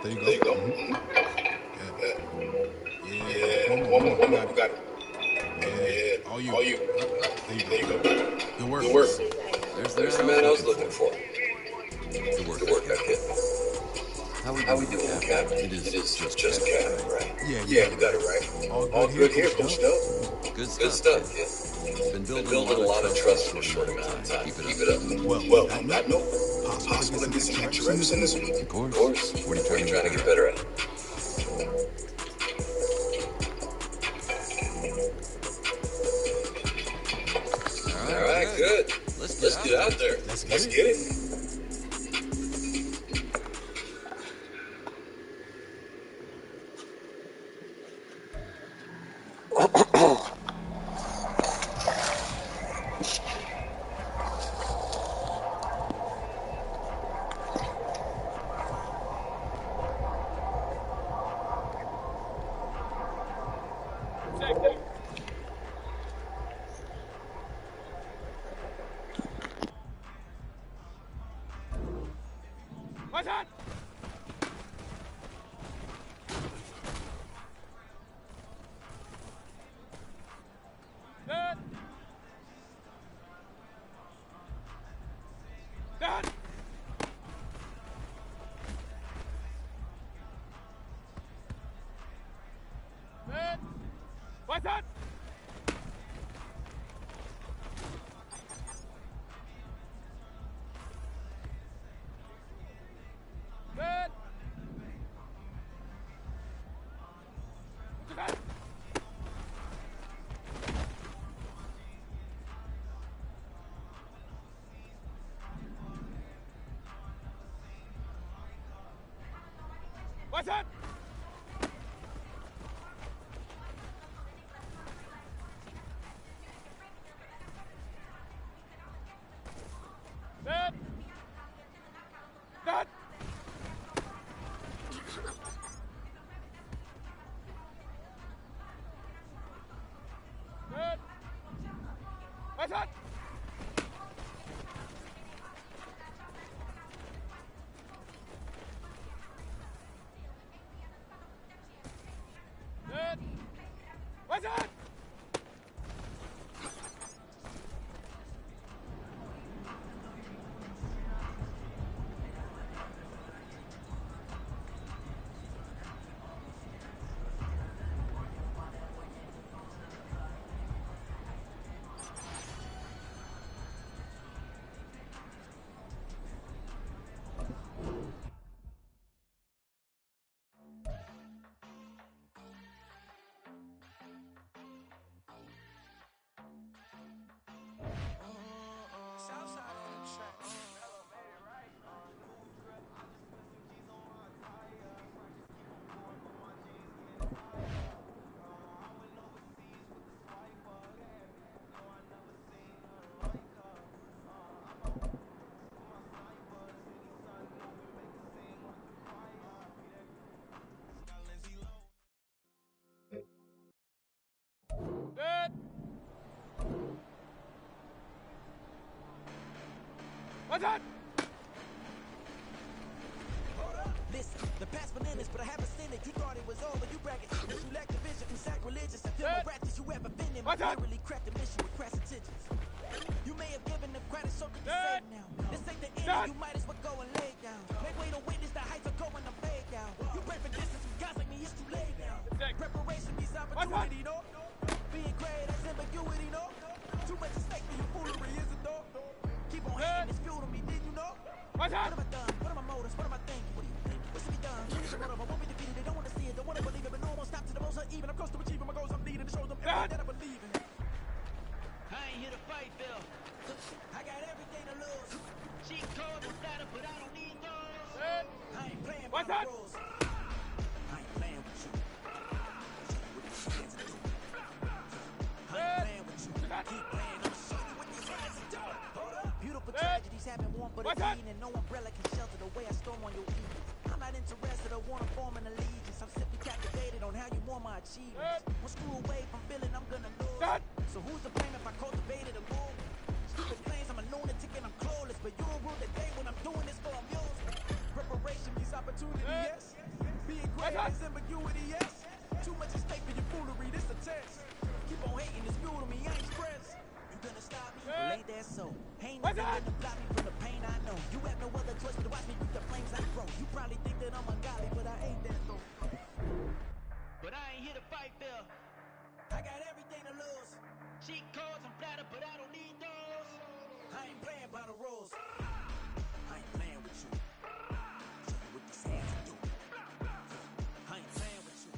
There you go. There you go. Yeah. One more. You got it. Yeah. All you. There you go. Good work. Good work. There's the man I was looking for. The work I get. How we doing, Cap? It is just Cap, right? Yeah, you got it right. All good here, Coach Doe. Good stuff, yeah. Been building a lot of trust in a short amount of time. Keep it up. Well, on that note, possible to get some extra reps in this week? Of course. What are you trying to get better at? All right, good. Let's get out there. Let's get it. What's that? Good. Done. Good. What's that? Good. What's that? What's that? Good. Good. Good. What's that? Good. What's that? Good. What's that? Listen, the past bananas, but I haven't seen it. You thought it was over, you bragging. But you lack the vision from sacrilegious. I feel more ratchet you ever been in. What's that? Really cracked the mission with crass intentions. You may have given them credit, so can you say now? This ain't the end, you might as well go and lay down. Make way to witness the heights are going to fade down. You pray for distance from guys like me, it's too late now. Preparation means opportunity, no? Being great, that's ambiguity, no? Too much at stake for your foolery, is it though? Keep on hating, it's fuel to me, didn't you know? What's that? What have I done? What are my motives? What am I thinking? What do you think? What should be done? Finish the motive. I won't be defeated. They don't want to see it. Don't want to believe it. But no one won't stop to the most uneven. I'm close to achieving my goals. I'm needing to show them everything that I believe in. I ain't here to fight, Phil. I got everything to lose. Cheat codes and data, but I don't need those. Good. I ain't playing by What's the that? rules. I ain't playing with you. I ain't playing with you. Keep playing. I'ma show you what these hands are doing. Hold up. Beautiful tragedies happen one but a being, and no umbrella can shelter the way I storm on your evenings. I'm not interested or want to form an allegiance. I'm simply captivated on how you want my achievements. One screw away from feeling I'm gonna lose. So who's to blame if I cultivated a move? Stupid claims I'm a lunatic and I'm clueless, but you don't rule the day when I'm doing this for amusement. Preparation means opportunity, yes? Never been to block me from the pain I know. You have no other choice but to watch me through the flames I grow. You probably think that I'm ungodly, but I ain't that though. But I ain't here to fight fair. I got everything to lose. Cheat codes, I'm flattered, but I don't need those. I ain't playing by the rules. I ain't playing with you. Show you what these hands do. I ain't playing with you.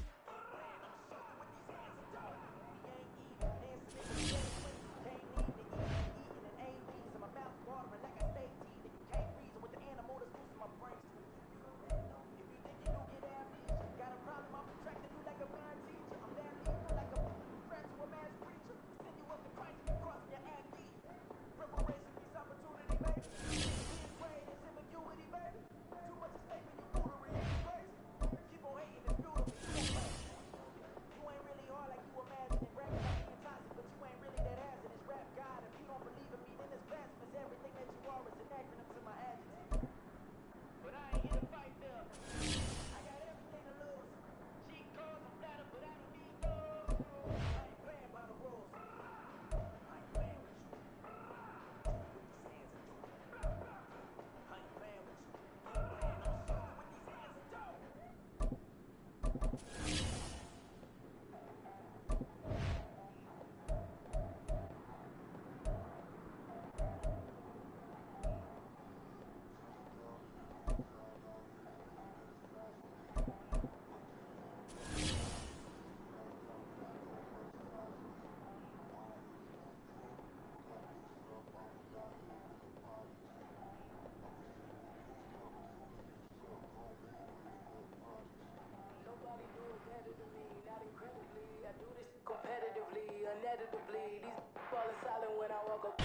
Uneditably, these falling silent when I walk up.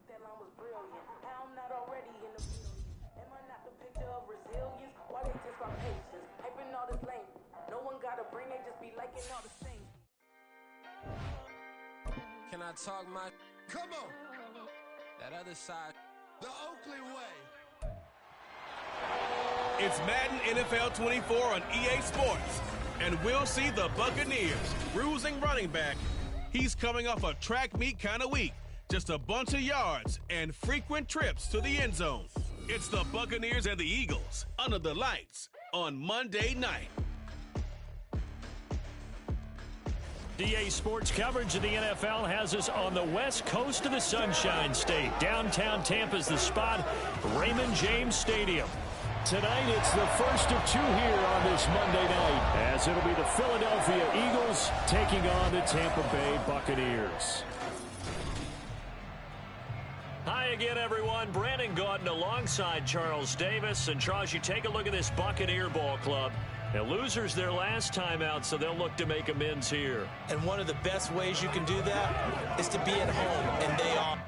That line was brilliant. I'm not already in the am I not the picture of resilience? Why they test my patience? Hyping all this lame. No one got a brain, they just be liking all the same. Can I talk my Come on. that other side? The Oakley way. It's Madden NFL 24 on EA Sports. And we'll see the Buccaneers bruising running back. He's coming off a track meet kind of week. Just a bunch of yards and frequent trips to the end zone. It's the Buccaneers and the Eagles under the lights on Monday night. EA Sports coverage of the NFL has us on the west coast of the Sunshine State. Downtown Tampa's the spot, Raymond James Stadium. Tonight, it's the first of two here on this Monday night, as it'll be the Philadelphia Eagles taking on the Tampa Bay Buccaneers. Hi again, everyone. Brandon Gautin alongside Charles Davis. And Charles, you take a look at this Buccaneer ball club. Now, losers their last time out, so they'll look to make amends here. And one of the best ways you can do that is to be at home, and they are.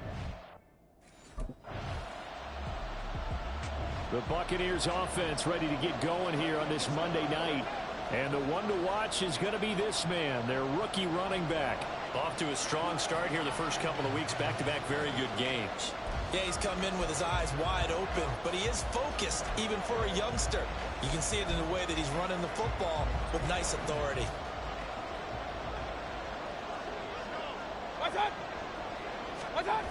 The Buccaneers offense ready to get going here on this Monday night. And the one to watch is going to be this man, their rookie running back. Off to a strong start here the first couple of weeks, back-to-back very good games. Yeah, he's come in with his eyes wide open, but he is focused, even for a youngster. You can see it in the way that he's running the football with nice authority. What's up? What's up?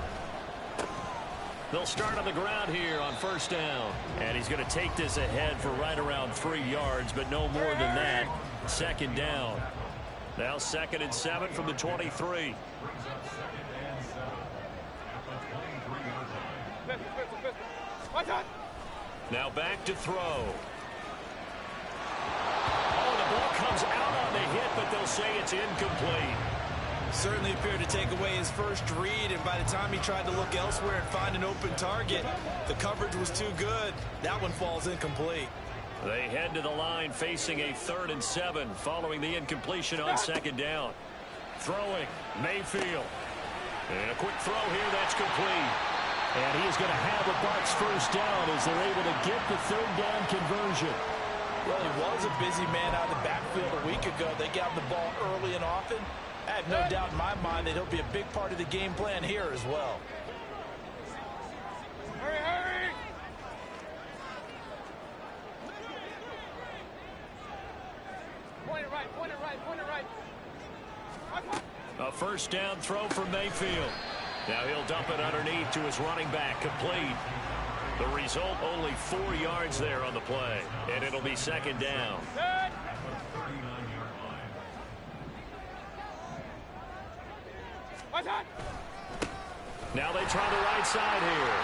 They'll start on the ground here on first down. And he's going to take this ahead for right around 3 yards, but no more than that. Second down. Now 2nd and 7 from the 23. Now back to throw. Oh, the ball comes out on the hit, but they'll say it's incomplete. Certainly appeared to take away his first read, and by the time he tried to look elsewhere and find an open target, the coverage was too good. That one falls incomplete. They head to the line facing a 3rd and 7 following the incompletion on second down. Throwing, Mayfield. And a quick throw here, that's complete. And he is going to have a Bucs first down as they're able to get the 3rd down conversion. Well, he was a busy man out of the backfield a week ago. They got him the ball early and often. I have no doubt in my mind that he'll be a big part of the game plan here as well. Hurry, hurry! Point it right, point it right, point it right. A first down throw for Mayfield. Now he'll dump it underneath to his running back, complete. The result, only 4 yards there on the play, and it'll be second down. Now they try the right side here.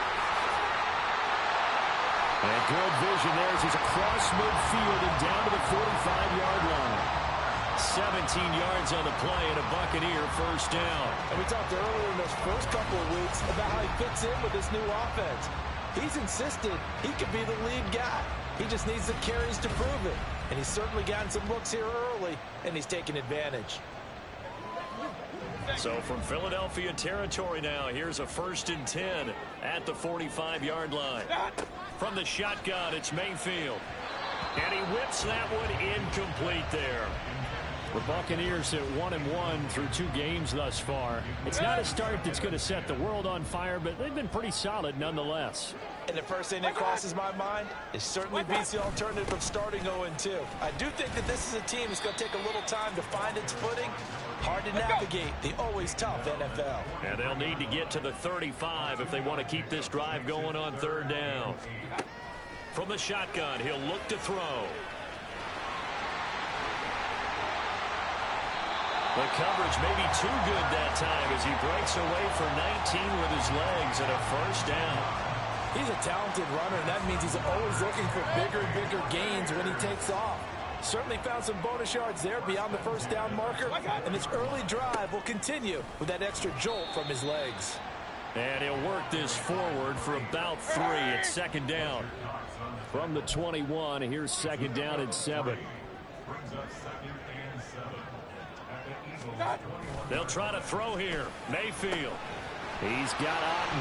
And good vision there as he's across midfield and down to the 45-yard line. 17 yards on the play and a Buccaneer first down. And we talked earlier in those first couple of weeks about how he fits in with this new offense. He's insisted he could be the lead guy. He just needs the carries to prove it. And he's certainly gotten some looks here early, and he's taking advantage. So from Philadelphia territory now, here's a 1st and 10 at the 45-yard line. From the shotgun, it's Mayfield. And he whips that one incomplete there. The Buccaneers at 1-1 through 2 games thus far. It's not a start that's going to set the world on fire, but they've been pretty solid nonetheless. And the first thing that crosses my mind is certainly beats the alternative of starting 0-2. I do think that this is a team that's going to take a little time to find its footing. Hard to navigate the always tough NFL. And they'll need to get to the 35 if they want to keep this drive going on 3rd down. From the shotgun, he'll look to throw. The coverage may be too good that time as he breaks away for 19 with his legs and a first down. He's a talented runner, and that means he's always looking for bigger and bigger gains when he takes off. Certainly found some bonus yards there beyond the first down marker, and this early drive will continue with that extra jolt from his legs. And he'll work this forward for about 3 at 2nd down. From the 21, here's 2nd down and 7. They'll try to throw here. Mayfield. He's got Otten.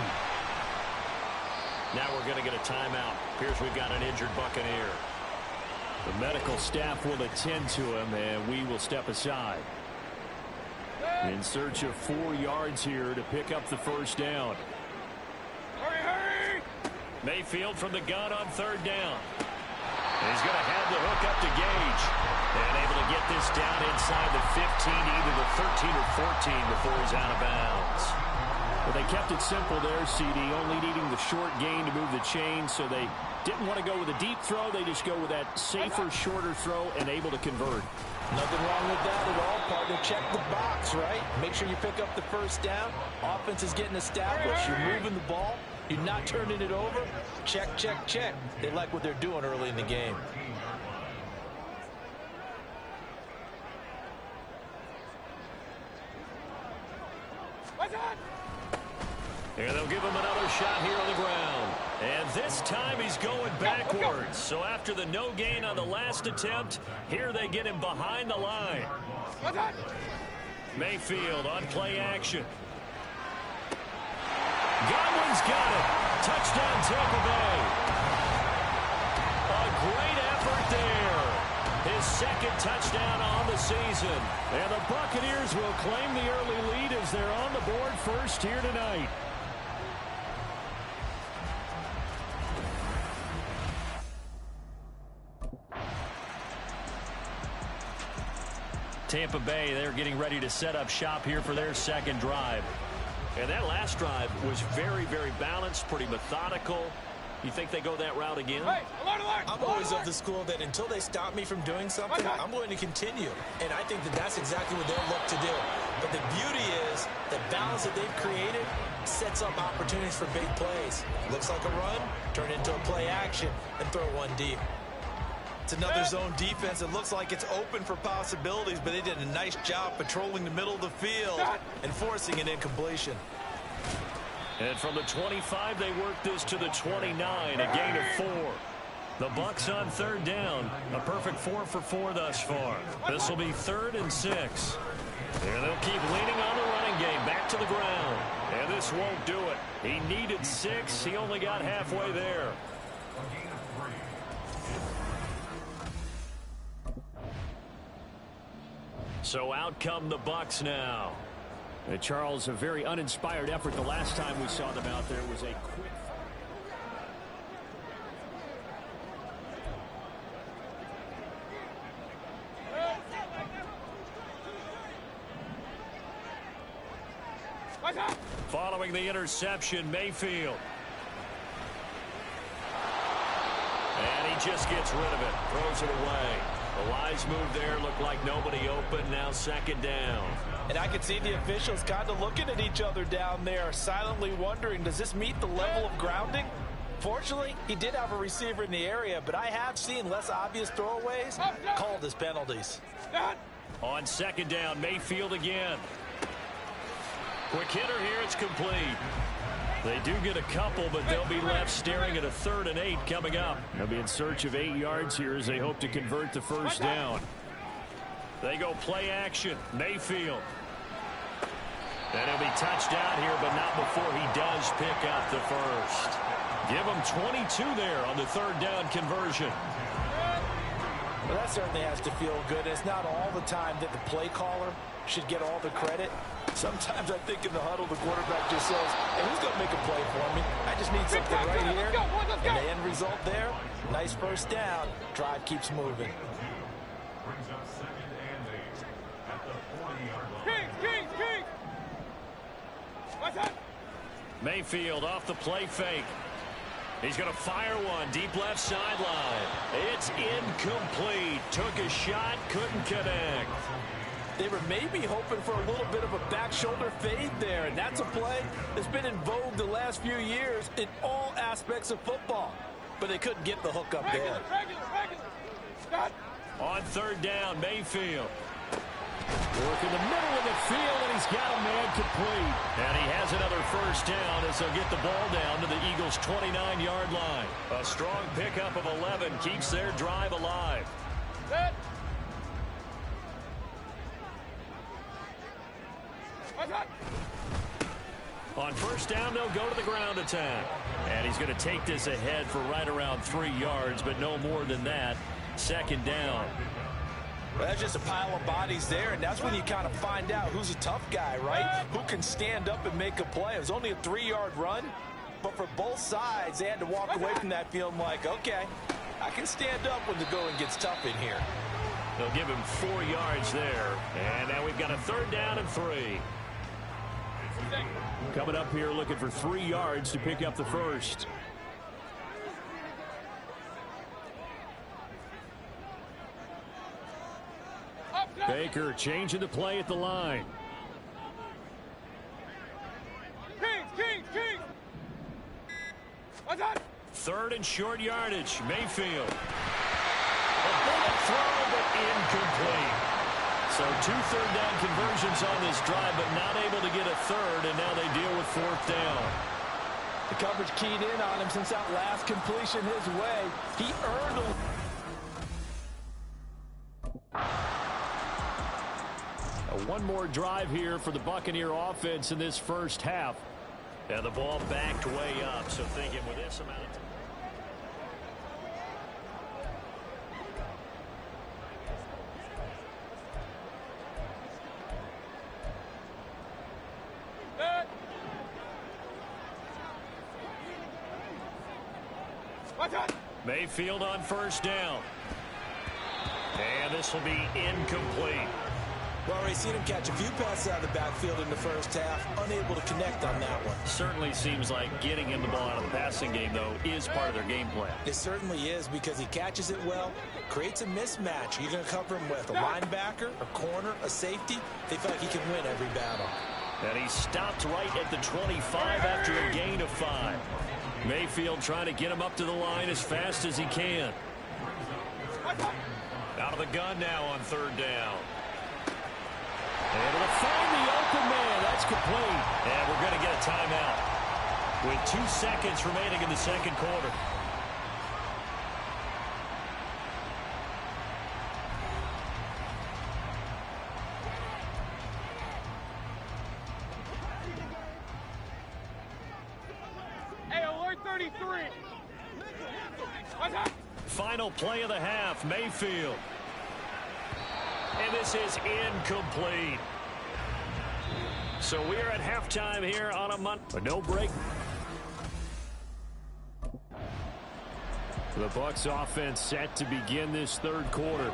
Now we're going to get a timeout. Appears we've got an injured Buccaneer. The medical staff will attend to him, and we will step aside. In search of 4 yards here to pick up the first down. Hurry! Mayfield from the gun on 3rd down. He's going to have the hook up to Gage. And able to get this down inside the 15, either the 13 or 14 before he's out of bounds. Well, they kept it simple there, CD, only needing the short gain to move the chain, so they didn't want to go with a deep throw. They just go with that safer, shorter throw and able to convert. Nothing wrong with that at all, partner. Check the box, right? Make sure you pick up the first down. Offense is getting established. You're moving the ball. You're not turning it over. Check, check, check. They like what they're doing early in the game. And they'll give him another shot here on the ground. And this time he's going backwards. So after the no gain on the last attempt, here they get him behind the line. Mayfield on play action. Godwin's got it. Touchdown Tampa Bay. A great effort there. His 2nd touchdown on the season. And the Buccaneers will claim the early lead as they're on the board first here tonight. Tampa Bay, they're getting ready to set up shop here for their 2nd drive. And that last drive was very, very balanced, pretty methodical. You think they go that route again? Hey, alert! I'm always of the school that until they stop me from doing something, I'm going to continue. And I think that that's exactly what they'll look to do. But the beauty is the balance that they've created sets up opportunities for big plays. Looks like a run, turn it into a play action, and throw one deep. It's another zone defense. It looks like it's open for possibilities, but they did a nice job patrolling the middle of the field and forcing an incompletion. And from the 25, they work this to the 29, a gain of 4. The Bucs on 3rd down, a perfect 4 for 4 thus far. This will be 3rd and 6. And they'll keep leaning on the running game, back to the ground. And this won't do it. He needed 6. He only got halfway there. So out come the Bucs now. Charles, a very uninspired effort. The last time we saw them out there was a quick... Following the interception, Mayfield. And he just gets rid of it, throws it away. The wise move there, looked like nobody open, now second down. And I can see the officials kind of looking at each other down there, silently wondering, does this meet the level of grounding? Fortunately, he did have a receiver in the area, but I have seen less obvious throwaways called as penalties. On second down, Mayfield again. Quick hitter here, it's complete. They do get a couple, but they'll be left staring at a 3rd and 8 coming up. They'll be in search of 8 yards here as they hope to convert the first down. They go play action. Mayfield. And he'll be touched out here, but not before he does pick up the first. Give him 22 there on the 3rd down conversion. Well, that certainly has to feel good. It's not all the time that the play caller should get all the credit. Sometimes I think in the huddle, the quarterback just says, hey, who's going to make a play for me? I just need something right here. And the end result there, nice first down. Drive keeps moving. Mayfield off the play fake. He's going to fire one deep left sideline. It's incomplete. Took a shot, couldn't connect. They were maybe hoping for a little bit of a back shoulder fade there, and that's a play that's been in vogue the last few years in all aspects of football. But they couldn't get the hook up there. On 3rd down, Mayfield. Work in the middle of the field, and he's got a man complete. And he has another first down as they'll get the ball down to the Eagles' 29-yard line. A strong pickup of 11 keeps their drive alive. On first down, they'll go to the ground attack. And he's going to take this ahead for right around 3 yards, but no more than that. Second down. Well, that's just a pile of bodies there, and that's when you kind of find out who's a tough guy, right? Who can stand up and make a play. It was only a 3-yard run, but for both sides, they had to walk away from that feeling like, okay, I can stand up when the going gets tough in here. They'll give him 4 yards there, and now we've got a 3rd down and 3. Coming up here looking for 3 yards to pick up the first. Baker changing the play at the line. King. 3rd and short yardage. Mayfield. A bullet throw, but incomplete. So 2 3rd down conversions on this drive, but not able to get a 3rd, and now they deal with 4th down. The coverage keyed in on him since that last completion his way. He earned one more drive here for the Buccaneer offense in this first half. And the ball backed way up, so thinking with this amount of time. Mayfield on first down. And this will be incomplete. Well, we've seen him catch a few passes out of the backfield in the first half, unable to connect on that one. Certainly seems like getting him the ball out of the passing game, though, is part of their game plan. It certainly is, because he catches it well, creates a mismatch. You're going to cover him with a linebacker, a corner, a safety. They feel like he can win every battle. And he stopped right at the 25 after a gain of 5. Mayfield trying to get him up to the line as fast as he can. Out of the gun now on 3rd down. Able to find the open man. That's complete. And we're going to get a timeout with 2 seconds remaining in the second quarter. Hey, alert 33. Final play of the half, Mayfield. And this is incomplete. So we're at halftime here on a Monday. But no break. The Bucs offense set to begin this third quarter.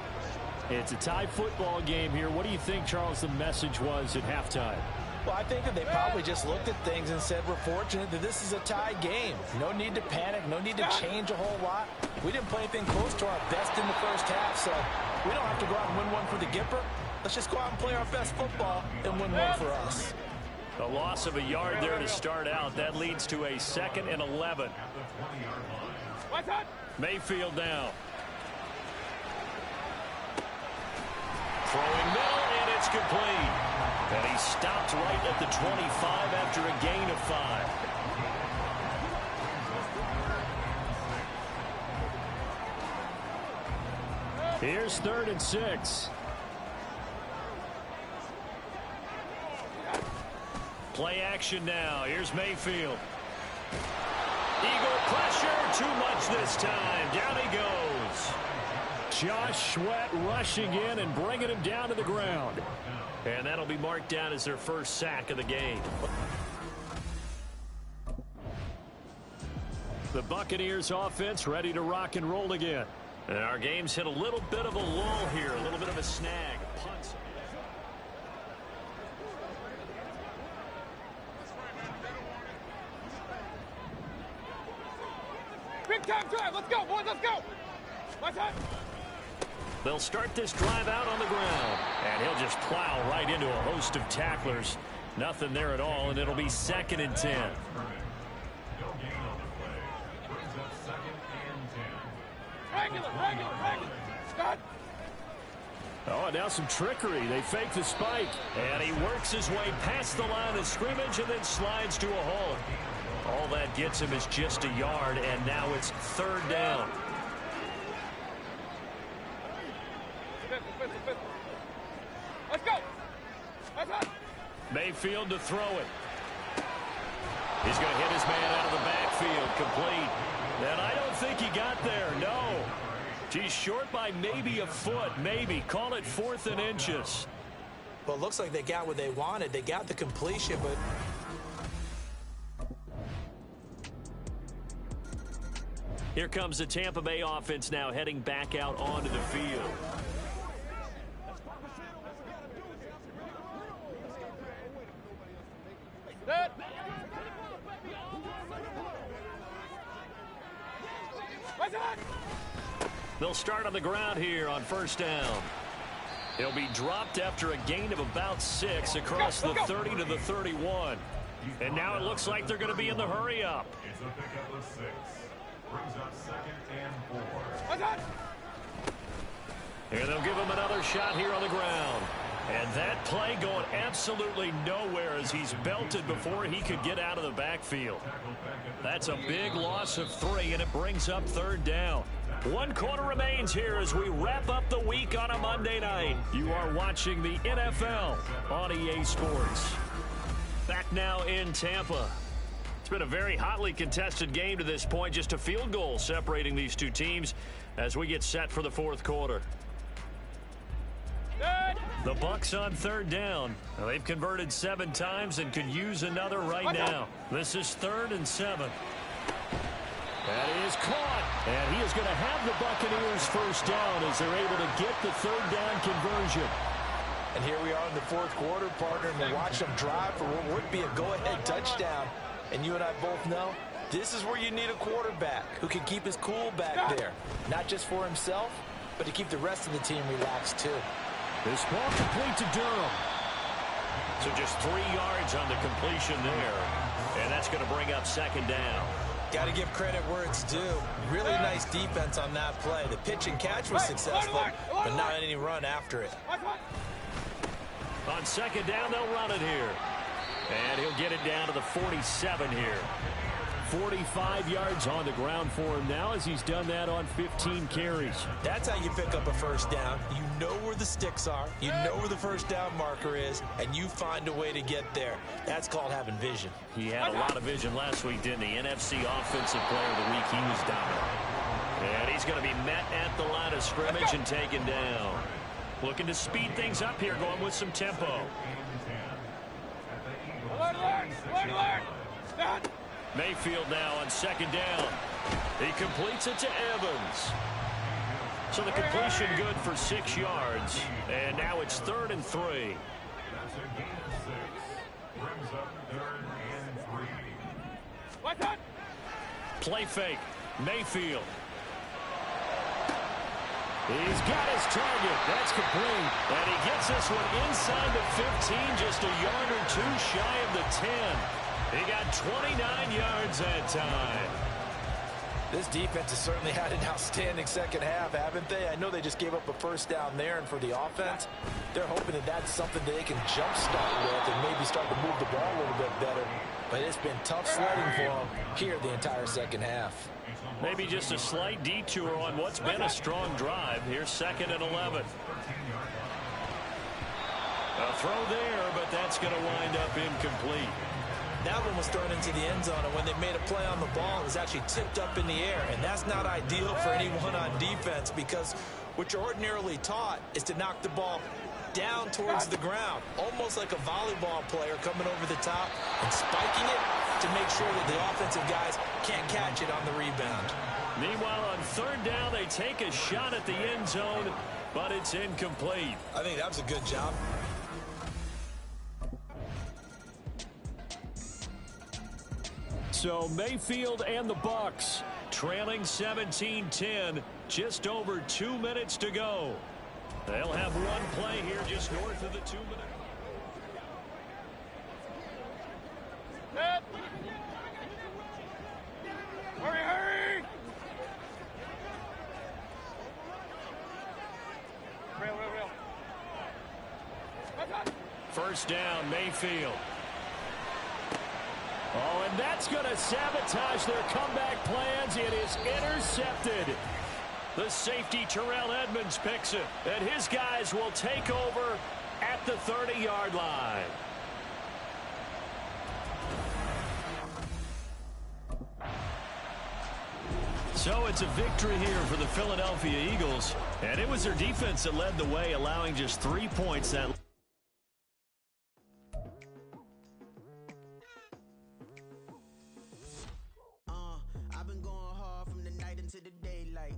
It's a tie football game here. What do you think, Charles, the message was at halftime? Well, I think that they probably just looked at things and said, we're fortunate that this is a tie game. No need to panic, no need to change a whole lot. We didn't play anything close to our best in the first half, so we don't have to go out and win one for the Gipper. Let's just go out and play our best football and win one for us. A loss of a yard there to start out. That leads to a 2nd and 11. Mayfield now. Throwing middle, and it's complete. And he stopped right at the 25 after a gain of 5. Here's 3rd and 6. Play action now. Here's Mayfield. Eagle pressure. Too much this time. Down he goes. Josh Sweat rushing in and bringing him down to the ground. And that'll be marked down as their first sack of the game. The Buccaneers offense ready to rock and roll again. And our game's hit a little bit of a lull here, a little bit of a snag. Punts. Big time drive. Let's go, boys. Let's go. My time. They'll start this drive out on the ground. And he'll just plow right into a host of tacklers. Nothing there at all, and it'll be 2nd and 10. Regular. Start. Oh, and now some trickery. They fake the spike. And he works his way past the line of scrimmage and then slides to a halt. All that gets him is just a yard, and now it's 3rd down. Let's go. Mayfield to throw it. He's going to hit his man out of the backfield, complete. And I don't think he got there, no. He's short by maybe a foot, maybe. Call it 4th and inches. Well, it looks like they got what they wanted. They got the completion, but... Here comes the Tampa Bay offense now heading back out onto the field. They'll start on the ground here on 1st down. He'll be dropped after a gain of about 6 across the 30 to the 31. And now it looks like they're going to be in the hurry up. It's a pickup of 6. Brings up 2nd and 4. And they'll give him another shot here on the ground. And that play going absolutely nowhere as he's belted before he could get out of the backfield. That's a big loss of 3, and it brings up 3rd down. 1 quarter remains here as we wrap up the week on a Monday night. You are watching the NFL on EA Sports. Back now in Tampa. It's been a very hotly contested game to this point. Just a field goal separating these two teams as we get set for the 4th quarter. The Bucs on 3rd down. Now, they've converted 7 times and could use another right now. This is 3rd and 7. That is caught. And he is going to have the Buccaneers 1st down as they're able to get the 3rd down conversion. And here we are in the 4th quarter, partner, and we watch them drive for what would be a go-ahead touchdown. And you and I both know this is where you need a quarterback who can keep his cool back there. Not just for himself, but to keep the rest of the team relaxed too. This ball complete to Durham. So just 3 yards on the completion there. And that's going to bring up 2nd down. Got to give credit where it's due. Really nice defense on that play. The pitch and catch was successful, but not any run after it. On 2nd down, they'll run it here. And he'll get it down to the 47 here. 45 yards on the ground for him now as he's done that on 15 carries. That's how you pick up a 1st down. You know where the sticks are. You know where the 1st down marker is, and you find a way to get there. That's called having vision. He had a lot of vision last week, didn't he? NFC Offensive Player of the Week. He was dominant. And he's going to be met at the line of scrimmage and taken down. Looking to speed things up here, going with some tempo. Mayfield now on 2nd down. He completes it to Evans. So the completion good for 6 yards. And now it's 3rd and 3. Play fake. Mayfield. He's got his target. That's complete. And he gets this one inside the 15, just a yard or two shy of the 10. He got 29 yards that time. This defense has certainly had an outstanding second half, haven't they? I know they just gave up a first down there, and for the offense, they're hoping that that's something that they can jumpstart with and maybe start to move the ball a little bit better. But it's been tough sledding for them here the entire second half. Maybe just a slight detour on what's been a strong drive. Here's 2nd and 11. A throw there, but that's going to wind up incomplete. That one was thrown into the end zone, and when they made a play on the ball, it was actually tipped up in the air. And that's not ideal for anyone on defense, because what you're ordinarily taught is to knock the ball down towards the ground, almost like a volleyball player coming over the top and spiking it to make sure that the offensive guys can't catch it on the rebound. Meanwhile, on 3rd down, they take a shot at the end zone, but it's incomplete. I think that was a good job. So Mayfield and the Bucs trailing 17-10, just over 2 minutes to go. They'll have one play here just north of the 2 minute. Hurry, hurry! Real. First down, Mayfield. Oh, and that's going to sabotage their comeback plans. It is intercepted. The safety, Terrell Edmonds, picks it. And his guys will take over at the 30-yard line. So it's a victory here for the Philadelphia Eagles. And it was their defense that led the way, allowing just 3 points that.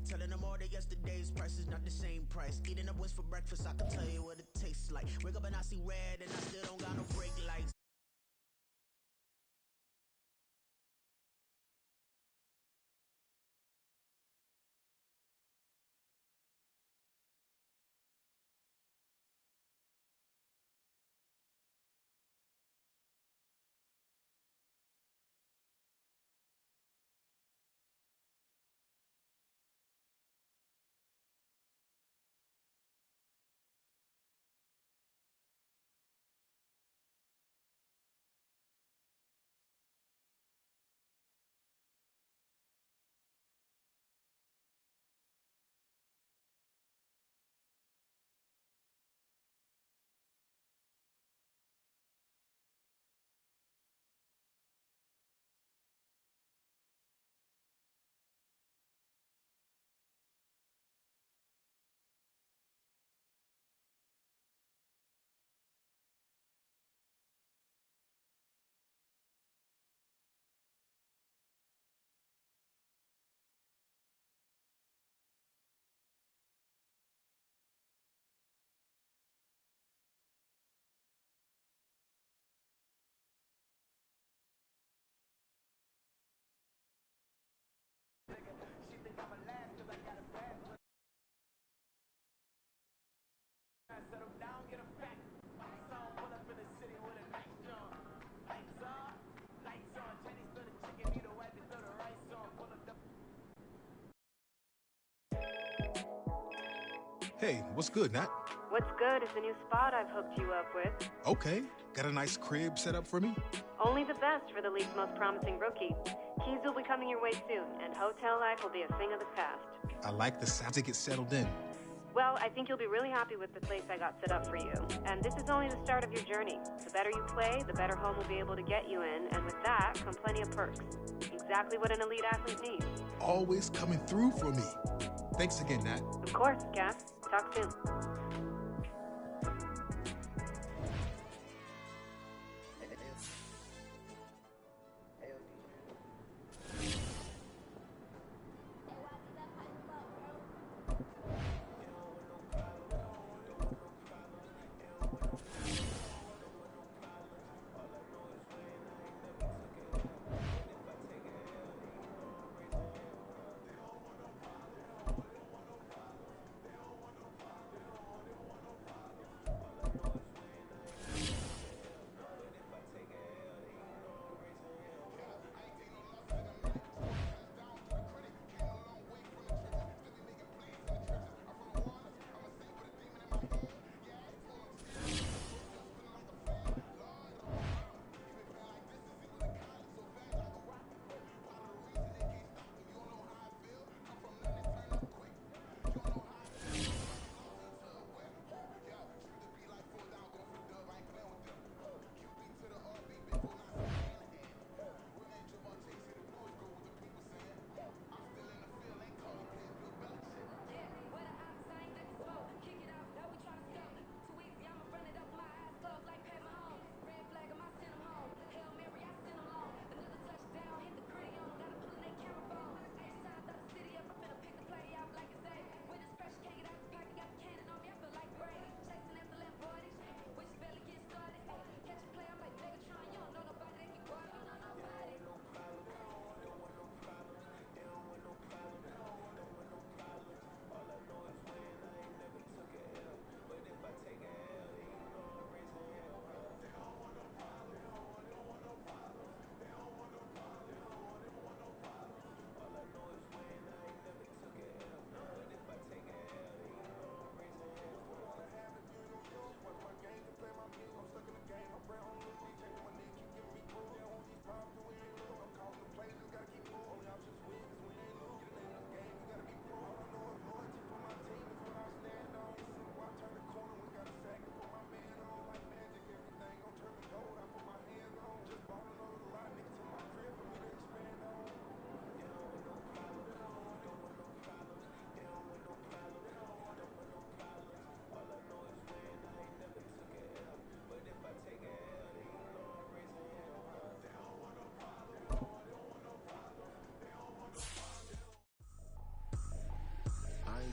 Telling them all that yesterday's price is not the same price. Eating up what's for breakfast, I can tell you what it tastes like. Wake up and I see red and I still don't got no brake lights. Hey, what's good, Nat? What's good is the new spot I've hooked you up with. Okay. Got a nice crib set up for me? Only the best for the league's most promising rookie. Keys will be coming your way soon, and hotel life will be a thing of the past. I like the sound to get settled in. Well, I think you'll be really happy with the place I got set up for you. And this is only the start of your journey. The better you play, the better home will be able to get you in, and with that come plenty of perks. Exactly what an elite athlete needs. Always coming through for me. Thanks again, Nat. Of course, Cass. Talk soon.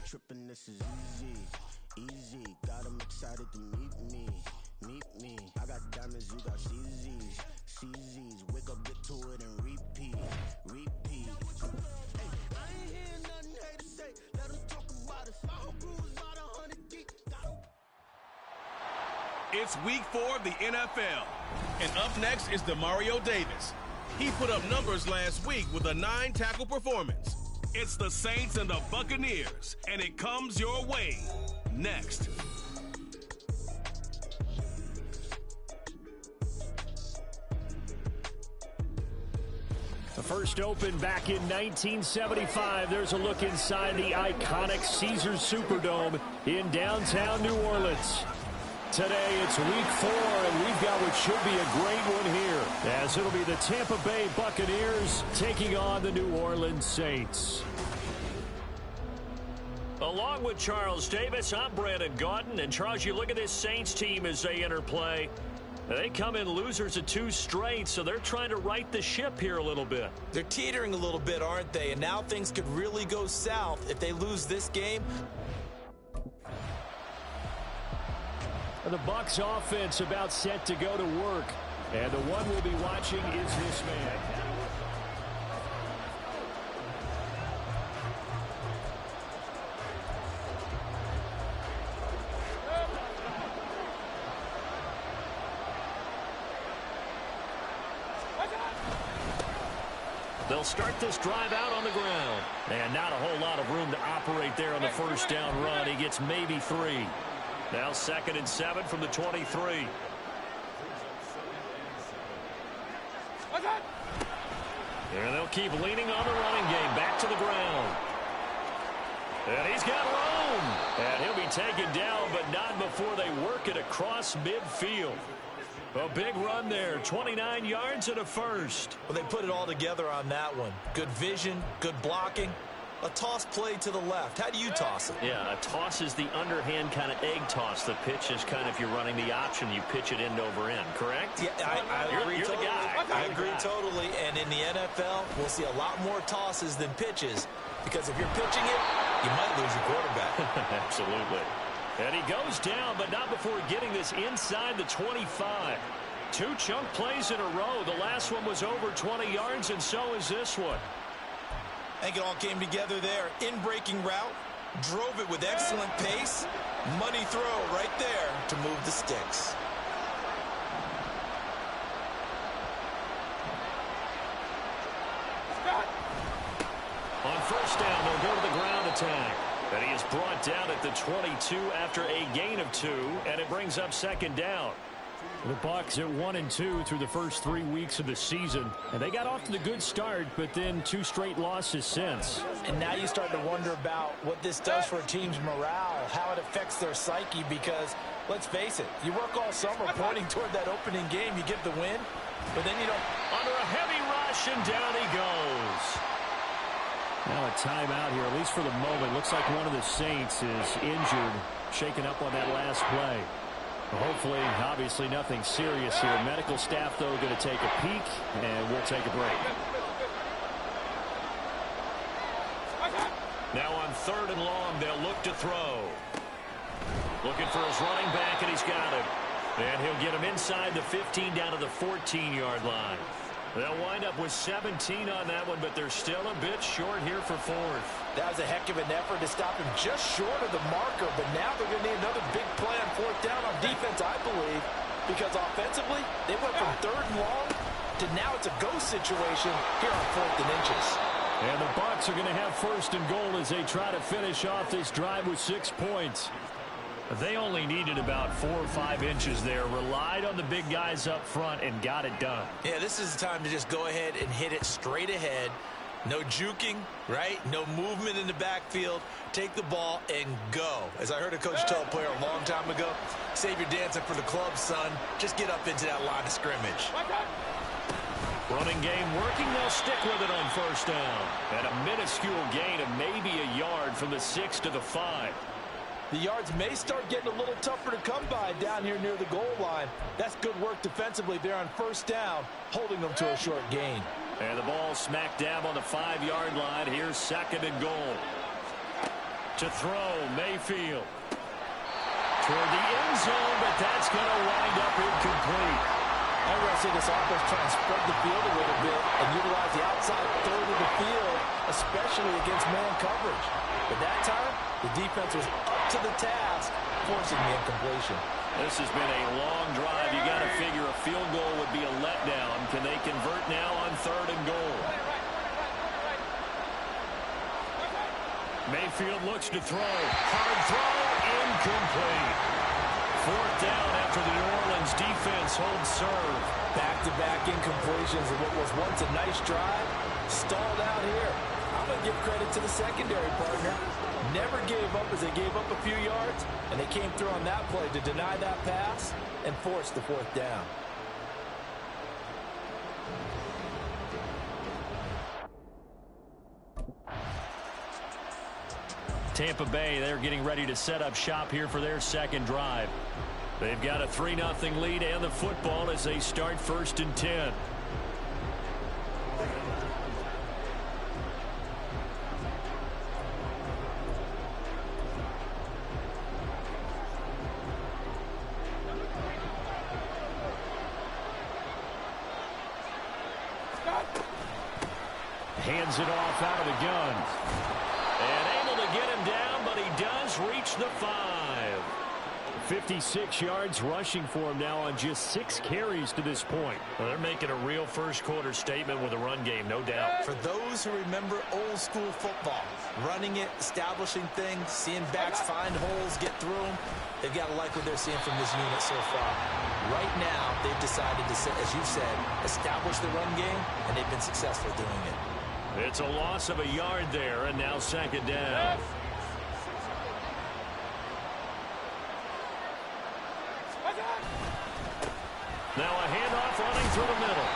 tripping, this is easy. Easy, got them excited to meet me. Meet me. I got diamonds, you got CZs. CZs, wake up, get to it, and repeat. Repeat. Hey, I ain't hearing nothing haters say. Let them talk about us. My whole crew is about 100 deep. It's week 4 of the NFL. And up next is Demario Davis. He put up numbers last week with a 9-tackle performance. It's the Saints and the Buccaneers, and it comes your way next. The first opened back in 1975. There's a look inside the iconic Caesars Superdome in downtown New Orleans. Today, it's week 4, and we've got what should be a great one here, as it'll be the Tampa Bay Buccaneers taking on the New Orleans Saints. Along with Charles Davis, I'm Brandon Gaudin, and Charles, you look at this Saints team as they enter play. They come in losers of 2 straight, so they're trying to right the ship here a little bit. They're teetering a little bit, aren't they? And now things could really go south if they lose this game. The Bucs offense about set to go to work. And the one we'll be watching is this man. They'll start this drive out on the ground. And not a whole lot of room to operate there on the first down run. He gets maybe 3. Now 2nd and 7 from the 23. And they'll keep leaning on the running game. Back to the ground. And he's got room. And he'll be taken down, but not before they work it across midfield. A big run there. 29 yards and a first. Well, they put it all together on that one. Good vision, good blocking. A toss play to the left. How do you toss it? Yeah, a toss is the underhand kind of egg toss. The pitch is kind of, if you're running the option, you pitch it end over end, correct? Yeah, I agree totally. The guy. I agree totally. And in the NFL, we'll see a lot more tosses than pitches. Because if you're pitching it, you might lose your quarterback. Absolutely. And he goes down, but not before getting this inside the 25. 2 chunk plays in a row. The last one was over 20 yards, and so is this one. I think it all came together there. In-breaking route, drove it with excellent pace. Money throw right there to move the sticks. On first down, they'll go to the ground attack. And he is brought down at the 22 after a gain of 2, and it brings up 2nd down. The Bucs at 1-2 through the first 3 weeks of the season. And they got off to the good start, but then 2 straight losses since. And now you start to wonder about what this does for a team's morale, how it affects their psyche, because, let's face it, you work all summer pointing toward that opening game, you get the win, but then you don't. Under a heavy rush, and down he goes. Now a timeout here, at least for the moment. Looks like one of the Saints is injured, shaken up on that last play. Hopefully, obviously nothing serious here. Medical staff, though, going to take a peek, and we'll take a break. Now on 3rd and long, they'll look to throw. Looking for his running back, and he's got him. And he'll get him inside the 15 down to the 14-yard line. They'll wind up with 17 on that one, but they're still a bit short here for 4th. That was a heck of an effort to stop him just short of the marker, but now they're going to need another big play on 4th down on defense, I believe, because offensively, they went from 3rd and long to now it's a go situation here on 4th and inches. And the Bucs are going to have 1st and goal as they try to finish off this drive with 6 points. They only needed about 4 or 5 inches there, relied on the big guys up front, and got it done. Yeah, this is the time to just go ahead and hit it straight ahead. No juking, right? No movement in the backfield. Take the ball and go. As I heard a coach tell a player a long time ago, save your dancing for the club, son. Just get up into that line of scrimmage. Running game working. They'll stick with it on 1st down. And a minuscule gain of maybe a yard from the 6 to the 5. The yards may start getting a little tougher to come by down here near the goal line. That's good work defensively there on 1st down, holding them to a short gain. And the ball smack dab on the 5-yard line. Here's 2nd and goal. To throw, Mayfield. Toward the end zone, but that's going to wind up incomplete. I want to see this offense try and spread the field a little bit and utilize the outside third of the field, especially against man coverage. But that time, the defense was up to the task, forcing the incompletion. This has been a long drive. You got to figure a field goal would be a letdown. Can they convert now on 3rd and goal? Mayfield looks to throw. Hard throw, incomplete. 4th down after the New Orleans defense holds serve. Back-to-back incompletions of what was once a nice drive, stalled out here. I'm going to give credit to the secondary partner. Never gave up as they gave up a few yards, and they came through on that play to deny that pass and force the 4th down. Tampa Bay, they're getting ready to set up shop here for their second drive. They've got a 3-0 lead and the football as they start 1st and 10. Hands it off out of the gun. And able to get him down, but he does reach the 5. 56 yards rushing for him now on just 6 carries to this point. Well, they're making a real first-quarter statement with a run game, no doubt. For those who remember old-school football, running it, establishing things, seeing backs find holes, get through them, they've got to like what they're seeing from this unit so far. Right now, they've decided to, as you said, establish the run game, and they've been successful doing it. It's a loss of a yard there, and now 2nd down. Now a handoff running through the middle.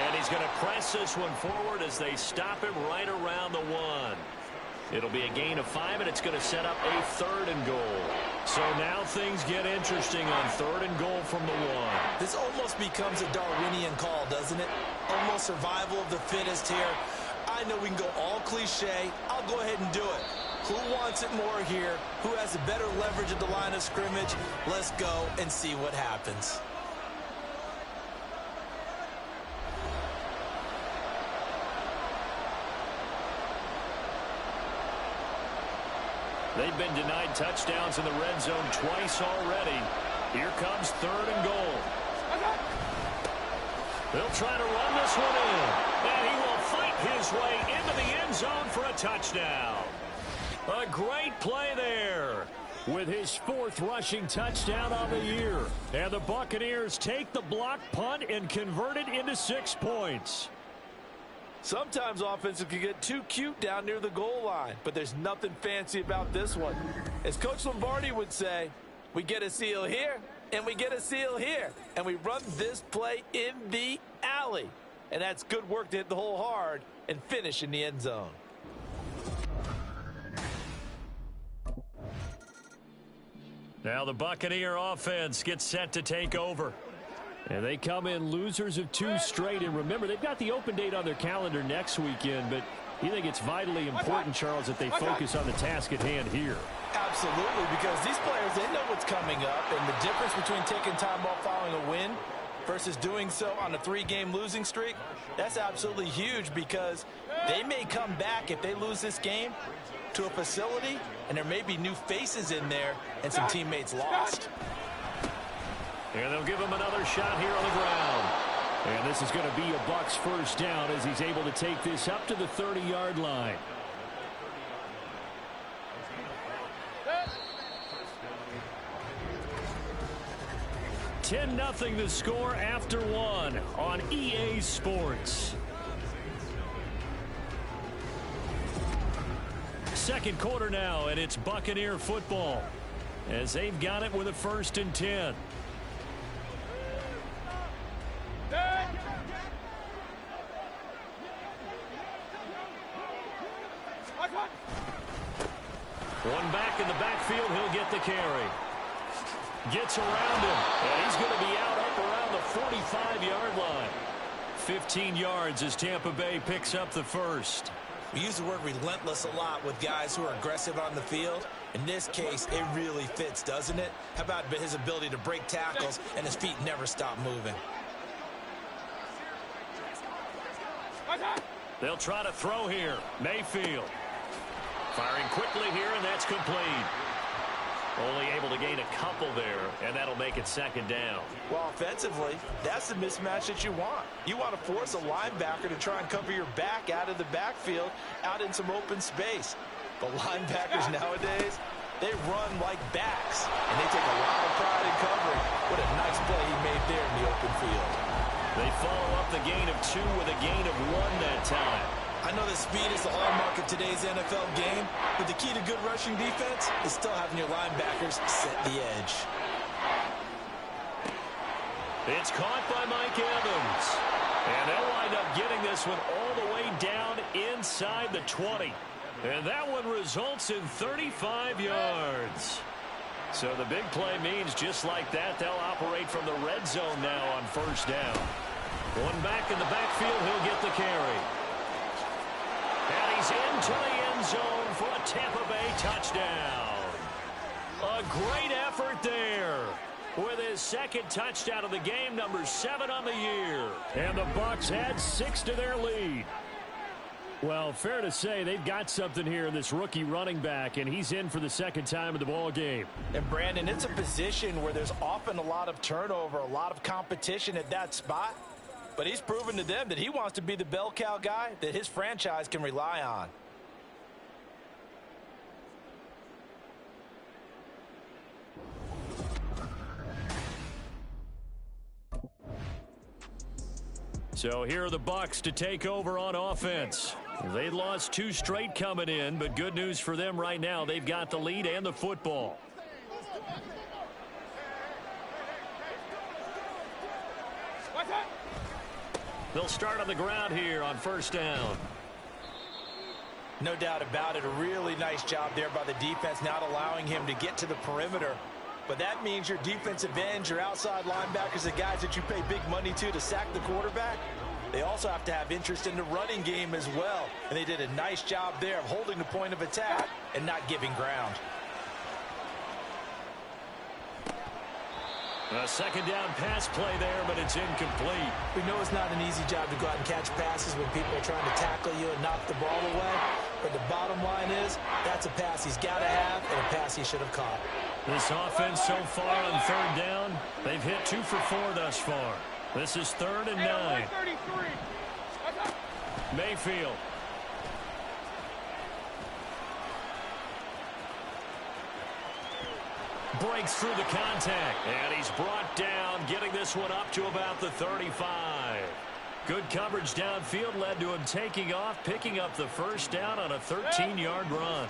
And he's going to press this one forward as they stop him right around the 1. It'll be a gain of 5, and it's going to set up a 3rd and goal. So now things get interesting on 3rd and goal from the 1. This almost becomes a Darwinian call, doesn't it? Almost survival of the fittest here. I know we can go all cliche. I'll go ahead and do it. Who wants it more here? Who has a better leverage at the line of scrimmage? Let's go and see what happens. They've been denied touchdowns in the red zone twice already. Here comes 3rd and goal. They'll try to run this one in. And he will fight his way into the end zone for a touchdown. A great play there with his 4th rushing touchdown on the year. And the Buccaneers take the block punt and convert it into 6 points. Sometimes offenses can get too cute down near the goal line, but there's nothing fancy about this one. As Coach Lombardi would say, we get a seal here, and we get a seal here, and we run this play in the alley. And that's good work to hit the hole hard and finish in the end zone. Now the Buccaneer offense gets set to take over. And they come in losers of 2 straight. And remember, they've got the open date on their calendar next weekend, but you think it's vitally important, Charles, that they focus on the task at hand here. Absolutely, because these players, they know what's coming up, and the difference between taking time off following a win versus doing so on a 3-game losing streak, that's absolutely huge, because they may come back if they lose this game to a facility, and there may be new faces in there and some teammates lost. And they'll give him another shot here on the ground. And this is going to be a Bucs 1st down as he's able to take this up to the 30-yard line. $10-0 the score after 1 on EA Sports. Second quarter now, and it's Buccaneer football as they've got it with a 1st and 10. One back in the backfield, he'll get the carry. Gets around him, and he's going to be out up around the 45-yard line. 15 yards as Tampa Bay picks up the 1st. We use the word relentless a lot with guys who are aggressive on the field. In this case, it really fits, doesn't it? How about his ability to break tackles and his feet never stop moving? They'll try to throw here. Mayfield. Firing quickly here, and that's complete. Only able to gain a couple there, and that'll make it second down. Well, offensively, that's the mismatch that you want. You want to force a linebacker to try and cover your back out of the backfield, out in some open space. But linebackers nowadays, they run like backs, and they take a lot of pride in covering. What a nice play he made there in the open field. They follow up the gain of 2 with a gain of 1 that time. I know that speed is the hallmark of today's NFL game, but the key to good rushing defense is still having your linebackers set the edge. It's caught by Mike Evans. And they'll wind up getting this one all the way down inside the 20. And that one results in 35 yards. So the big play means just like that, they'll operate from the red zone now on first down. One back in the backfield, he'll get the carry. And he's into the end zone for a Tampa Bay touchdown. A great effort there with his second touchdown of the game, number 7 on the year. And the Bucs add 6 to their lead. Well, fair to say they've got something here in this rookie running back, and he's in for the second time in the ball game. And, Brandon, it's a position where there's often a lot of turnover, a lot of competition at that spot. But he's proven to them that he wants to be the bell cow guy that his franchise can rely on. So here are the Bucs to take over on offense. They lost 2 straight coming in, but good news for them right now. They've got the lead and the football. They'll start on the ground here on first down. No doubt about it. A really nice job there by the defense, not allowing him to get to the perimeter. But that means your defensive ends, your outside linebackers, the guys that you pay big money to sack the quarterback, they also have to have interest in the running game as well. And they did a nice job there of holding the point of attack and not giving ground. A second down pass play there, but it's incomplete. We know it's not an easy job to go out and catch passes when people are trying to tackle you and knock the ball away. But the bottom line is, that's a pass he's got to have and a pass he should have caught. This offense so far on third down, they've hit 2 for 4 thus far. This is 3rd and 9. Mayfield. Breaks through the contact, and he's brought down, getting this one up to about the 35. Good coverage downfield led to him taking off, picking up the first down on a 13-yard run.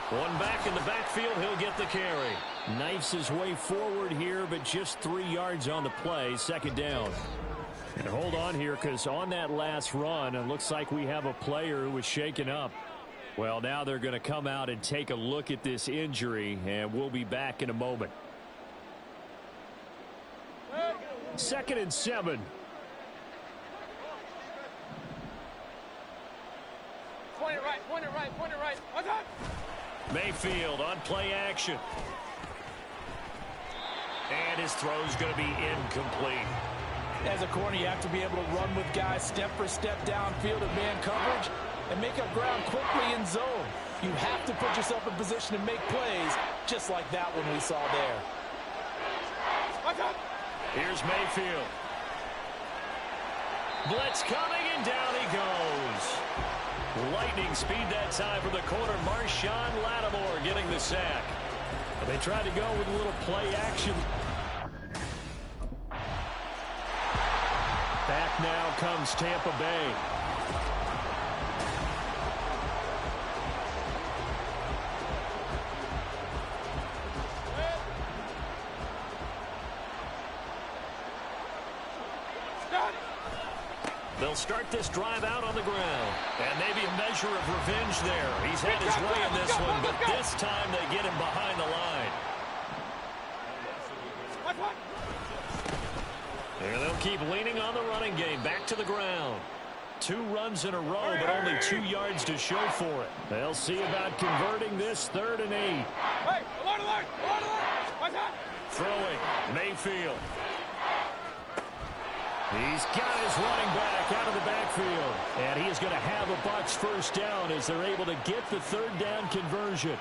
One back in the backfield, he'll get the carry. Knifes his way forward here, but just 3 yards on the play, second down. And hold on here, because on that last run, it looks like we have a player who was shaken up. Well, now they're going to come out and take a look at this injury, and we'll be back in a moment. 2nd and 7. Point it right, point it right, point it right. What's up? Mayfield on play action. And his throw's going to be incomplete. As a corner, you have to be able to run with guys step for step downfield in man coverage and make up ground quickly in zone. You have to put yourself in position to make plays, just like that one we saw there. Here's Mayfield. Blitz coming, and down he goes. Lightning speed that time for the corner. Marshawn Lattimore getting the sack. They tried to go with a little play action. Back now comes Tampa Bay. They'll start this drive out on the ground. And maybe a measure of revenge there. He's had his way in this one, but this time they get him behind the line. And they'll keep leaning on the running game. Back to the ground. 2 runs in a row, but only 2 yards to show for it. They'll see about converting this 3rd and 8. Hey, alert! Watch out! Throwing, Mayfield. He's got his running back out of the backfield. And he is going to have a Bucs first down as they're able to get the 3rd down conversion.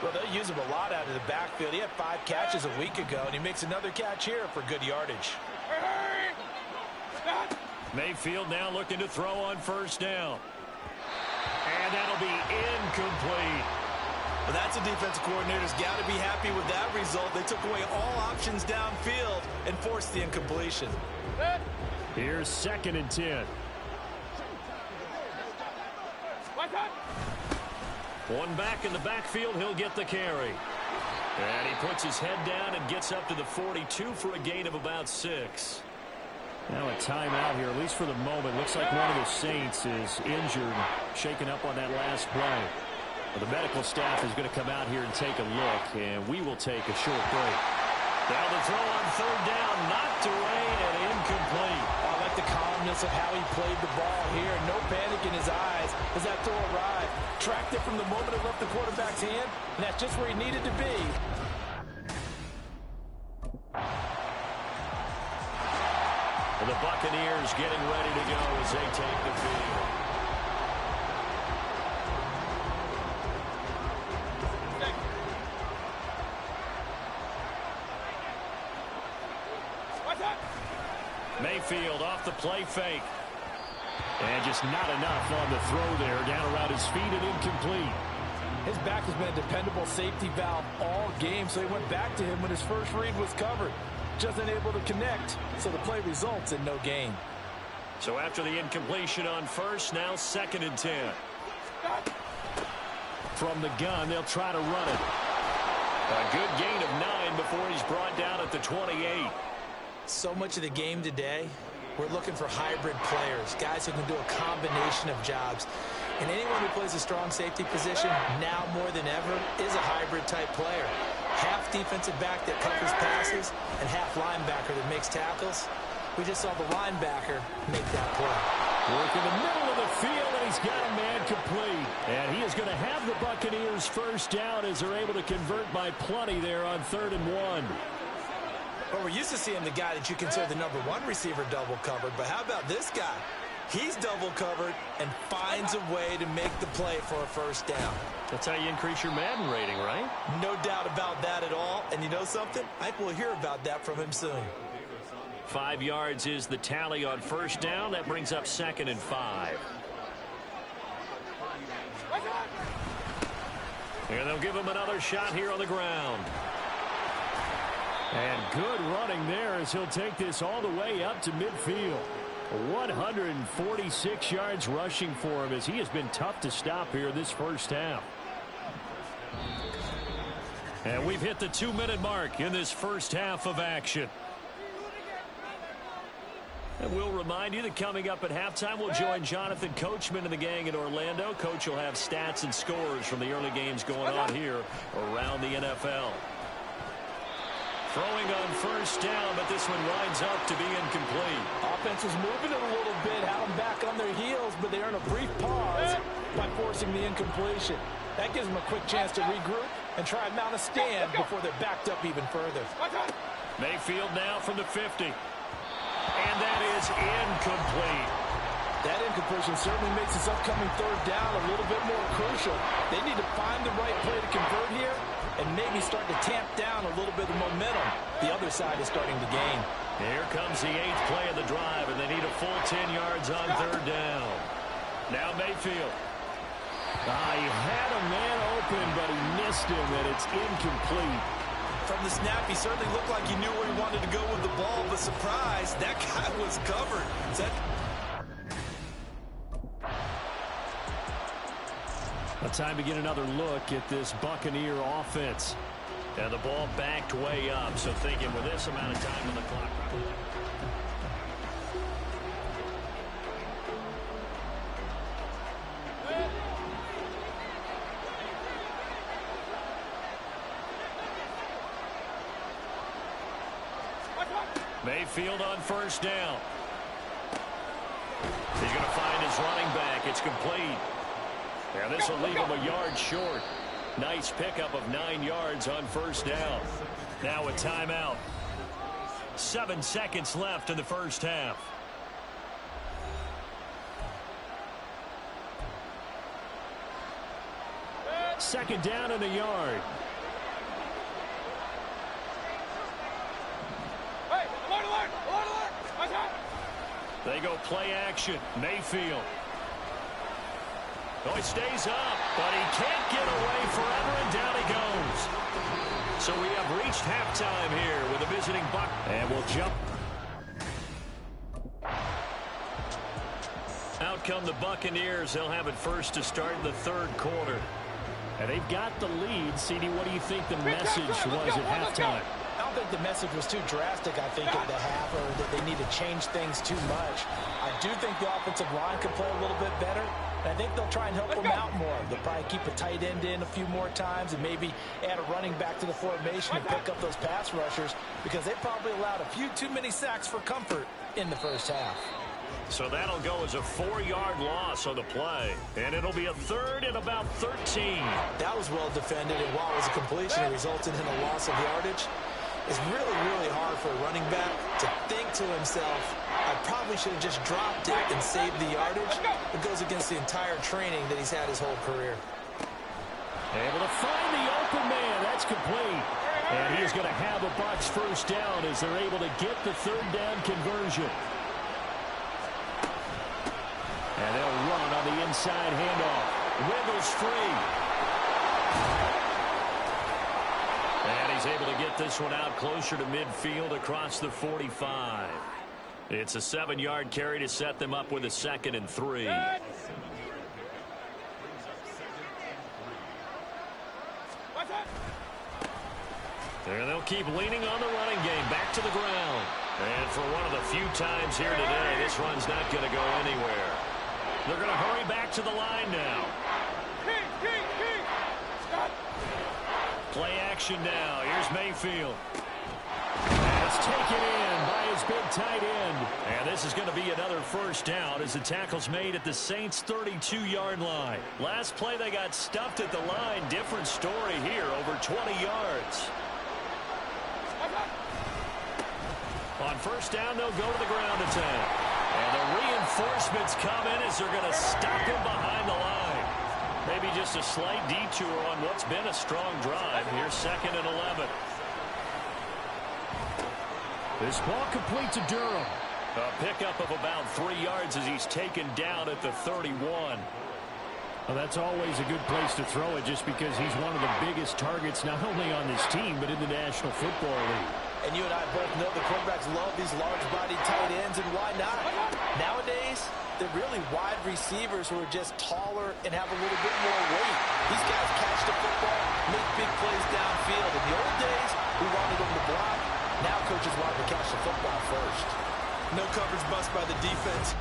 Well, they'll use him a lot out of the backfield. He had 5 catches a week ago, and he makes another catch here for good yardage. Mayfield now looking to throw on first down. And that'll be incomplete. Well, that's a defensive coordinator's got to be happy with that result. They took away all options downfield and forced the incompletion. Here's 2nd and 10. One back in the backfield, he'll get the carry. And he puts his head down and gets up to the 42 for a gain of about 6. Now a timeout here, at least for the moment. Looks like one of the Saints is injured, shaken up on that last play. Well, the medical staff is going to come out here and take a look, and we will take a short break. Now the throw on 3rd down, knocked away and incomplete. I like the calmness of how he played the ball here. No panic in his eyes as that throw arrived. Tracked it from the moment it left the quarterback's hand, and that's just where he needed to be. The Buccaneers getting ready to go as they take the field. Mayfield off the play fake. And just not enough on the throw there. Down around his feet and incomplete. His back has been a dependable safety valve all game, so he went back to him when his first read was covered. Just unable to connect, so the play results in no gain. So after the incompletion on first, now 2nd and 10. From the gun, they'll try to run it. A good gain of 9 before he's brought down at the 28. So much of the game today, we're looking for hybrid players, guys who can do a combination of jobs. And anyone who plays a strong safety position, now more than ever, is a hybrid-type player. Half defensive back that covers passes and half linebacker that makes tackles. We just saw the linebacker make that play. Work in the middle of the field, and he's got a man complete. And he is going to have the Buccaneers first down as they're able to convert by plenty there on 3rd and 1. Well, we're used to seeing the guy that you consider the number 1 receiver double covered, but how about this guy? He's double covered and finds a way to make the play for a first down. That's how you increase your Madden rating, right? No doubt about that at all. And you know something? I think we'll hear about that from him soon. 5 yards is the tally on first down. That brings up 2nd and 5. And they'll give him another shot here on the ground. And good running there as he'll take this all the way up to midfield. 146 yards rushing for him as he has been tough to stop here this first half. And we've hit the 2-minute mark in this first half of action. And we'll remind you that coming up at halftime, we'll join Jonathan Coachman and the gang in Orlando. Coach will have stats and scores from the early games going on here around the NFL. Throwing on first down, but this one winds up to be incomplete. Offense was moving it a little bit, had them back on their heels, but they earn a brief pause by forcing the incompletion. That gives them a quick chance to regroup and try and mount a stand before they're backed up even further. Mayfield now from the 50. And that is incomplete. That incompletion certainly makes this upcoming 3rd down a little bit more crucial. They need to find the right play to convert here and maybe start to tamp down a little bit of momentum. The other side is starting to gain. Here comes the 8th play of the drive, and they need a full 10 yards on 3rd down. Now Mayfield. He had a man open, but he missed him, and it's incomplete. From the snap, he certainly looked like he knew where he wanted to go with the ball, but surprise, that guy was covered. Time to get another look at this Buccaneer offense. And the ball backed way up, so thinking with this amount of time on the clock. Mayfield on first down. He's going to find his running back. It's complete. And this will leave him a yard short. Nice pickup of 9 yards on first down. Now a timeout. 7 seconds left in the first half. Second down in the yard. Hey, alert! Watch out! They go play action. Mayfield. Oh, he stays up, but he can't get away forever, and down he goes. So we have reached halftime here with a visiting Buck. And we'll jump. Out come the Buccaneers. They'll have it first to start the third quarter. And they've got the lead. CD, what do you think the message was at halftime? I don't think the message was too drastic, I think, at the half, or that they need to change things too much. I do think the offensive line can play a little bit better, and I think they'll try and help them out more. They'll probably keep a tight end in a few more times and maybe add a running back to the formation and pick up those pass rushers, because they probably allowed a few too many sacks for comfort in the first half. So that'll go as a 4-yard loss on the play. And it'll be a third and about 13. That was well defended, and while it was a completion, it resulted in a loss of yardage. It's really, really hard for a running back to think to himself, I probably should have just dropped it and saved the yardage. It goes against the entire training that he's had his whole career. Able to find the open man. That's complete. And he's going to have a Bucs first down as they're able to get the third down conversion. And they'll run on the inside handoff. Wiggles free. And he's able to get this one out closer to midfield across the 45. It's a 7-yard carry to set them up with a 2nd and 3. And they'll keep leaning on the running game. Back to the ground. And for one of the few times here today, this run's not going to go anywhere. They're going to hurry back to the line now. Play action now. Here's Mayfield. And it's taken in by his big tight end. And this is going to be another first down as the tackle's made at the Saints' 32-yard line. Last play, they got stuffed at the line. Different story here, over 20 yards. On first down, they'll go to the ground attack. And the reinforcements come in as they're going to stop him behind the line. Maybe just a slight detour on what's been a strong drive. Here's 2nd and 11. This ball complete to Durham. A pickup of about 3 yards as he's taken down at the 31. Well, that's always a good place to throw it just because he's one of the biggest targets not only on this team but in the National Football League. And you and I both know the quarterbacks love these large-bodied tight ends, and why not? Nowadays, they're really wide receivers who are just taller and have a little bit more weight. These guys catch the football, make big plays downfield. In the old days, we wanted them to block. Now coaches want to catch the football first. No coverage bust by the defense.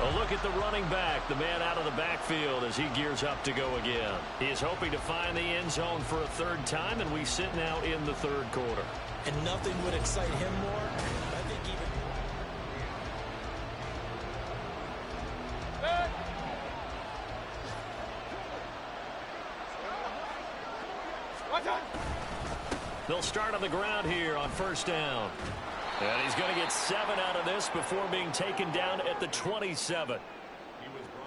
A look at the running back, the man out of the backfield as he gears up to go again. He is hoping to find the end zone for a 3rd time, and we sit now in the 3rd quarter. And nothing would excite him more. I think even... They'll start on the ground here on first down. And he's going to get 7 out of this before being taken down at the 27.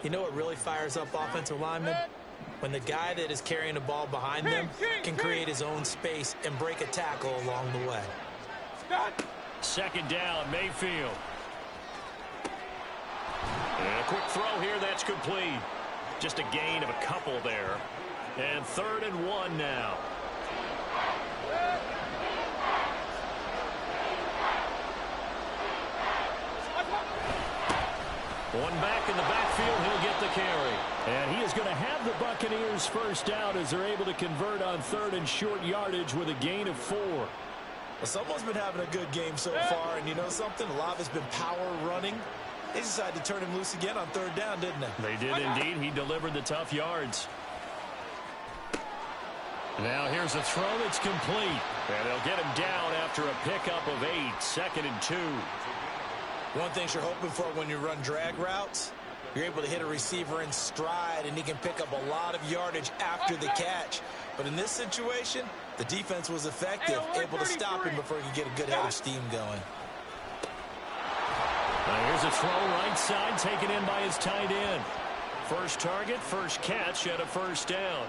You know what really fires up offensive linemen? When the guy that is carrying the ball behind them can create his own space and break a tackle along the way. 2nd down, Mayfield. And a quick throw here, that's complete. Just a gain of a couple there. And 3rd and 1 now. One back in the backfield, he'll get the carry. And he is going to have the Buccaneers first down as they're able to convert on 3rd and short yardage with a gain of 4. Well, someone's been having a good game so far, and you know something? A lot of it's been power running. They decided to turn him loose again on 3rd down, didn't they? They did indeed. He delivered the tough yards. Now here's a throw that's complete. And they'll get him down after a pickup of 8, 2nd and 2. One thing you're hoping for when you run drag routes, you're able to hit a receiver in stride, and he can pick up a lot of yardage after the catch. But in this situation, the defense was effective, able to stop him before he could get a good head of steam going. Now here's a throw right side, taken in by his tight end. First target, first catch, and a first down.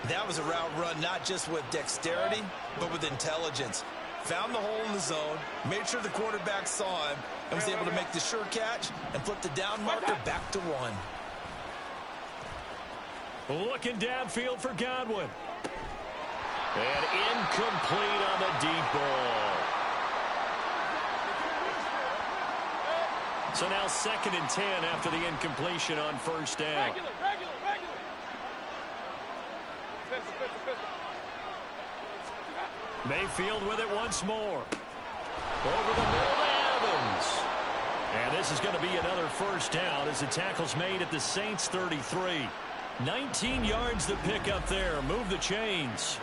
That was a route run not just with dexterity, but with intelligence. Found the hole in the zone, made sure the quarterback saw him, and was able to make the sure catch and flip the down marker back to 1. Looking downfield for Godwin. And incomplete on the deep ball. So now 2nd and 10 after the incompletion on first down. Mayfield with it once more. Over the middle to Evans. And this is going to be another first down as the tackle's made at the Saints 33. 19 yards to pick up there. Move the chains.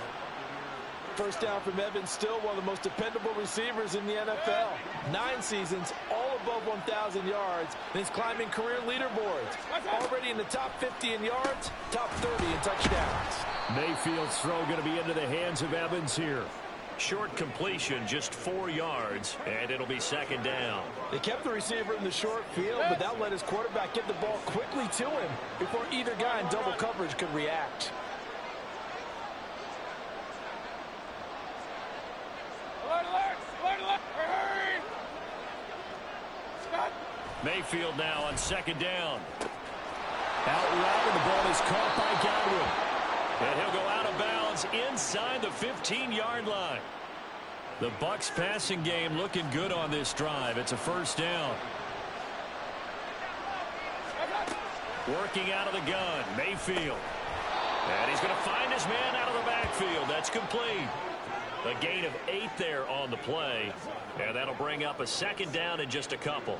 First down from Evans, still one of the most dependable receivers in the NFL. 9 seasons, all above 1,000 yards, and he's climbing career leaderboards. Already in the top 50 in yards, top 30 in touchdowns. Mayfield's throw going to be into the hands of Evans here. Short completion, just 4 yards, and it'll be 2nd down. They kept the receiver in the short field, but that let his quarterback get the ball quickly to him before either guy in double coverage could react. Mayfield now on 2nd down. Out route, and the ball is caught by Godwin. And he'll go out of bounds inside the 15-yard line. The Bucs passing game looking good on this drive. It's a first down. Working out of the gun, Mayfield. And he's going to find his man out of the backfield. That's complete. A gain of 8 there on the play. And that'll bring up a 2nd down in just a couple.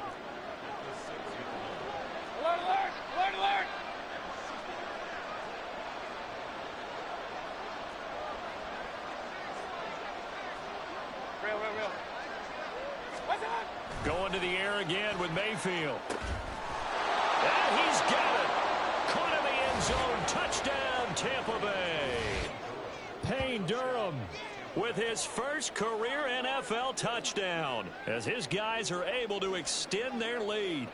Alert, alert, alert, alert. Real. What's that? Going to the air again with Mayfield. And he's got it. Caught in the end zone. Touchdown, Tampa Bay. Payne Durham with his first career NFL touchdown as his guys are able to extend their lead.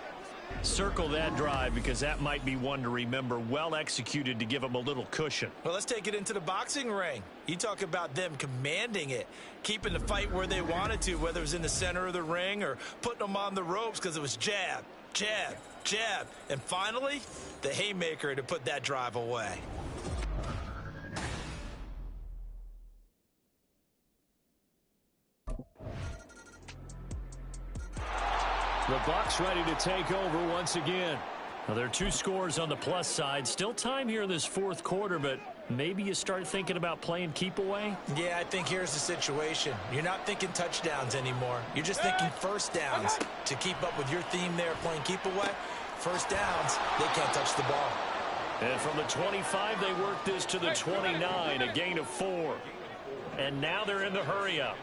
Circle that drive because that might be one to remember. Well executed to give them a little cushion. Well, let's take it into the boxing ring. You talk about them commanding it, keeping the fight where they wanted to, whether it was in the center of the ring or putting them on the ropes because it was jab, jab, jab. And finally, the haymaker to put that drive away. The Bucs ready to take over once again. Well, there are 2 scores on the plus side. Still time here in this 4th quarter, but maybe you start thinking about playing keep away? Yeah, I think here's the situation. You're not thinking touchdowns anymore. You're just thinking first downs. To keep up with your theme there, playing keep away, first downs, they can't touch the ball. And from the 25, they work this to the 29, a gain of 4. And now they're in the hurry up.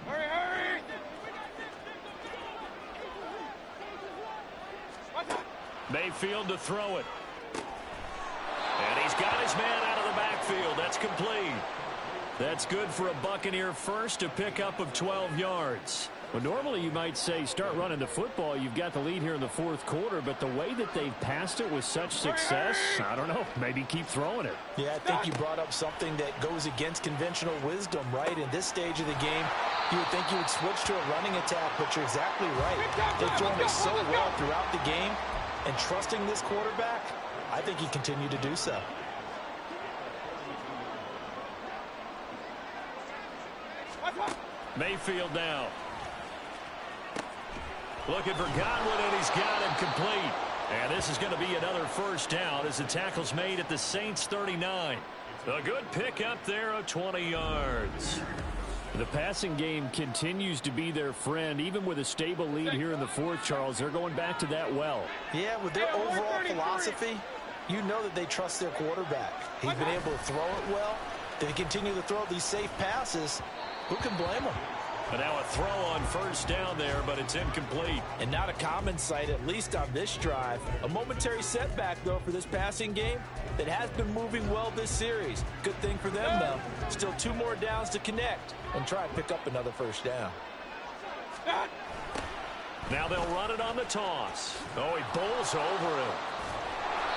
Hurry, hurry! Mayfield to throw it. And he's got his man out of the backfield. That's complete. That's good for a Buccaneer first, to pick up of 12 yards. Well, normally you might say start running the football. You've got the lead here in the 4th quarter, but the way that they've passed it with such success, I don't know, maybe keep throwing it. Yeah, I think you brought up something that goes against conventional wisdom, right? In this stage of the game, you would think you would switch to a running attack, but you're exactly right. They've thrown it so well throughout the game, and trusting this quarterback, I think he continued to do so. Mayfield now. Looking for Godwin, and he's got him complete. And this is going to be another first down as the tackle's made at the Saints 39. A good pickup there of 20 yards. The passing game continues to be their friend, even with a stable lead here in the 4th, Charles. They're going back to that well. Yeah, with their overall philosophy, you know that they trust their quarterback. He's been able to throw it well. They continue to throw these safe passes. Who can blame them? But now a throw on first down there, but it's incomplete. And not a common sight, at least on this drive. A momentary setback, though, for this passing game that has been moving well this series. Good thing for them, though. Still 2 more downs to connect and try and pick up another first down. Now they'll run it on the toss. Oh, he bowls over him.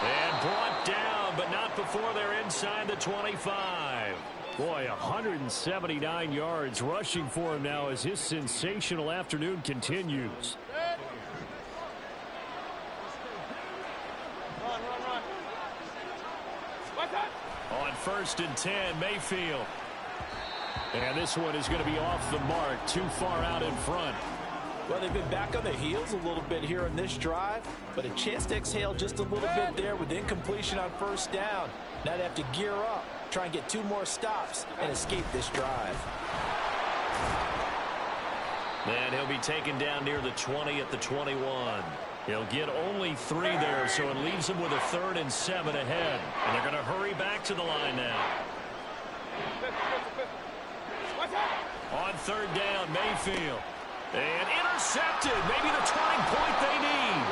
And brought down, but not before they're inside the 25. Boy, 179 yards rushing for him now as his sensational afternoon continues. On 1st and 10, Mayfield. And this one is going to be off the mark, too far out in front. Well, they've been back on their heels a little bit here on this drive, but a chance to exhale just a little bit there with incompletion on first down. Now they have to gear up, try and get 2 more stops and escape this drive. And he'll be taken down near the 20 at the 21. He'll get only 3 there, so it leaves him with a 3rd and 7 ahead. And they're going to hurry back to the line now. On 3rd down, Mayfield. And intercepted. Maybe the turning point they need.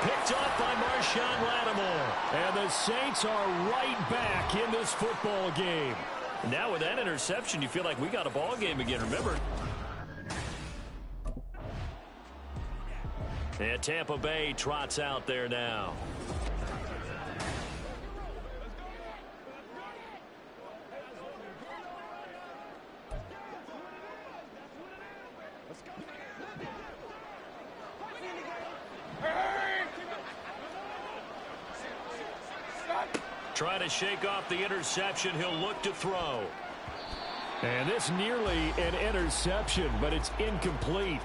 Picked off by Marshawn Lattimore. And the Saints are right back in this football game. And now with that interception, you feel like we got a ball game again, remember? And Tampa Bay trots out there now. Trying to shake off the interception. He'll look to throw. And this nearly an interception, but it's incomplete.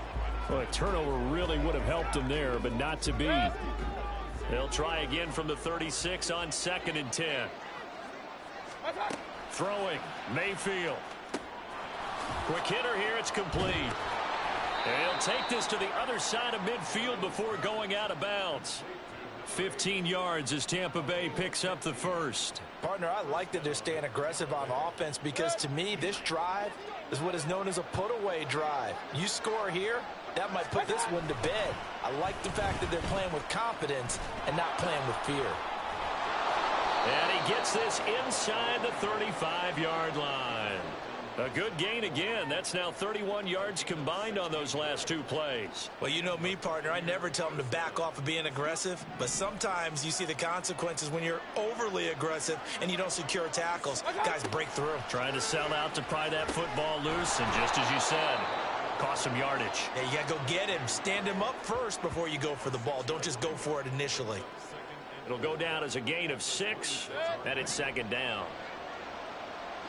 Well, a turnover really would have helped him there, but not to be. They'll try again from the 36 on 2nd and 10. Throwing, Mayfield. Quick hitter here, it's complete. And he'll take this to the other side of midfield before going out of bounds. 15 yards as Tampa Bay picks up the first. Partner, I like that they're staying aggressive on offense because to me, this drive is what is known as a put-away drive. You score here, that might put this one to bed. I like the fact that they're playing with confidence and not playing with fear. And he gets this inside the 35-yard line. A good gain again. That's now 31 yards combined on those last 2 plays. Well, you know me, partner. I never tell them to back off of being aggressive, but sometimes you see the consequences when you're overly aggressive and you don't secure tackles. Guys break through. Trying to sell out to pry that football loose, and just as you said, cost some yardage. Yeah, you got to go get him. Stand him up first before you go for the ball. Don't just go for it initially. It'll go down as a gain of 6, and it's 2nd down.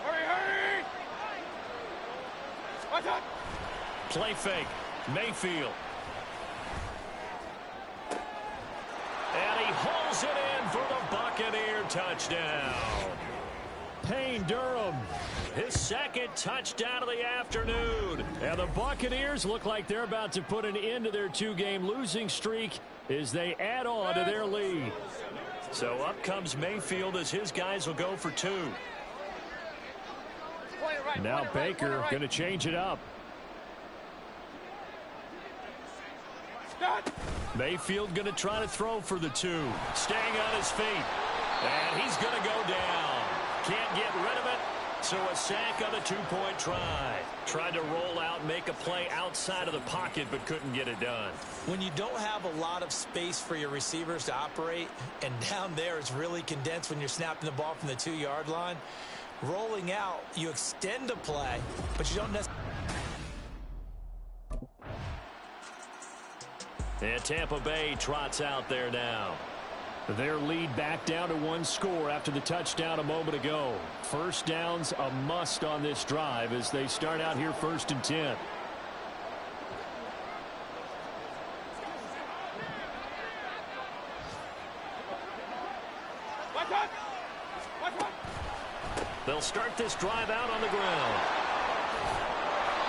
Hurry, hurry! Play fake. Mayfield. And he hauls it in for the Buccaneer touchdown. Payne Durham, his 2nd touchdown of the afternoon. And the Buccaneers look like they're about to put an end to their 2-game losing streak as they add on to their lead. So up comes Mayfield as his guys will go for 2. Now Baker going to change it up. Mayfield going to try to throw for the 2. Staying on his feet. And he's going to go down. Can't get rid of it. So a sack on the 2-point try. Tried to roll out, make a play outside of the pocket, but couldn't get it done. When you don't have a lot of space for your receivers to operate, and down there it's really condensed when you're snapping the ball from the 2-yard line, rolling out, you extend a play, but you don't necessarily. And Tampa Bay trots out there now. Their lead back down to 1 score after the touchdown a moment ago. First down's a must on this drive as they start out here 1st and 10. They'll start this drive out on the ground.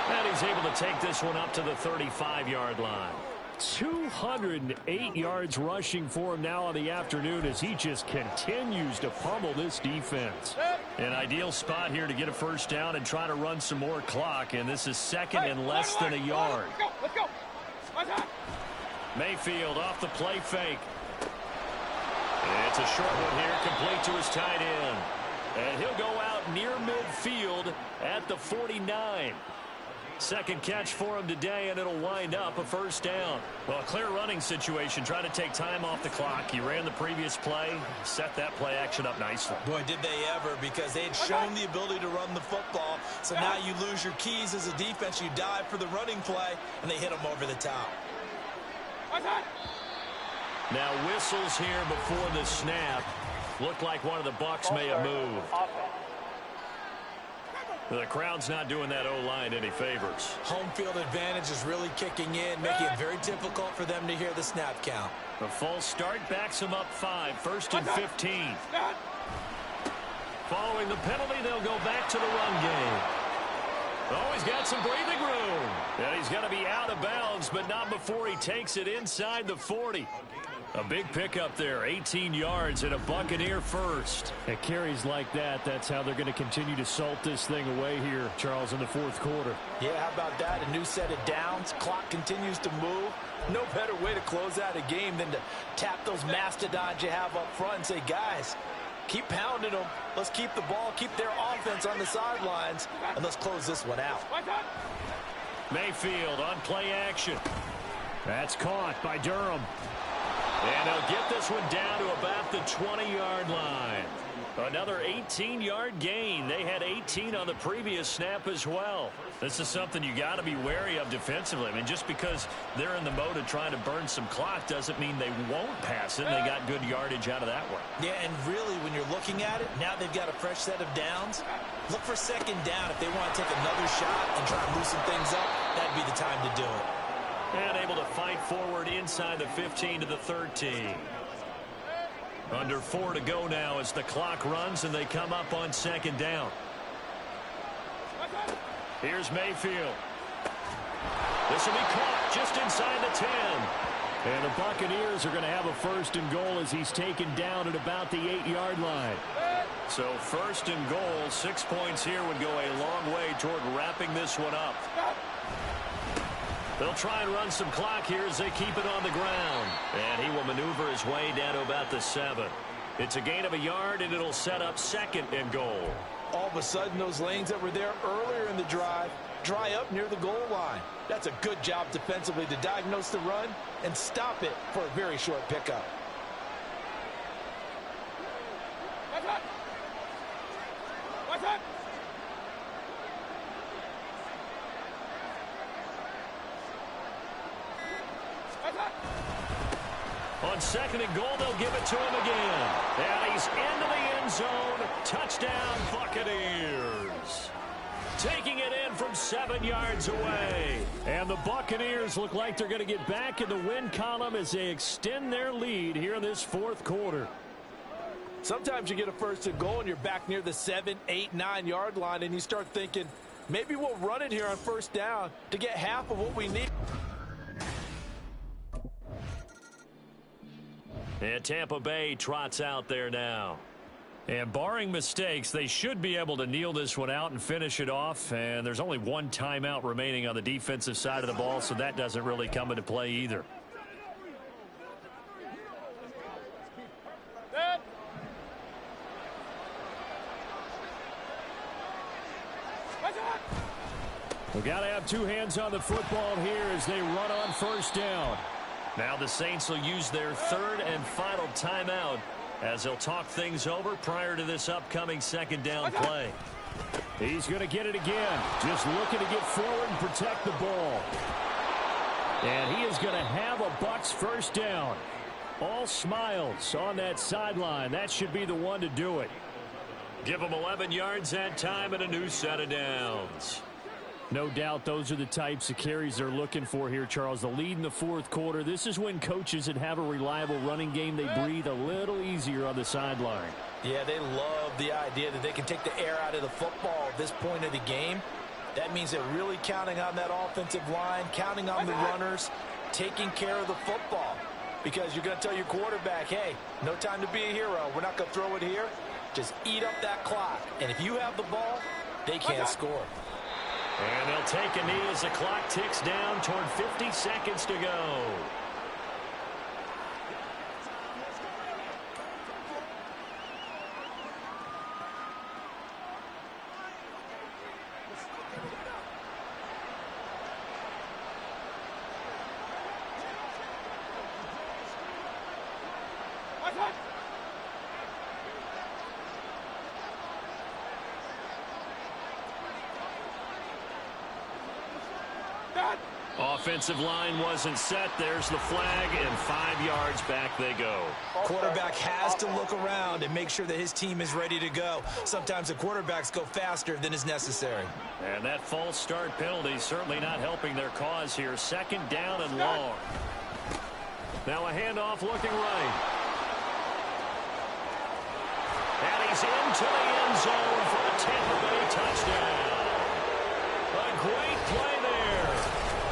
And he's able to take this one up to the 35-yard line. 208 yards rushing for him now on the afternoon as he just continues to pummel this defense. An ideal spot here to get a first down and try to run some more clock, and this is second and less than a yard. Let's go. Mayfield off the play fake. It's a short one here, complete to his tight end. And he'll go out near midfield at the 49. Second catch for him today, and it'll wind up a first down. Well, a clear running situation. Try to take time off the clock. He ran the previous play, set that play action up nicely. Boy, did they ever, because they had shown the ability to run the football. So now you lose your keys as a defense. You dive for the running play, and they hit him over the top. Now whistles here before the snap. Looked like one of the Bucs may have moved. The crowd's not doing that O-line any favors. Home field advantage is really kicking in, making it very difficult for them to hear the snap count. The false start backs them up 5, first and 15. Following the penalty, they'll go back to the run game. Oh, he's got some breathing room. And he's got to be out of bounds, but not before he takes it inside the 40. A big pickup there, 18 yards and a Buccaneer first. At carries like that, that's how they're going to continue to salt this thing away here, Charles, in the fourth quarter. Yeah, how about that? A new set of downs. Clock continues to move. No better way to close out a game than to tap those mastodons you have up front and say, guys, keep pounding them. Let's keep the ball, keep their offense on the sidelines, and let's close this one out. Mayfield on play action. That's caught by Durham. And they'll get this one down to about the 20-yard line. Another 18-yard gain. They had 18 on the previous snap as well. This is something you got to be wary of defensively. I mean, just because they're in the mode of trying to burn some clock doesn't mean they won't pass it. They got good yardage out of that one. Yeah, and really, when you're looking at it, now they've got a fresh set of downs. Look for second down. If they want to take another shot and try and loosen things up, that'd be the time to do it. And able to fight forward inside the 15 to the 13. Under 4 to go now as the clock runs and they come up on second down. Here's Mayfield. This will be caught just inside the 10. And the Buccaneers are going to have a first and goal as he's taken down at about the 8-yard line. So first and goal, 6 points here would go a long way toward wrapping this one up. They'll try and run some clock here as they keep it on the ground. And he will maneuver his way down to about the 7. It's a gain of a yard, and it'll set up second and goal. All of a sudden, those lanes that were there earlier in the drive dry up near the goal line. That's a good job defensively to diagnose the run and stop it for a very short pickup. What's up? On second and goal, they'll give it to him again. And he's into the end zone. Touchdown, Buccaneers. Taking it in from 7 yards away. And the Buccaneers look like they're going to get back in the win column as they extend their lead here in this fourth quarter. Sometimes you get a first and goal and you're back near the 7, 8, 9-yard line, and you start thinking, maybe we'll run it here on first down to get half of what we need. And Tampa Bay trots out there now. And barring mistakes, they should be able to kneel this one out and finish it off. And there's only one timeout remaining on the defensive side of the ball, so that doesn't really come into play either. We've got to have two hands on the football here as they run on first down. Now the Saints will use their third and final timeout as they'll talk things over prior to this upcoming second down play. He's going to get it again. Just looking to get forward and protect the ball. And he is going to have a Bucs first down. All smiles on that sideline. That should be the one to do it. Give them 11 yards that time and a new set of downs. No doubt those are the types of carries they're looking for here, Charles. The lead in the fourth quarter. This is when coaches that have a reliable running game, they breathe a little easier on the sideline. Yeah, they love the idea that they can take the air out of the football at this point of the game. That means they're really counting on that offensive line, counting on the runners, taking care of the football. Because you're going to tell your quarterback, hey, no time to be a hero. We're not going to throw it here. Just eat up that clock. And if you have the ball, they can't score. And they'll take a knee as the clock ticks down toward 50 seconds to go. Offensive line wasn't set. There's the flag, and 5 yards back they go. Quarterback has to look around and make sure that his team is ready to go. Sometimes the quarterbacks go faster than is necessary. And that false start penalty certainly not helping their cause here. 2nd down and long. Now a handoff looking right. And he's into the end zone for a Tampa Bay touchdown. A great play there.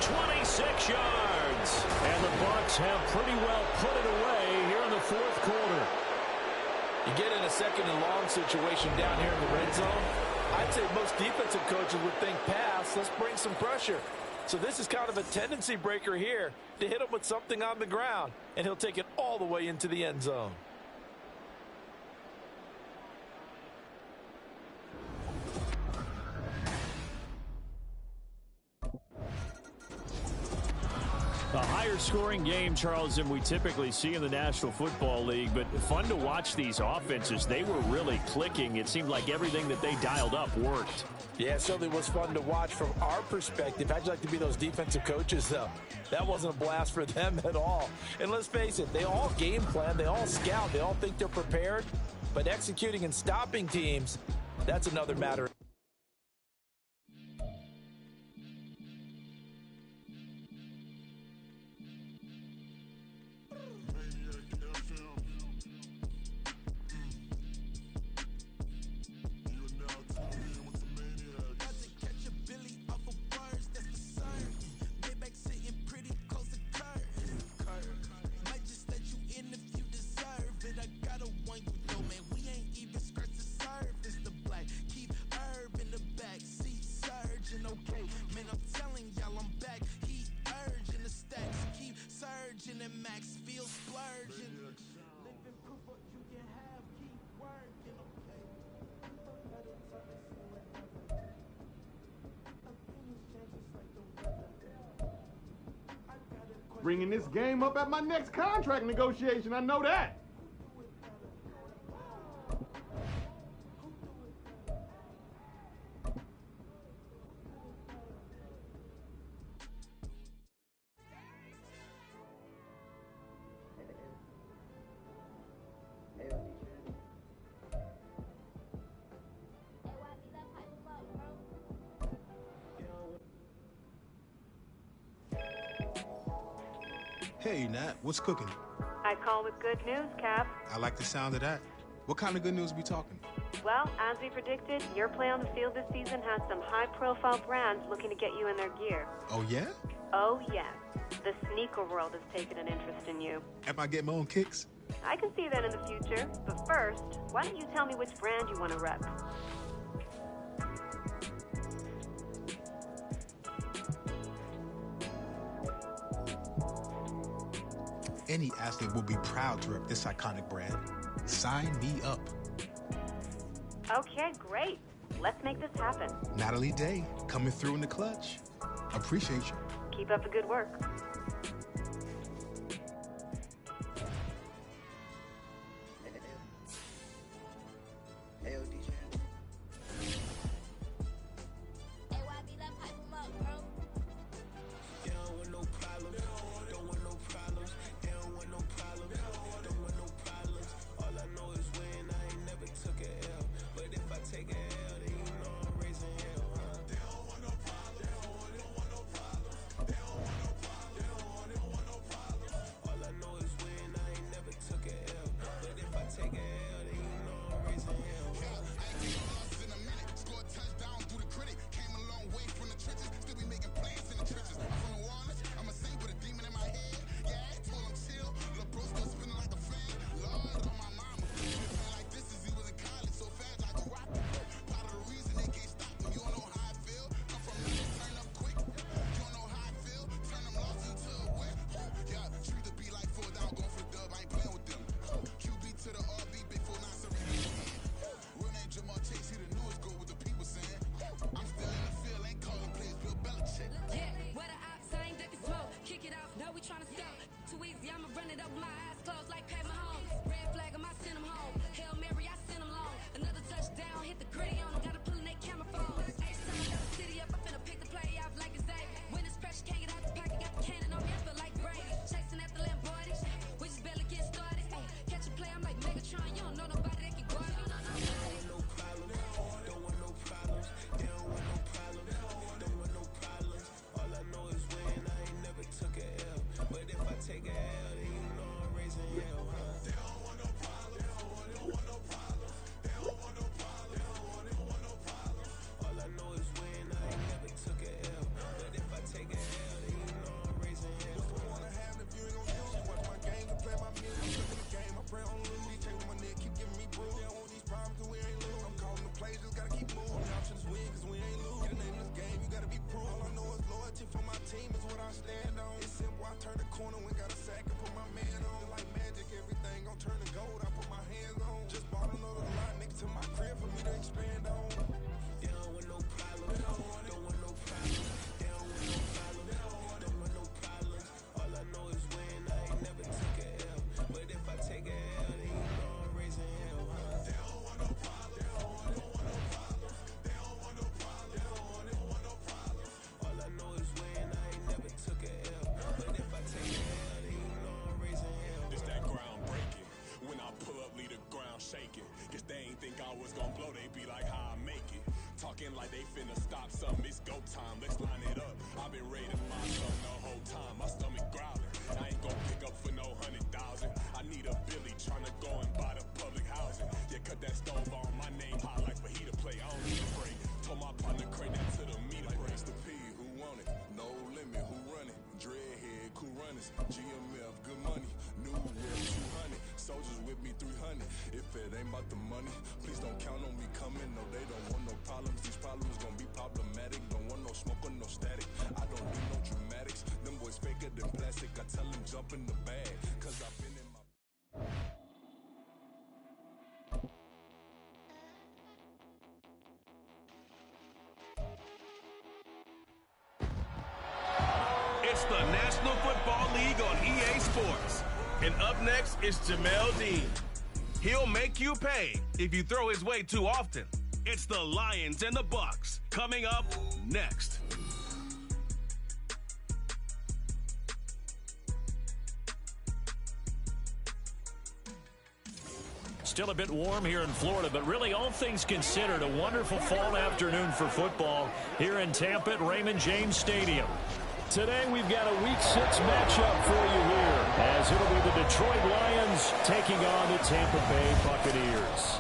26 yards. And the Bucs have pretty well put it away here in the 4th quarter. You get in a 2nd and long situation down here in the red zone. I'd say most defensive coaches would think pass. Let's bring some pressure. So this is kind of a tendency breaker here to hit him with something on the ground. And he'll take it all the way into the end zone. A higher-scoring game, Charles, than we typically see in the National Football League, but fun to watch these offenses. They were really clicking. It seemed like everything that they dialed up worked. Yeah, it certainly was fun to watch from our perspective. How'd you like to be those defensive coaches, though? That wasn't a blast for them at all. And let's face it, they all game plan, they all scout, they all think they're prepared, but executing and stopping teams, that's another matter. Bringing this game up at my next contract negotiation, I know that. Hey, Nat, what's cooking? I call with good news, Cap. I like the sound of that. What kind of good news are we talking? Well, as we predicted, your play on the field this season has some high-profile brands looking to get you in their gear. Oh, yeah? Oh, yes. The sneaker world has taken an interest in you. Am I getting my own kicks? I can see that in the future. But first, why don't you tell me which brand you want to rep? Any athlete will be proud to rep this iconic brand. Sign me up. Okay, great. Let's make this happen. Natalie Day, coming through in the clutch. Appreciate you. Keep up the good work. team is what I stand on. It's simple, I turn the corner when got a sack and put my man on. Like magic, everything gon' turn to gold, I put my hands on. Just bought another lot next to my crib for me to expand on. They don't want no problem, don't want no problem. They don't want no problem, don't want no problems. All I know is win, I ain't never took a L. But if I take a L, then you know I'm raising hell, huh? They don't want no problem, they don't want no problems. They don't want no problem, they don't want no problems. All I know is win, I ain't never took a L. But if I take a L, then you know I'm raising hell. It's that ground breaking. When I pull up, leave the ground shaking. Guess they ain't think I was gonna blow, they be like, how I make it. Talking like they finna stop something, it's go time, let's line it up. I've been raiding my son the whole time, my stomach growling. I ain't gon' pick up for no 100,000. I need a Billy tryna go and buy the public housing. Yeah, cut that stove on, my name hot like fajita play, I don't need a break. Told my partner, crate that to the meter break. The P, who want it? No limit, who run it? Dreadhead, cool runners, GMF, good money. New whip, 200, soldiers with me 300. If it ain't about the money, please don't count on me coming. No, they don't want no problems. These problems gon' be problematic. Don't want no smoke or no static. I don't need no dramatics. Them boys faker than plastic. I tell them jump in the bag, cause I've been in my... It's the National Football League on EA Sports. And up next is Jamel Dean. He'll make you pay if you throw his way too often. It's the Lions and the Bucks coming up next. Still a bit warm here in Florida, but really all things considered, a wonderful fall afternoon for football here in Tampa at Raymond James Stadium. Today we've got a Week 6 matchup for you here, as it'll be the Detroit Lions taking on the Tampa Bay Buccaneers.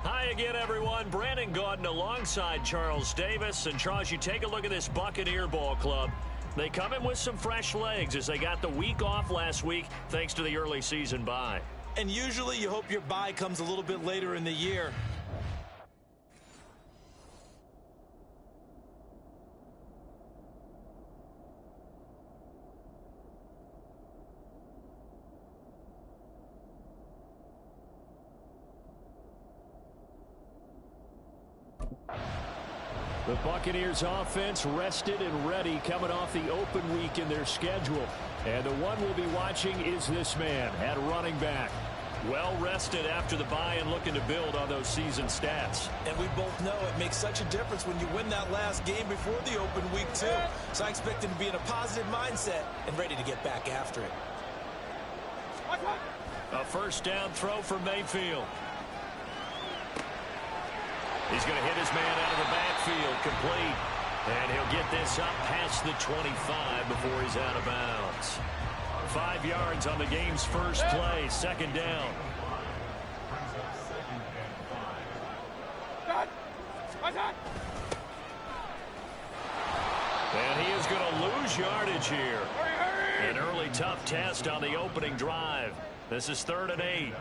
Hi again, everyone. Brandon Gaudin alongside Charles Davis. And Charles, you take a look at this Buccaneer ball club. They come in with some fresh legs as they got the week off last week thanks to the early season bye. And usually you hope your bye comes a little bit later in the year. The Buccaneers offense rested and ready coming off the open week in their schedule. And the one we'll be watching is this man at running back. Well rested after the bye and looking to build on those season stats. And we both know it makes such a difference when you win that last game before the open week too. So I expect him to be in a positive mindset and ready to get back after it. A first down throw for Mayfield. He's going to hit his man out of the backfield, complete. And he'll get this up past the 25 before he's out of bounds. 5 yards on the game's first play, second down. And he is going to lose yardage here. An early tough test on the opening drive. This is 3rd and 8.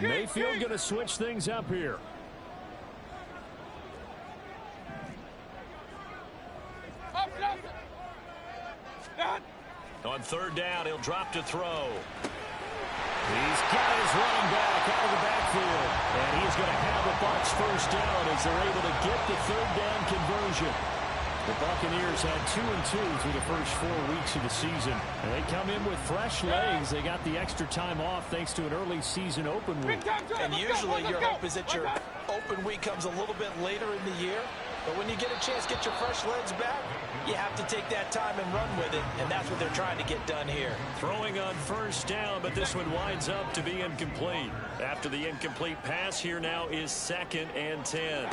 Mayfield going to switch things up here. On 3rd down, he'll drop to throw. He's got his running back out of the backfield. And he's going to have the Bucs first down as they're able to get the 3rd down conversion. The Buccaneers had 2-2 through the first 4 weeks of the season. And they come in with fresh legs. They got the extra time off thanks to an early season open week. And usually your hope is that your open week comes a little bit later in the year. But when you get a chance to get your fresh legs back, you have to take that time and run with it. And that's what they're trying to get done here. Throwing on first down, but this one winds up to be incomplete. After the incomplete pass, here now is 2nd and 10.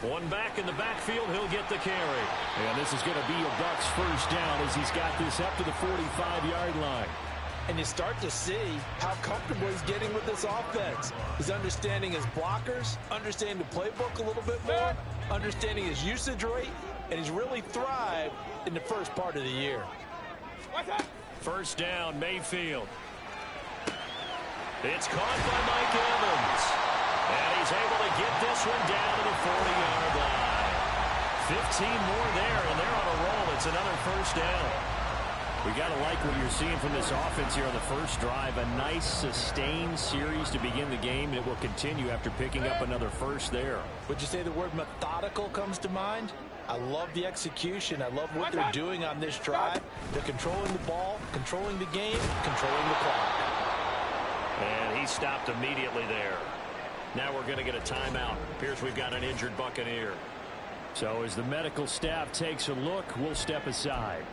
One back in the backfield, he'll get the carry. And this is going to be a Bucs first down as he's got this up to the 45-yard line. And you start to see how comfortable he's getting with this offense. He's understanding his blockers, understanding the playbook a little bit more, understanding his usage rate, and he's really thrived in the first part of the year. First down, Mayfield. It's caught by Mike Evans. And he's able to get this one down to the 40-yard line. 15 more there, and they're on a roll. It's another first down. We got to like what you're seeing from this offense here on the first drive. A nice, sustained series to begin the game, and it will continue after picking up another first there. Would you say the word methodical comes to mind? I love the execution. I love what they're doing on this drive. They're controlling the ball, controlling the game, controlling the clock. And he stopped immediately there. Now we're going to get a timeout. Appears we've got an injured Buccaneer. So as the medical staff takes a look, we'll step aside.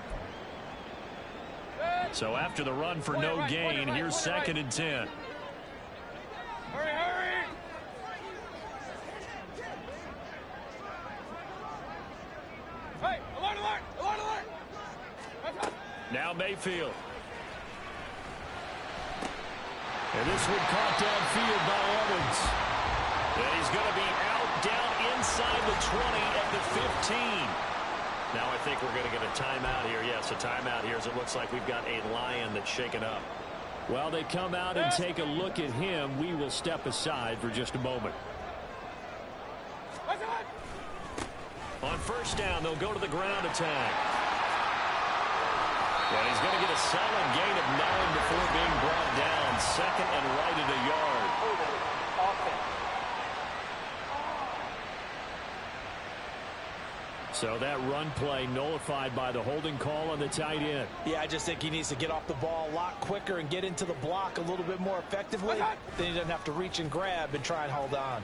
So after the run for no gain, here's 2nd and 10. Hurry, hurry! Hey, alert, alert, alert, alert! Now Mayfield. And this one caught downfield by Evans. And he's going to be out down inside the 20 at the 15. Now I think we're going to get a timeout here. Yes, a timeout here as it looks like we've got a Lion that's shaken up. While they come out and take a look at him, we will step aside for just a moment. On first down, they'll go to the ground attack. And he's going to get a solid gain of 9 before being brought down. 2nd and right at a yard. So that run play nullified by the holding call on the tight end. Yeah, I just think he needs to get off the ball a lot quicker and get into the block a little bit more effectively. Then he doesn't have to reach and grab and try and hold on.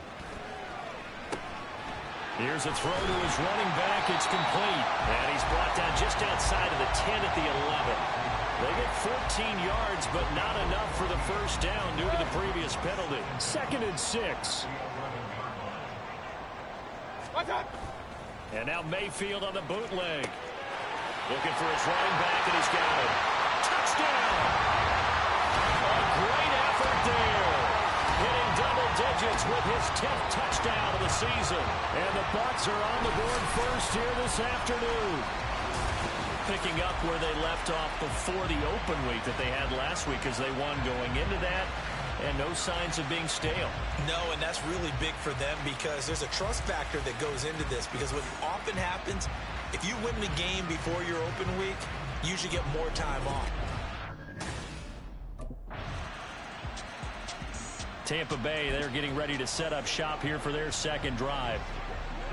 Here's a throw to his running back. It's complete. And he's brought down just outside of the 10 at the 11. They get 14 yards, but not enough for the first down due to the previous penalty. 2nd and 6. And now Mayfield on the bootleg. Looking for his running back, and he's got it. Touchdown! A great effort there. Hitting double digits with his 10th touchdown of the season. And the Bucs are on the board first here this afternoon. Picking up where they left off before the open week that they had last week as they won going into that. And no signs of being stale. No, and that's really big for them because there's a trust factor that goes into this. Because what often happens, if you win the game before your open week, you usually get more time off. Tampa Bay, they're getting ready to set up shop here for their second drive.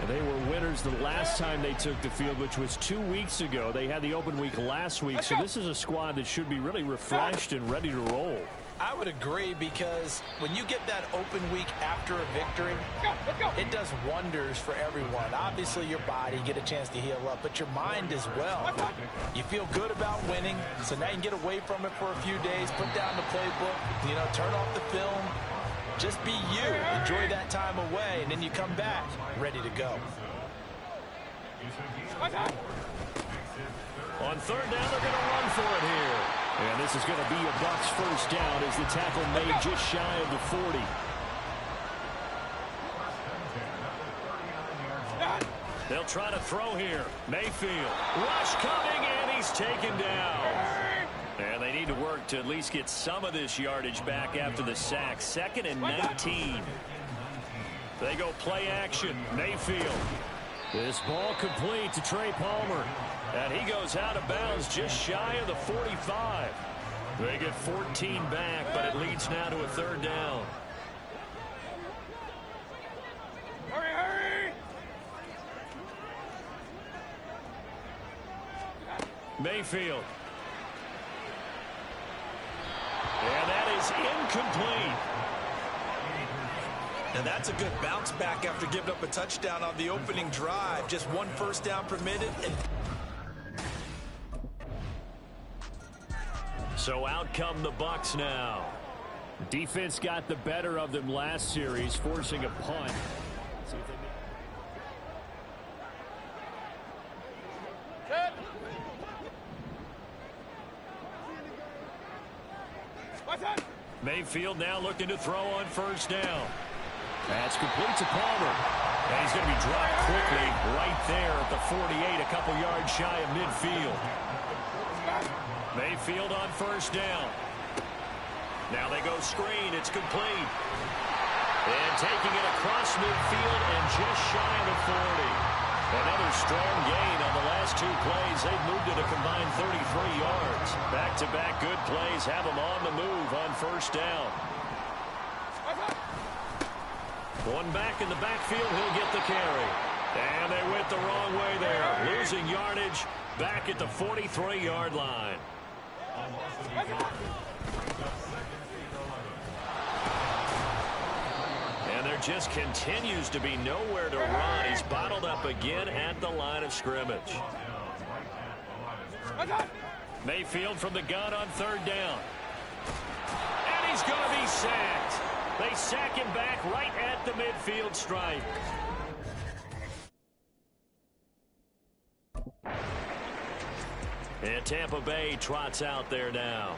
They were winners the last time they took the field, which was 2 weeks ago. They had the open week last week, so this is a squad that should be really refreshed and ready to roll. I would agree because when you get that open week after a victory, it does wonders for everyone. Obviously, your body, get a chance to heal up, but your mind as well. You feel good about winning, so now you can get away from it for a few days, put down the playbook, turn off the film. Just be you. Enjoy that time away, and then you come back ready to go. On third down, they're going to run for it here. And this is going to be a Bucs first down as the tackle made just shy of the 40. They'll try to throw here. Mayfield. Rush coming, and he's taken down. And they need to work to at least get some of this yardage back after the sack. 2nd and 19. They go play action. Mayfield. This ball complete to Trey Palmer. And he goes out of bounds just shy of the 45. They get 14 back, but it leads now to a third down. Hurry, hurry! Mayfield. And that is incomplete. And that's a good bounce back after giving up a touchdown on the opening drive. Just one first down permitted. So out come the Bucs now. Defense got the better of them last series, forcing a punt. See if they Mayfield now looking to throw on first down. That's complete to Palmer. And he's going to be dropped quickly right there at the 48, a couple yards shy of midfield. Mayfield on first down. Now they go screen. It's complete. And taking it across midfield and just shy of the 40. Another strong gain on the last 2 plays. They've moved it a combined 33 yards. Back-to-back good plays have them on the move on first down. One back in the backfield, he'll get the carry. And they went the wrong way there. Losing yardage back at the 43-yard line. And there just continues to be nowhere to run. He's bottled up again at the line of scrimmage. Mayfield from the gun on third down. And he's going to be sacked. They sack him back right at the midfield stripe. And Tampa Bay trots out there now.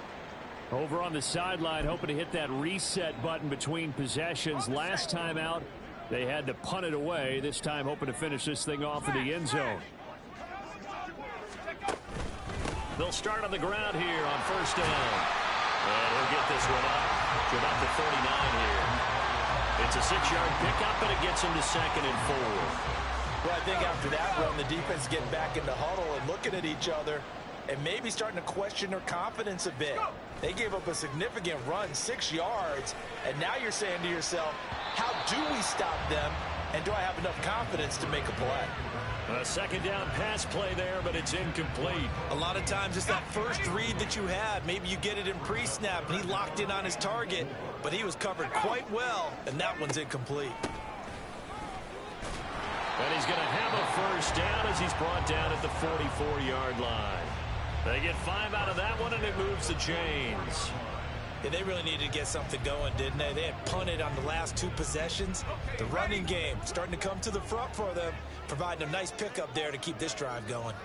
Over on the sideline, hoping to hit that reset button between possessions. Last time out, they had to punt it away. This time, hoping to finish this thing off in the end zone. They'll start on the ground here on first down. And he'll get this one up to about the 39 here. It's a 6-yard pickup, and it gets him to 2nd and 4. Well, I think after that run, the defense getting back in the huddle and looking at each other and maybe starting to question their confidence a bit. They gave up a significant run, 6 yards, and now you're saying to yourself, how do we stop them, and do I have enough confidence to make a play? A second down pass play there, but it's incomplete. A lot of times it's that first read that you had. Maybe you get it in pre-snap, and he locked in on his target, but he was covered quite well, and that one's incomplete. And he's going to have a first down as he's brought down at the 44-yard line. They get 5 out of that one, and it moves the chains. Yeah, they really needed to get something going, didn't they? They had punted on the last 2 possessions. The running game starting to come to the front for them, providing a nice pickup there to keep this drive going.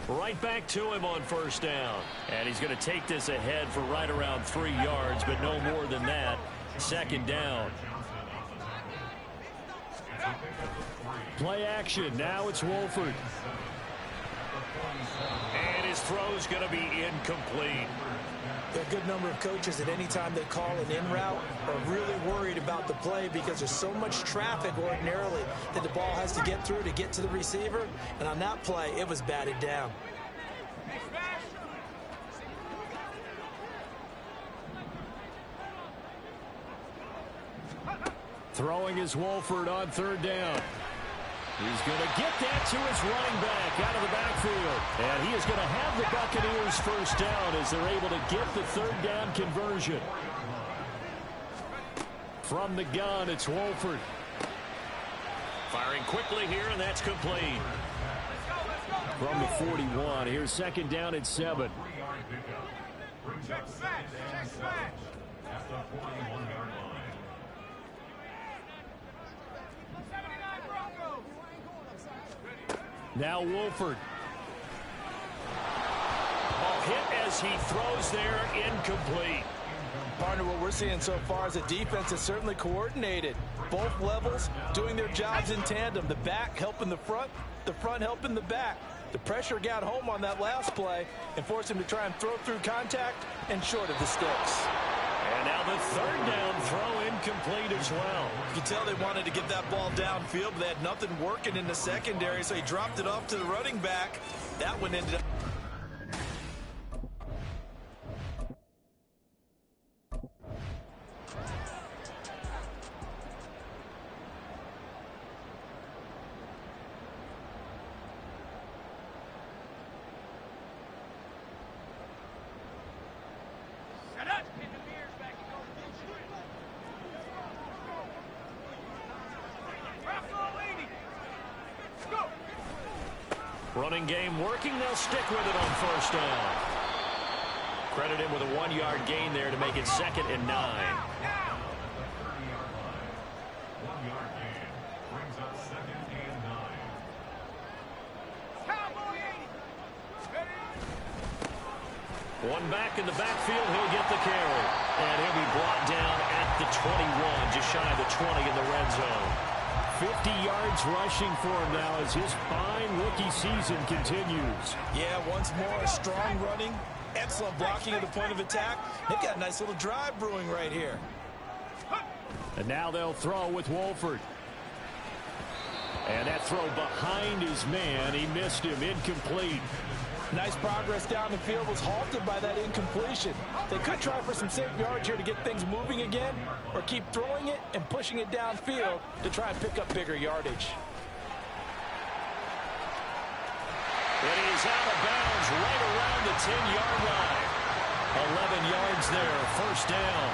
Right back to him on first down. And he's going to take this ahead for right around 3 yards, but no more than that. Second down. Play action. Now it's Wolford. And his throw's going to be incomplete. There are a good number of coaches at any time they call an in route are really worried about the play because there's so much traffic ordinarily that the ball has to get through to get to the receiver. And on that play, it was batted down. Throwing is Wolford on third down. He's going to get that to his running back out of the backfield. And he is going to have the Buccaneers first down as they're able to get the third down conversion. From the gun, it's Wolford. Firing quickly here, and that's complete. From the 41, here's second down at 7. Check smash. At the 41-yard line. Now Wolford. Ball hit as he throws there, incomplete. Partner, what we're seeing so far is a defense that's certainly coordinated. Both levels doing their jobs in tandem. The back helping the front helping the back. The pressure got home on that last play and forced him to try and throw through contact and short of the sticks. And now the third down throw incomplete as well. You can tell they wanted to get that ball downfield, but they had nothing working in the secondary, so he dropped it off to the running back. That one ended up. Running game working. They'll stick with it on first down. Credit him with a 1-yard gain there to make it 2nd and 9. 1-yard gain brings up 2nd and 9. One back in the backfield. He'll get the carry. And he'll be brought down at the 21, just shy of the 20 in the red zone. 50 yards rushing for him now as his fine rookie season continues. Yeah, once more, strong running, excellent blocking at the point of attack. They've got a nice little drive brewing right here. And now they'll throw with Wolford. And that throw behind his man. He missed him. Incomplete. Nice progress down the field, was halted by that incompletion. They could try for some safe yards here to get things moving again, or keep throwing it and pushing it downfield to try and pick up bigger yardage. And he's out of bounds right around the 10-yard line. 11 yards there, first down.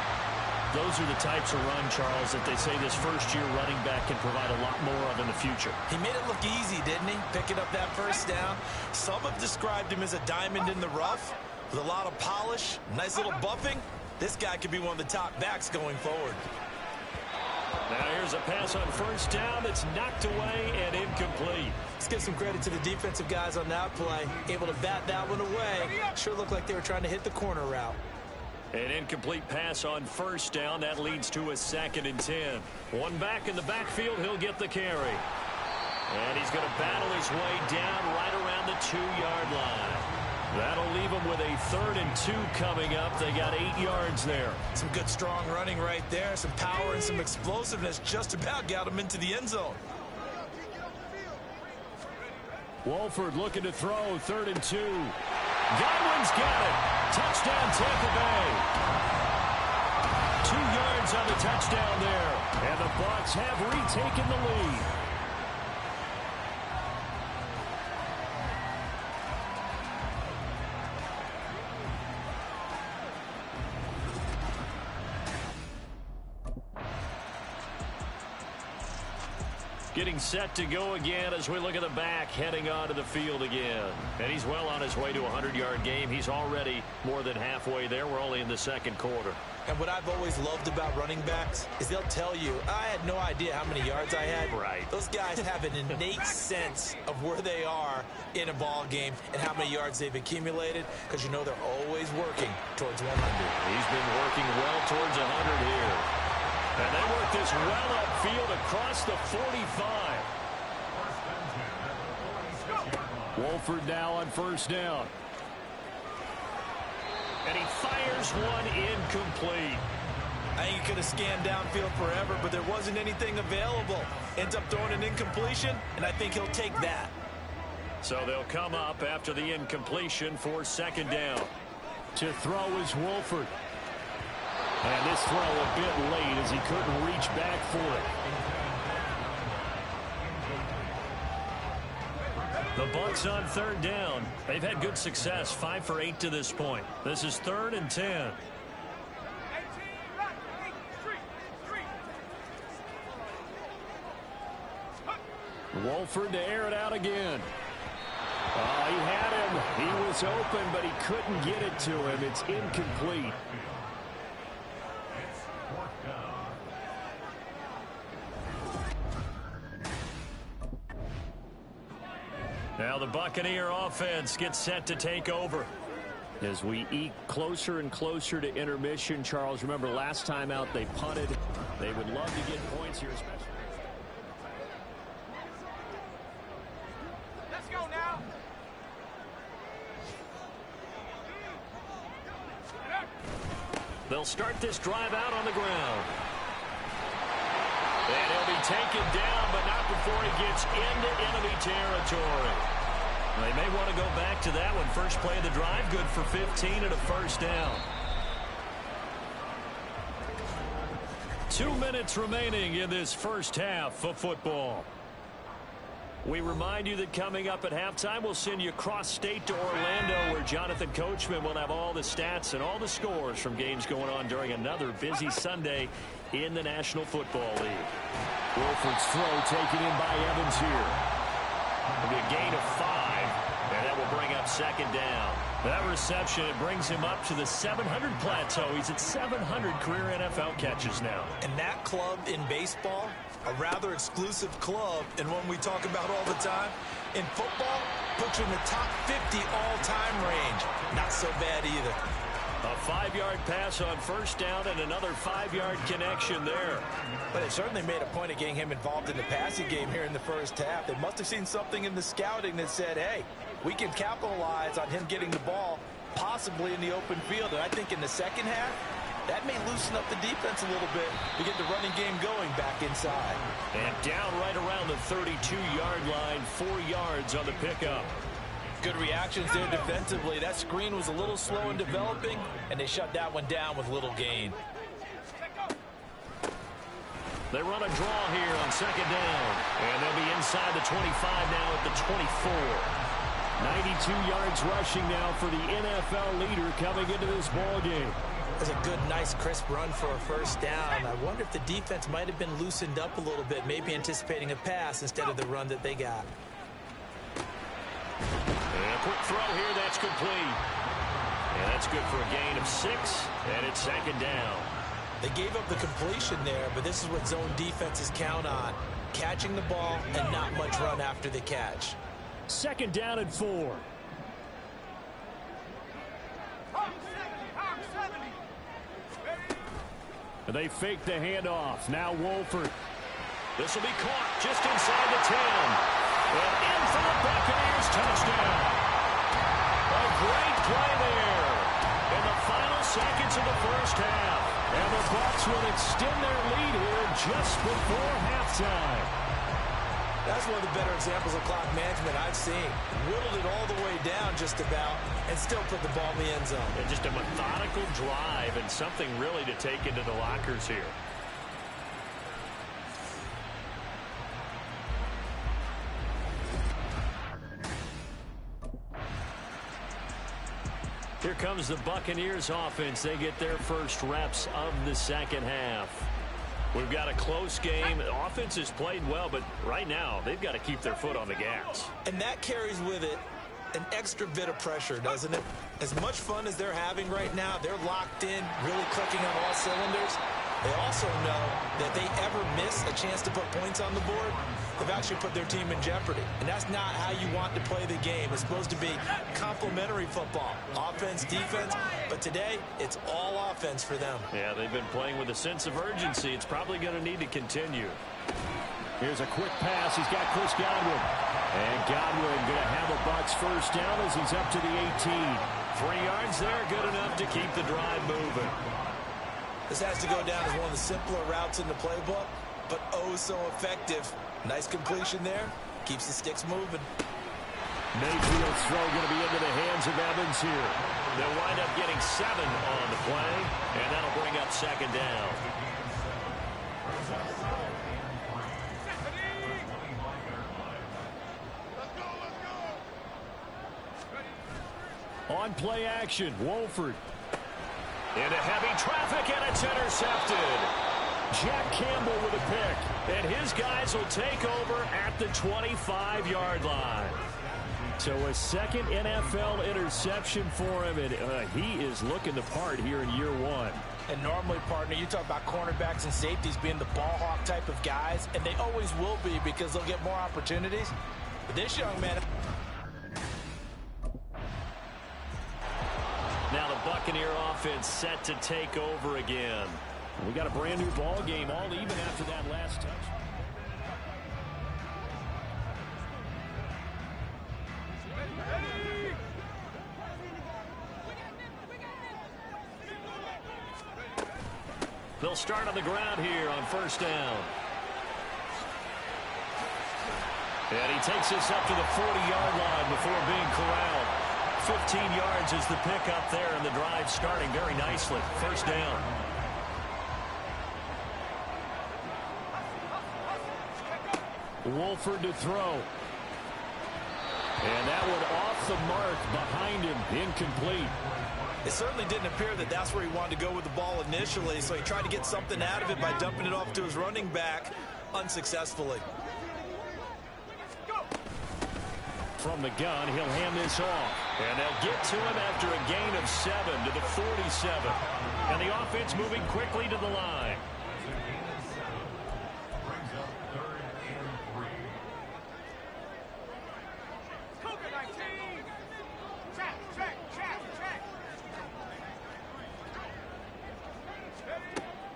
Those are the types of run, Charles, that they say this first-year running back can provide a lot more of in the future. He made it look easy, didn't he? Picking up that first down. Some have described him as a diamond in the rough with a lot of polish, nice little buffing. This guy could be one of the top backs going forward. Now here's a pass on first down that's knocked away and incomplete. Let's give some credit to the defensive guys on that play. Able to bat that one away. Sure looked like they were trying to hit the corner route. An incomplete pass on first down. That leads to a 2nd and 10. One back in the backfield. He'll get the carry. And he's going to battle his way down right around the 2-yard line. That'll leave him with a 3rd and 2 coming up. They got 8 yards there. Some good strong running right there. Some power and some explosiveness just about got him into the end zone. Wolford looking to throw. 3rd and 2. Godwin's got it. Touchdown, Tampa Bay. 2 yards on the touchdown there. And the Bucs have retaken the lead. Getting set to go again as we look at the back heading onto the field again. And he's well on his way to a 100-yard game. He's already more than halfway there. We're only in the second quarter. And what I've always loved about running backs is they'll tell you, I had no idea how many yards I had. Right. Those guys have an innate sense of where they are in a ball game and how many yards they've accumulated, because you know they're always working towards 100. He's been working well towards 100 here. And they work this well upfield across the 45. Wolford now on first down. And he fires one incomplete. I think he could have scanned downfield forever, but there wasn't anything available. Ends up throwing an incompletion, and I think he'll take that. So they'll come up after the incompletion for 2nd down. To throw is Wolford. And this throw a bit late as he couldn't reach back for it. The Bucs on 3rd down. They've had good success, 5 for 8 to this point. This is 3rd and 10. Wolford to air it out again. Oh, he had him. He was open, but he couldn't get it to him. It's incomplete. Now the Buccaneer offense gets set to take over. As we eke closer and closer to intermission, Charles, remember last time out they punted. They would love to get points here, especially. Let's go now. They'll start this drive out on the ground. And he'll be taken down, but not before he gets into enemy territory. They may want to go back to that one. First play of the drive, good for 15 and a first down. 2 minutes remaining in this first half of football. We remind you that coming up at halftime, we'll send you cross-state to Orlando, where Jonathan Coachman will have all the stats and all the scores from games going on during another busy Sunday in the National Football League. Wolford's throw taken in by Evans here. It'll be a gain of 5, and that will bring up 2nd down. That reception, it brings him up to the 700 plateau. He's at 700 career NFL catches now. And that club in baseball, a rather exclusive club, and one we talk about all the time. In football, puts you in the top 50 all-time range. Not so bad either. A 5-yard pass on first down and another 5-yard connection there. But it certainly made a point of getting him involved in the passing game here in the first half. They must have seen something in the scouting that said, hey, we can capitalize on him getting the ball possibly in the open field. And I think in the second half, that may loosen up the defense a little bit to get the running game going back inside. And down right around the 32-yard line, 4 yards on the pickup. Good reactions there defensively. That screen was a little slow in developing, and they shut that one down with little gain. They run a draw here on second down, and they'll be inside the 25 now at the 24. 92 yards rushing now for the NFL leader coming into this ball game. That's a good, nice, crisp run for a first down. I wonder if the defense might have been loosened up a little bit, maybe anticipating a pass instead of the run that they got. And a quick throw here, that's complete. And that's good for a gain of 6, and it's second down. They gave up the completion there, but this is what zone defenses count on. Catching the ball and not much run after the catch. Second down and 4. And they fake the handoff. Now Wolford. This will be caught just inside the 10. And in for the Buccaneers touchdown. A great play there in the final seconds of the first half. And the Bucs will extend their lead here just before halftime. That's one of the better examples of clock management I've seen. Whittled it all the way down just about and still put the ball in the end zone. And just a methodical drive and something really to take into the lockers here. Here comes the Buccaneers offense. They get their first reps of the second half. We've got a close game. The offense has played well, but right now they've got to keep their foot on the gas. And that carries with it an extra bit of pressure, doesn't it? As much fun as they're having right now, they're locked in, really clicking on all cylinders. They also know that they ever miss a chance to put points on the board, they've actually put their team in jeopardy. And that's not how you want to play the game. It's supposed to be complementary football, offense, defense. But today, it's all offense for them. Yeah, they've been playing with a sense of urgency. It's probably going to need to continue. Here's a quick pass. He's got Chris Godwin. And Godwin going to have a Bucs first down as he's up to the 18. 3 yards there, good enough to keep the drive moving. This has to go down as one of the simpler routes in the playbook, but oh so effective. Nice completion there. Keeps the sticks moving. Mayfield's throw going to be into the hands of Evans here. They'll wind up getting 7 on the play, and that'll bring up second down. On play action, Wolford. Into heavy traffic, and it's intercepted. Jack Campbell with a pick, and his guys will take over at the 25-yard line. So a second NFL interception for him, and he is looking the part here in year 1. And normally, partner, you talk about cornerbacks and safeties being the ball hawk type of guys, and they always will be because they'll get more opportunities. But this young man... Now the Buccaneer offense set to take over again. We got a brand new ball game, all even after that last touch. They'll start on the ground here on first down. And he takes us up to the 40-yard line before being corralled. 15 yards is the pickup there, and the drive starting very nicely. First down. Wolford to throw. And that one off the mark behind him, incomplete. It certainly didn't appear that that's where he wanted to go with the ball initially, so he tried to get something out of it by dumping it off to his running back unsuccessfully. From the gun, he'll hand this off. And they'll get to him after a gain of 7 to the 47. And the offense moving quickly to the line.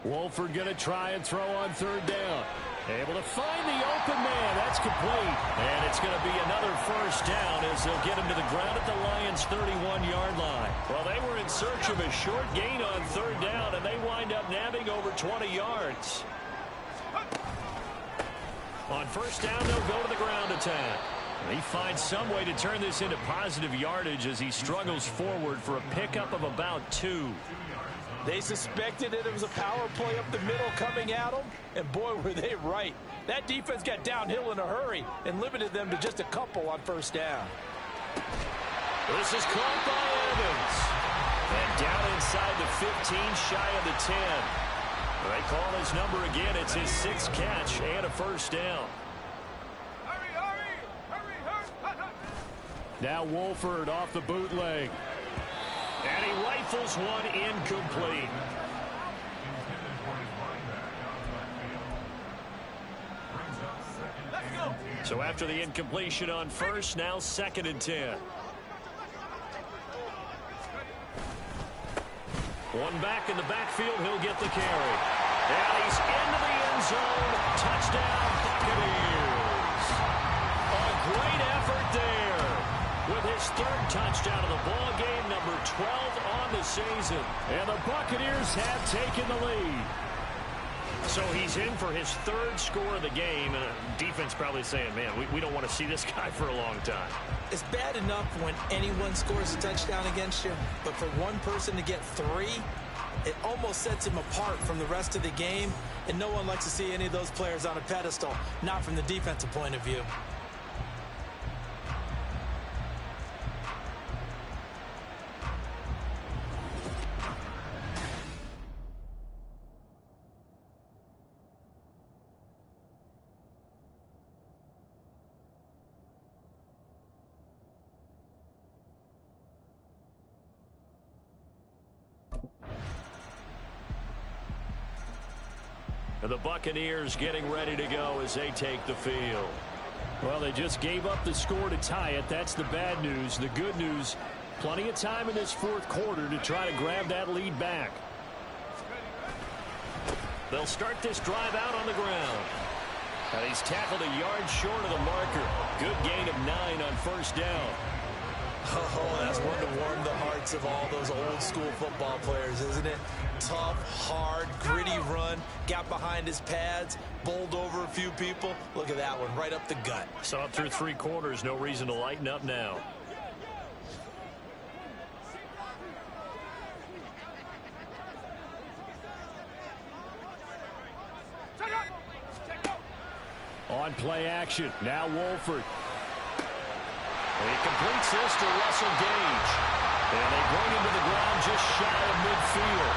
Wolford going to try and throw on third down. Able to find the open man. That's complete. And it's going to be another first down as they'll get him to the ground at the Lions' 31-yard line. Well, they were in search of a short gain on third down, and they wind up nabbing over 20 yards. On first down, they'll go to the ground attack. He finds some way to turn this into positive yardage as he struggles forward for a pickup of about 2. They suspected that it was a power play up the middle coming at them, and boy, were they right. That defense got downhill in a hurry and limited them to just a couple on first down. This is caught by Evans. And down inside the 15, shy of the 10. They call his number again. It's his 6th catch and a first down. Now Wolford off the bootleg. And he rifles one incomplete. So after the incompletion on first, now 2nd and 10. One back in the backfield, he'll get the carry. And he's into the end zone. Touchdown, Buccaneers. A great effort there. With his 3rd touchdown of the ball game, number 12 on the season. And the Buccaneers have taken the lead. So he's in for his 3rd score of the game. And defense probably saying, man, we don't want to see this guy for a long time. It's bad enough when anyone scores a touchdown against you, but for one person to get 3, it almost sets him apart from the rest of the game, and no one likes to see any of those players on a pedestal, not from the defensive point of view. The Buccaneers getting ready to go as they take the field. Well, they just gave up the score to tie it. That's the bad news. The good news, plenty of time in this 4th quarter to try to grab that lead back. They'll start this drive out on the ground. And he's tackled a yard short of the marker. Good gain of 9 on first down. Oh, that's one to warm the hearts of all those old school football players, isn't it? Tough, hard, gritty run, got behind his pads, bowled over a few people. Look at that one, right up the gut. Saw it through 3 quarters, no reason to lighten up now. On play action, now Wolford. He completes this to Russell Gage. And they bring him to the ground just shy of midfield.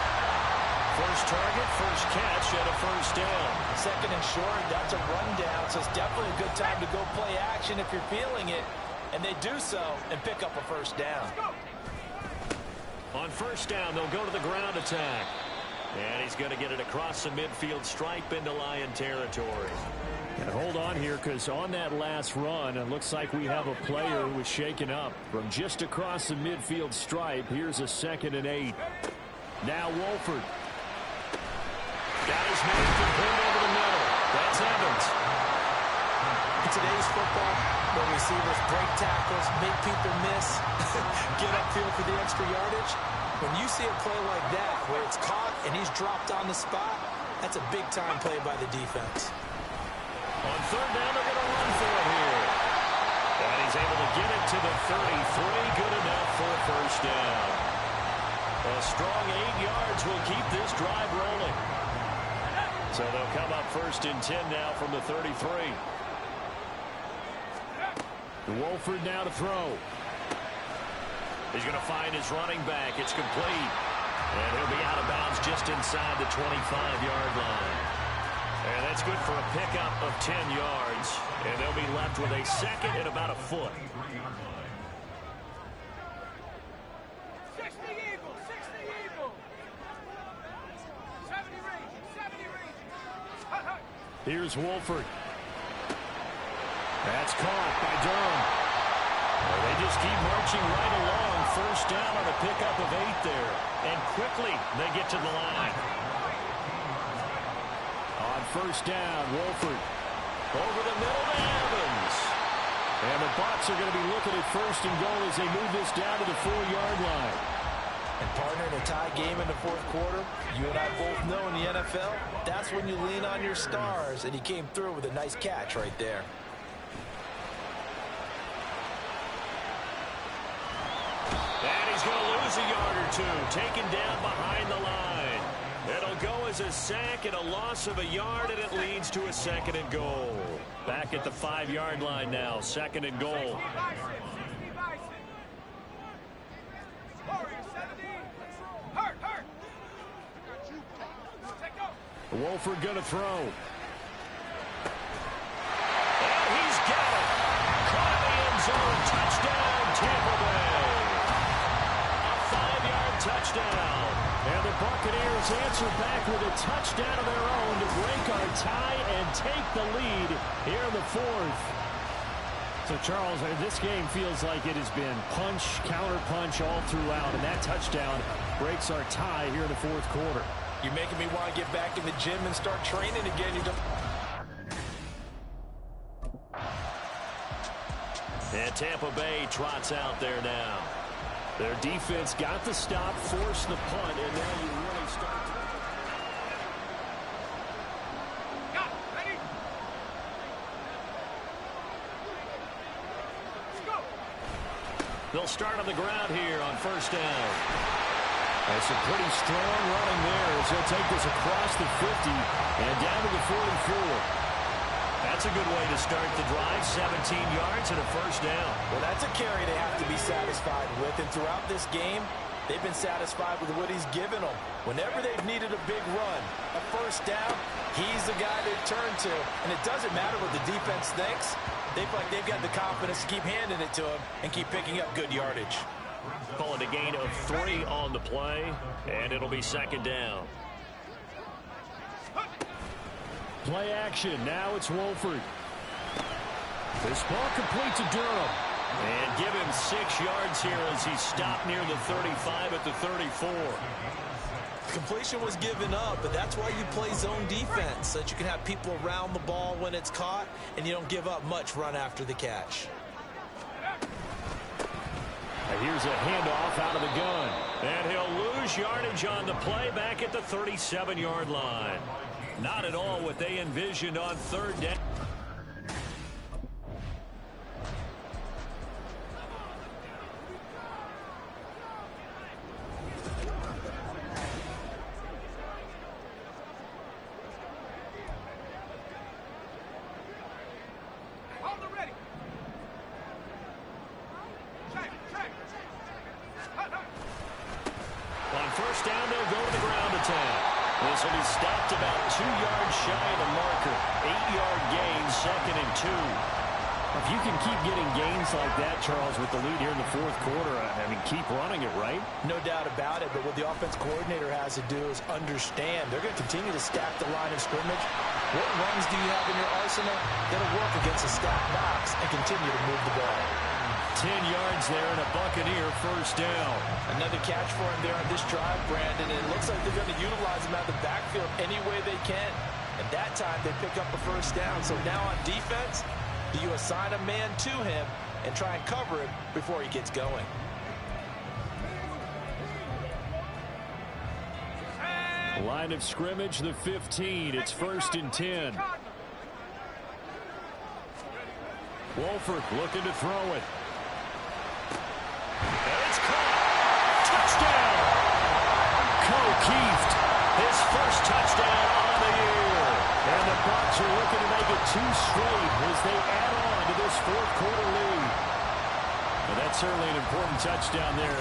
First target, first catch, and a first down. 2nd and short, that's a rundown, so it's definitely a good time to go play action if you're feeling it. And they do so and pick up a first down. On first down, they'll go to the ground attack. And he's going to get it across the midfield stripe into Lion territory. And hold on here, because on that last run, it looks like we have a player who was shaken up from just across the midfield stripe. Here's a 2nd and 8. Now Wolford. Got his man complete over the middle. That's Evans. In today's football, where receivers break tackles, make people miss, get upfield for the extra yardage, when you see a play like that, where it's caught and he's dropped on the spot, that's a big-time play by the defense. On third down, they're going to run for it here. And he's able to get it to the 33. Good enough for a first down. A strong 8 yards will keep this drive rolling. So they'll come up 1st and 10 now from the 33. Wolford now to throw. He's going to find his running back. It's complete. And he'll be out of bounds just inside the 25-yard line. And that's good for a pickup of 10 yards. And they'll be left with a 2nd and about a foot. 60 Eagles, 60 Eagles. 70 range. Here's Wolford. That's caught by Durham. Well, they just keep marching right along. First down on a pickup of 8 there. And quickly they get to the line. On first down. Wolford over the middle to Evans. And the Bucs are going to be looking at first and goal as they move this down to the 4-yard line. And partner, in a tie game in the fourth quarter, you and I both know in the NFL, that's when you lean on your stars. And he came through with a nice catch right there. And he's going to lose a yard or two, taken down behind the line. It'll go as a sack and a loss of a yard, and it leads to a second and goal. Back at the 5-yard line now, second and goal. Wolford going to throw. And he's got it. Caught in the end zone. Touchdown, Tampa Bay. A 5-yard touchdown. And the Buccaneers answer back with a touchdown of their own to break our tie and take the lead here in the fourth. So, Charles, this game feels like it has been punch, counter-punch all throughout, and that touchdown breaks our tie here in the fourth quarter. You're making me want to get back in the gym and start training again. And Tampa Bay trots out there now. Their defense got the stop, forced the punt, and now you really start to... Ready? Let's go. They'll start on the ground here on first down. That's a pretty strong running there as they'll take this across the 50 and down to the 44. That's a good way to start the drive, 17 yards and a first down. Well, that's a carry they have to be satisfied with, and throughout this game, they've been satisfied with what he's given them. Whenever they've needed a big run, a first down, he's the guy they turn to, and it doesn't matter what the defense thinks. They feel like they've got the confidence to keep handing it to him and keep picking up good yardage. Calling a gain of 3 on the play, and it'll be second down. Play action. Now it's Wolford. This ball complete to Durham. And give him 6 yards here as he stopped near the 35 at the 34. Completion was given up, but that's why you play zone defense, so that you can have people around the ball when it's caught, and you don't give up much run after the catch. Here's a handoff out of the gun. And he'll lose yardage on the play back at the 37-yard line. Not at all what they envisioned on third down. On first down, they'll go to the ground attack. This will be stopped about 2 yards shy of the marker. 8-yard gain, second and 2. If you can keep getting gains like that, Charles, with the lead here in the fourth quarter, I mean, keep running it, right? No doubt about it, but what the offense coordinator has to do is understand they're going to continue to stack the line of scrimmage. What runs do you have in your arsenal that'll work against a stacked box and continue to move the ball? 10 yards there and a Buccaneer first down. Another catch for him there on this drive, Brandon, and it looks like they're going to utilize him out of the backfield any way they can. And that time they pick up a first down. So now on defense, do you assign a man to him and try and cover him before he gets going? Line of scrimmage, the 15. It's first and 10. Wolford looking to throw it. And it's caught. Touchdown. Keeft, his first touchdown on the year. And the Bucs are looking to make it 2 straight as they add on to this fourth quarter lead. And that's certainly an important touchdown there.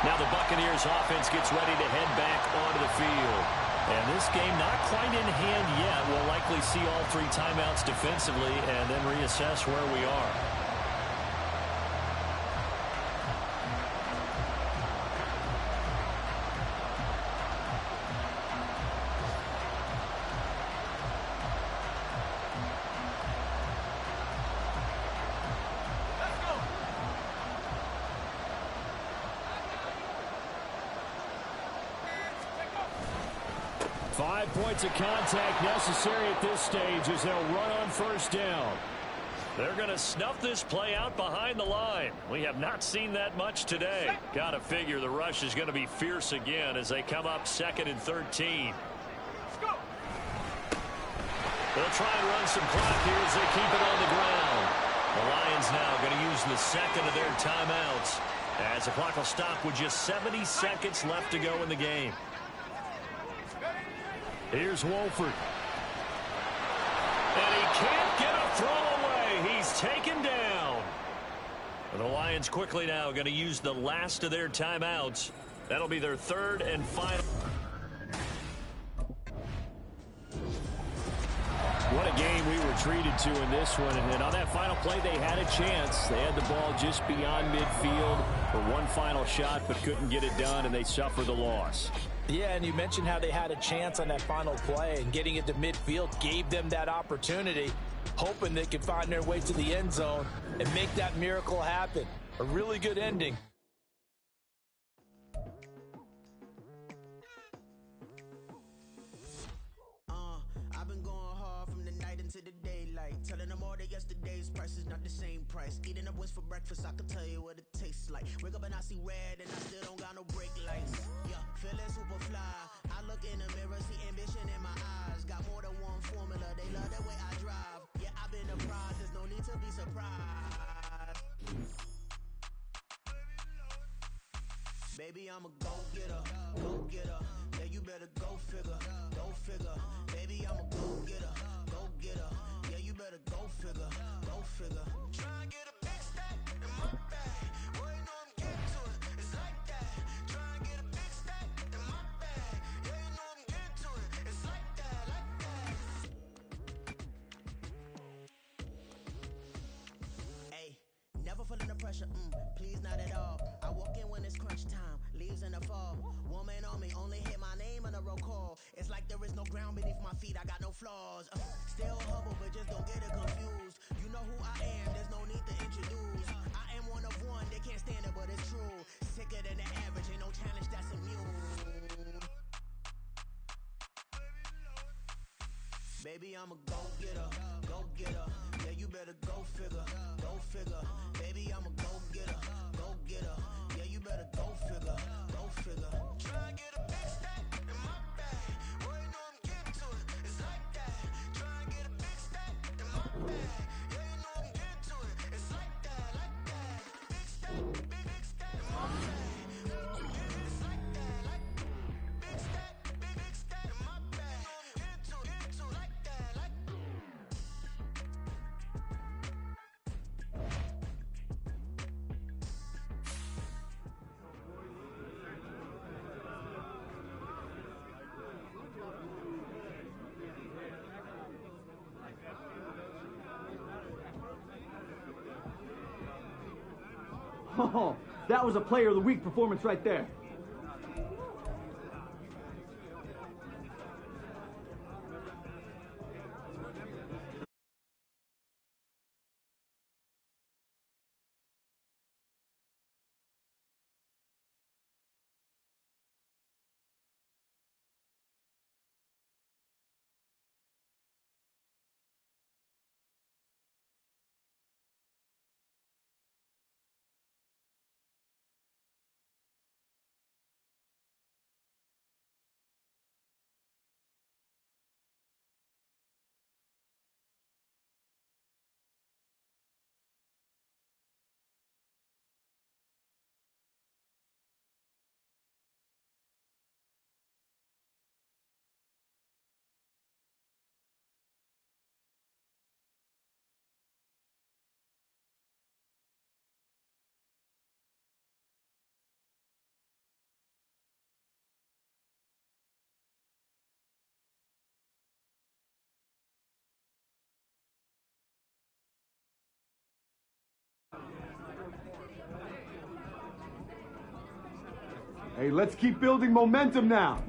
Now the Buccaneers offense gets ready to head back onto the field. And this game not quite in hand yet. We'll likely see all 3 timeouts defensively and then reassess where we are. 5 points of contact necessary at this stage as they'll run on first down. They're going to snuff this play out behind the line. We have not seen that much today. Got to figure the rush is going to be fierce again as they come up 2nd and 13. They'll try and run some clock here as they keep it on the ground. The Lions now going to use the second of their timeouts as the clock will stop with just 70 seconds left to go in the game. Here's Wolford. And he can't get a throw away. He's taken down. The Lions quickly now going to use the last of their timeouts. That'll be their 3rd and final. What a game we were treated to in this one. And on that final play, they had a chance. They had the ball just beyond midfield for one final shot, but couldn't get it done, and they suffer the loss. Yeah, and you mentioned how they had a chance on that final play, and getting it to midfield gave them that opportunity, hoping they could find their way to the end zone and make that miracle happen. A really good ending. I've been going hard from the night into the daylight, telling them all that yesterday's price is not the same price. Eating up wings for breakfast, I can tell you what it tastes like. Wake up and I see red, and I still don't got no brake lights. Yeah, feeling super fly. I look in the mirror, see ambition in my eyes. Got more than one formula, they love the way I drive. Yeah, I've been apprised, there's no need to be surprised. Baby, I'm a go-getter, go-getter. Yeah, you better go figure, go figure. Baby, I'm a go-getter, go-getter. Yeah, you better go figure, go figure. Try and get a big stack in my bag. Boy, you know I'm getting to it, it's like that. Try and get a big stack in my bag. Yeah, you know I'm getting to it, it's like that, like that. Hey, never feeling the pressure, please not at all. I walk in when it's crunch time, leaves in the fall. Woman on me, only hit my name on a roll call. It's like there is no ground beneath my feet, I got no flaws. Still humble, but just don't get it confused. You know who I am, there's no need to introduce. I am one of one, they can't stand it, but it's true. Sicker than the average, ain't no challenge that's immune. Baby, I'm a go-getter, go-getter. Yeah, you better go figure, go figure. Baby, I'm a go-getter, go-getter. Yeah, you better go figure, go figure. Try and get a big stack in my bag. Boy, you know I'm getting to it, it's like that. Try and get a big stack in my bag. Yeah, you know I'm getting to it, it's like that, like that. Big stack, big stack in my bag. It's like that, like big stack, big stack in my bag. Get to it, like that, like. Oh, that was a player of the week performance right there. Hey, let's keep building momentum now.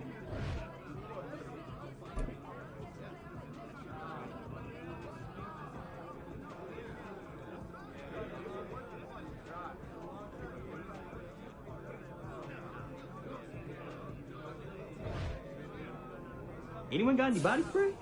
Anyone got any body spray?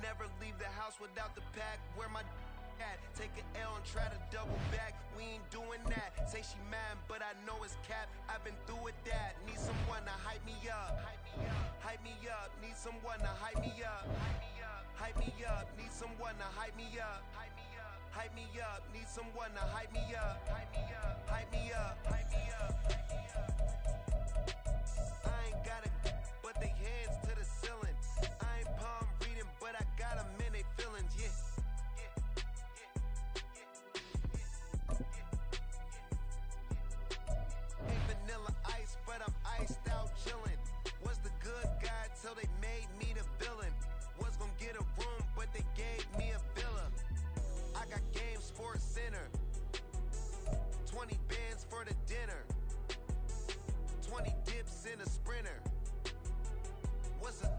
Never leave the house without the pack. Where my at? Take an L and try to double back. We ain't doing that. Say she mad, but I know it's cap. I've been through with that. Need someone to hype me up. Hype me up. Need someone to hype me up. Hype me up. Need someone to hype me up. Hype me up. Need someone to hype me up. Hype me up. Hype me up. Hype me up. I ain't got it, but they hands to the ceiling. I ain't palm reading, but I got them in they feelings, yeah. Ain't vanilla ice, but I'm iced out chillin'. Was the good guy till they made me the villain. Was gonna get a room, but they gave me a villa. I got game Sports Center. 20 bands for the dinner. 20 dips in a sprinter. What's a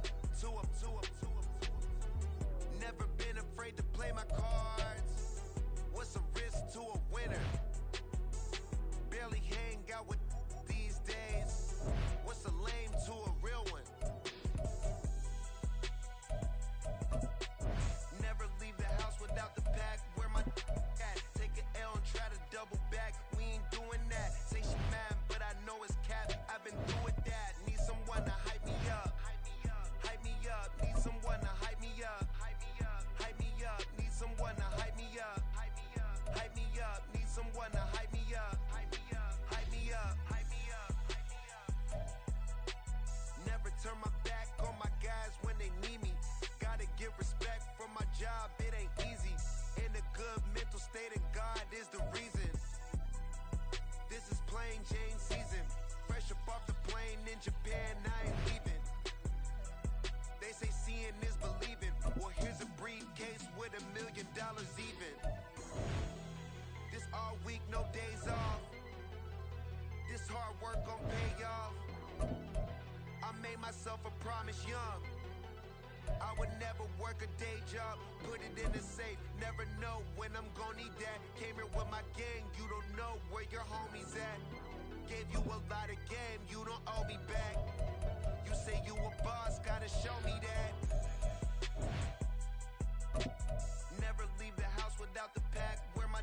2 up, 2 up, 2 up, 2 up? Never been afraid to play my cards. What's a risk to a winner? Barely hang out with these days. What's a lame to a real one? Never leave the house without the pack. Where my at? Take an L and try to double back. We ain't doing that. Say she mad, but I know it's cap. I've been through with that. Need someone to hype me up. Hype me up. Need someone to hype me up. Hype me up. Need someone to hype me up. Hype me up. Need someone to hype me up. Hype me up. Hype me up. Hype me up. Never turn my back on my guys when they need me. Gotta give respect for my job. It ain't easy. In a good mental state, and God is the reason. This is plain Jane season. Fresh up off the plane in Japan, I ain't leaving. They say seeing is believing. Well, here's a briefcase with $1 million even. This all week, no days off. This hard work gon' pay off. I made myself a promise young. I would never work a day job, put it in the safe. Never know when I'm gon' need that. Came here with my gang, you don't know where your homies at. Gave you a lot of game, you don't owe me back. You say you a boss, gotta show me that. Never leave the house without the pack. Where my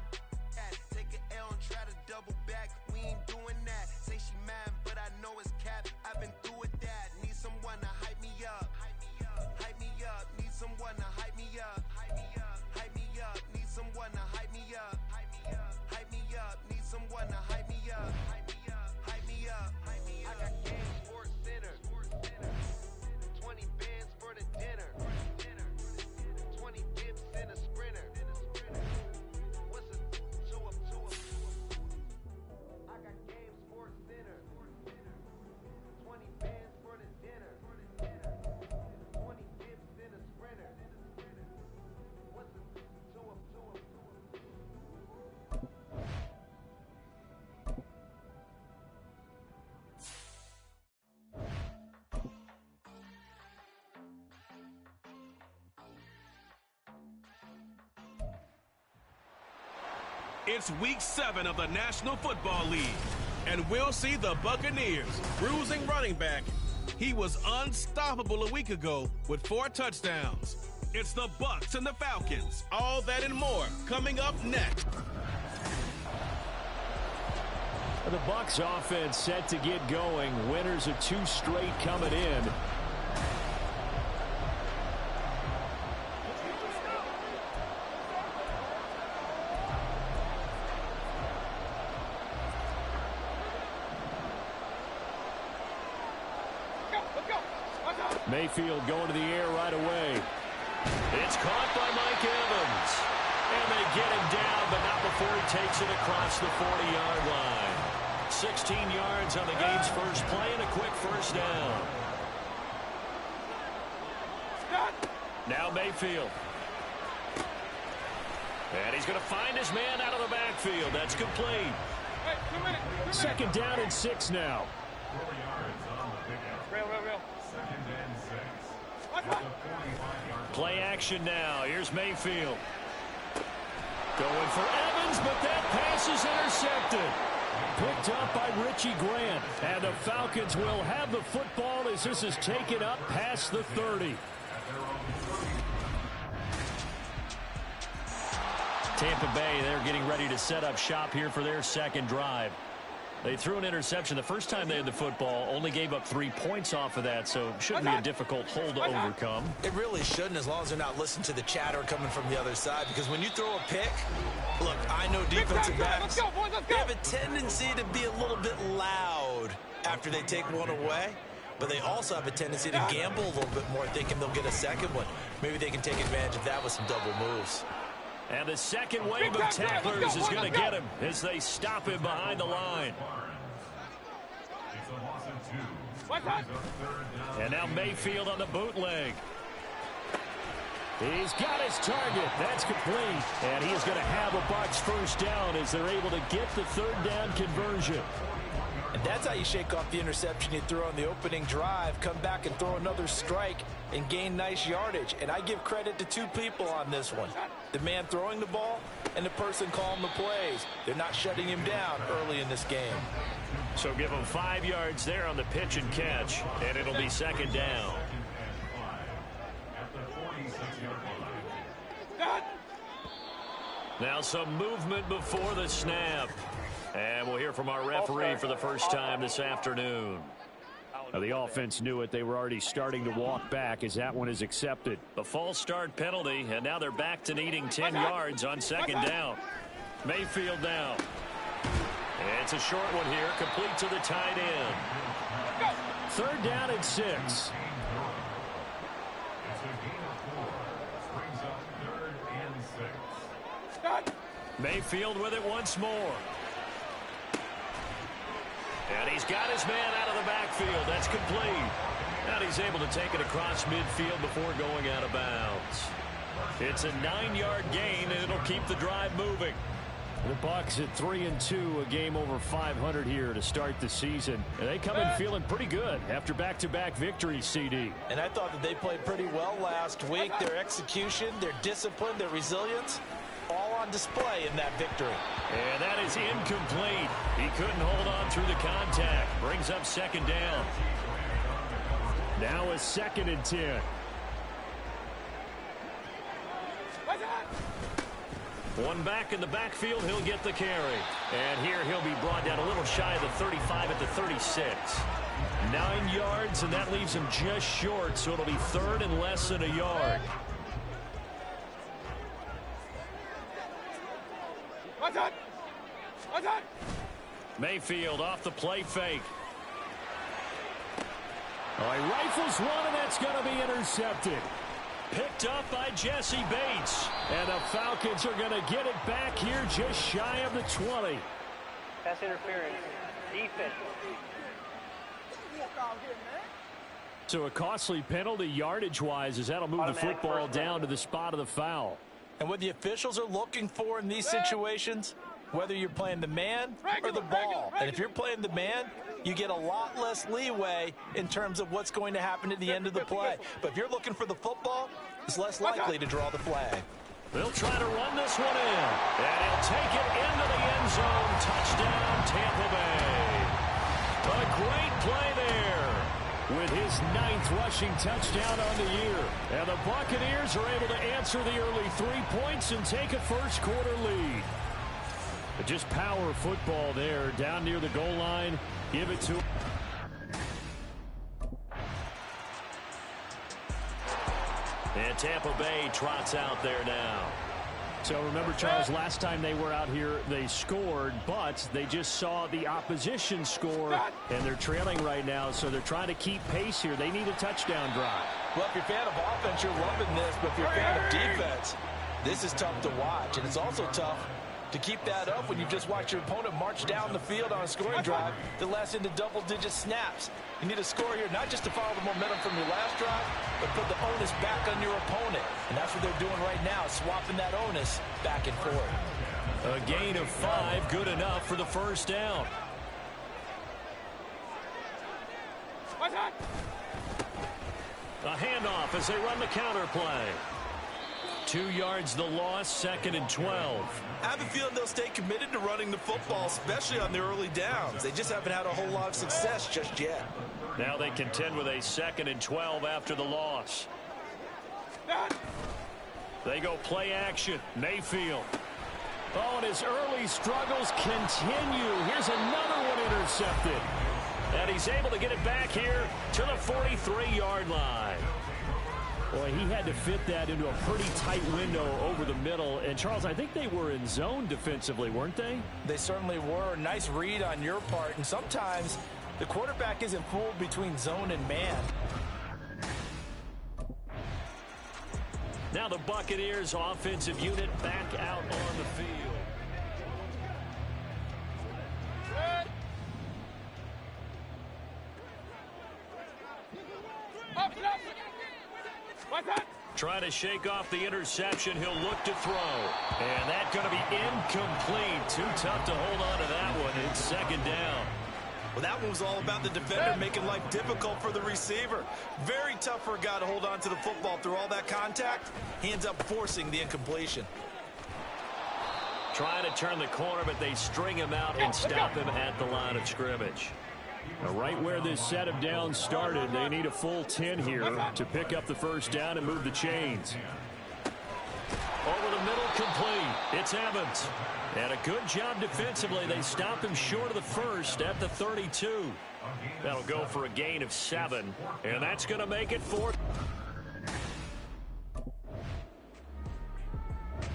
at? Take an L and try to double back. We ain't doing that. Say she mad, but I know it's cap. I've been through with that. Need someone to hype me up. Hype me up. Need someone to hype me up. Hype me up. Need someone to hype me up. Hype me up. Need someone to hype me up. Hype me up. I got game Sports Center. 20 bands for the dinner. 20 dips in a sprinter. What's a 2 up, 2 up? I got game Sports Center. 20 bands. It's week 7 of the National Football League, and we'll see the Buccaneers bruising running back. He was unstoppable a week ago with 4 touchdowns. It's the Bucs and the Falcons. All that and more coming up next. The Bucs offense set to get going. Winners of 2 straight coming in. Mayfield going to the air right away. It's caught by Mike Evans. And they get him down, but not before he takes it across the 40-yard line. 16 yards on the game's first play and a quick first down. Now Mayfield. And he's going to find his man out of the backfield. That's complete. Second down and 6 now. Play action now. Here's Mayfield. Going for Evans, but that pass is intercepted. Picked up by Richie Grant. And the Falcons will have the football as this is taken up past the 30. Tampa Bay, they're getting ready to set up shop here for their second drive. They threw an interception the first time they had the football, only gave up 3 points off of that, so it shouldn't be a difficult hole to overcome. It really shouldn't, as long as they're not listening to the chatter coming from the other side, because when you throw a pick, look, I know defensive backs, they have a tendency to be a little bit loud after they take one away, but they also have a tendency to gamble a little bit more, thinking they'll get a second one. Maybe they can take advantage of that with some double moves. And the second wave of tacklers is going to get him as they stop him behind the line. And now Mayfield on the bootleg. He's got his target. That's complete. And he is going to have a Bucs first down as they're able to get the third down conversion. And that's how you shake off the interception you threw on the opening drive, come back and throw another strike and gain nice yardage. And I give credit to 2 people on this one. The man throwing the ball and the person calling the plays. They're not shutting him down early in this game. So give him 5 yards there on the pitch and catch, and it'll be second down. Now some movement before the snap. And we'll hear from our referee for the first time this afternoon. Now the offense knew it. They were already starting to walk back as that one is accepted. The false start penalty, and now they're back to needing 10 yards on second down. Mayfield now. It's a short one here, complete to the tight end. Third down and 6. Mayfield with it once more. And he's got his man out of the backfield. That's complete. And he's able to take it across midfield before going out of bounds. It's a 9-yard gain, and it'll keep the drive moving. The Bucs at 3-2, a game over 500 here to start the season. And they come in feeling pretty good after back-to-back victories, CD. And I thought that they played pretty well last week. Their execution, their discipline, their resilience, all on display in that victory. And that is incomplete. He couldn't hold on through the contact. Brings up second down. Now a 2nd and 10. One back in the backfield, he'll get the carry. And here he'll be brought down a little shy of the 35 at the 36. 9 yards, and that leaves him just short, so it'll be 3rd and less than a yard. Mayfield off the play fake. Oh, he rifles one, and that's going to be intercepted. Picked up by Jesse Bates. And the Falcons are going to get it back here just shy of the 20. Pass interference. Defense. So a costly penalty yardage-wise as that'll move the football down to the spot of the foul. And what the officials are looking for in these situations, whether you're playing the man or the ball. And if you're playing the man, you get a lot less leeway in terms of what's going to happen at the end of the play. But if you're looking for the football, it's less likely to draw the flag. They'll try to run this one in. And he'll take it into the end zone. Touchdown, Tampa Bay. A great play there with his 9th rushing touchdown on the year. And the Buccaneers are able to answer the early 3 points and take a first-quarter lead. But just power football there down near the goal line. Give it to him. And Tampa Bay trots out there now. So remember, Charles, last time they were out here, they scored, but they just saw the opposition score, and they're trailing right now, so they're trying to keep pace here. They need a touchdown drive. Well, if you're a fan of offense, you're loving this, but if you're a fan of defense, this is tough to watch, and it's also tough to keep that up when you just watch your opponent march down the field on a scoring drive that lasts into double-digit snaps. You need a score here, not just to follow the momentum from your last drive, but put the onus back on your opponent. And that's what they're doing right now, swapping that onus back and forth. A gain of 5, good enough for the first down. A handoff as they run the counter play. 2 yards the loss, 2nd and 12. I have a feeling they'll stay committed to running the football, especially on the early downs. They just haven't had a whole lot of success just yet. Now they contend with a 2nd and 12 after the loss. They go play action. Mayfield. Oh, and his early struggles continue. Here's another one intercepted. And he's able to get it back here to the 43-yard line. Boy, he had to fit that into a pretty tight window over the middle. And, Charles, I think they were in zone defensively, weren't they? They certainly were. Nice read on your part. And sometimes the quarterback isn't fooled between zone and man. Now the Buccaneers offensive unit back out on the field. Trying to shake off the interception. He'll look to throw. And that's going to be incomplete. Too tough to hold on to that one. It's 2nd down. Well, that one was all about the defender making life difficult for the receiver. Very tough for a guy to hold on to the football through all that contact. He ends up forcing the incompletion. Trying to turn the corner, but they string him out and stop him at the line of scrimmage. Now, right where this set of downs started, they need a full 10 here to pick up the first down and move the chains. Over the middle, complete. It's Evans. And a good job defensively. They stop him short of the first at the 32. That'll go for a gain of 7. And that's going to make it 4.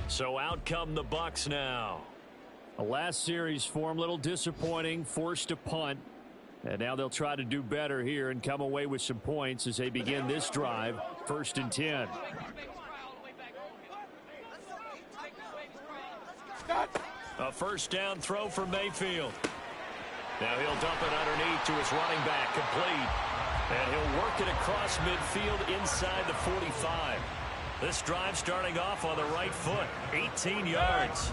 So out come the Bucs now. The last series form, a little disappointing, forced to punt. And now they'll try to do better here and come away with some points as they begin this drive, 1st and 10. A first down throw for Mayfield. Now he'll dump it underneath to his running back, complete. And he'll work it across midfield inside the 45. This drive starting off on the right foot, 18 yards.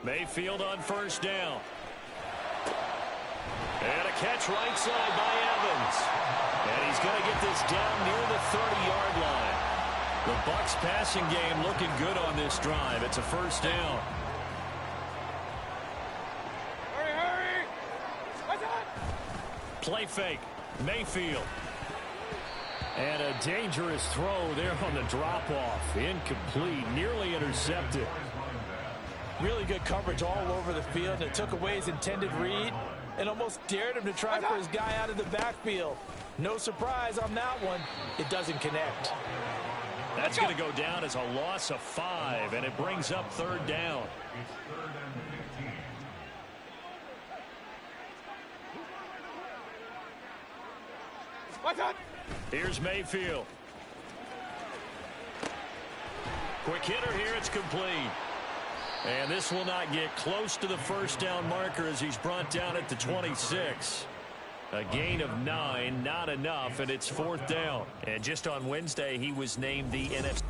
Mayfield on first down. And a catch right side by Evans. And he's going to get this down near the 30-yard line. The Bucs passing game looking good on this drive. It's a first down. Hurry! Play fake. Mayfield. And a dangerous throw there on the drop-off. Incomplete. Nearly intercepted. Really good coverage all over the field. It took away his intended read and almost dared him to try for his guy out of the backfield. No surprise on that one. It doesn't connect. That's going to go down as a loss of 5, and it brings up 3rd down. Here's Mayfield. Quick hitter here. It's complete. And this will not get close to the first down marker as he's brought down at the 26. A gain of 9, not enough, and it's 4th down. And just on Wednesday, he was named the NFC.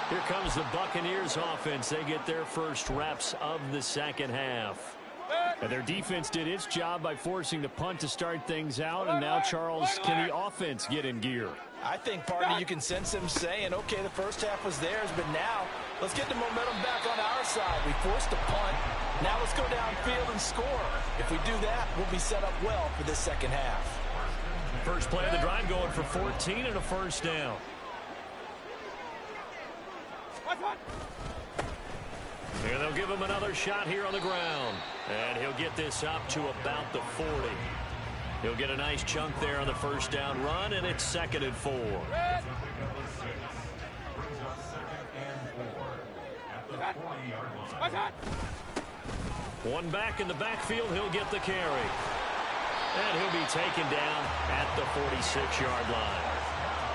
Here comes the Buccaneers offense. They get their first reps of the second half. And their defense did its job by forcing the punt to start things out. And now, Charles, can the offense get in gear? I think, partner, you can sense them saying, okay, the first half was theirs, but now let's get the momentum back on our side. We forced a punt. Now let's go downfield and score. If we do that, we'll be set up well for this second half. First play of the drive going for 14 and a first down. Here they'll give him another shot here on the ground. And he'll get this up to about the 40. He'll get a nice chunk there on the first down run, and it's 2nd and 4. One back in the backfield, he'll get the carry. And he'll be taken down at the 46-yard line.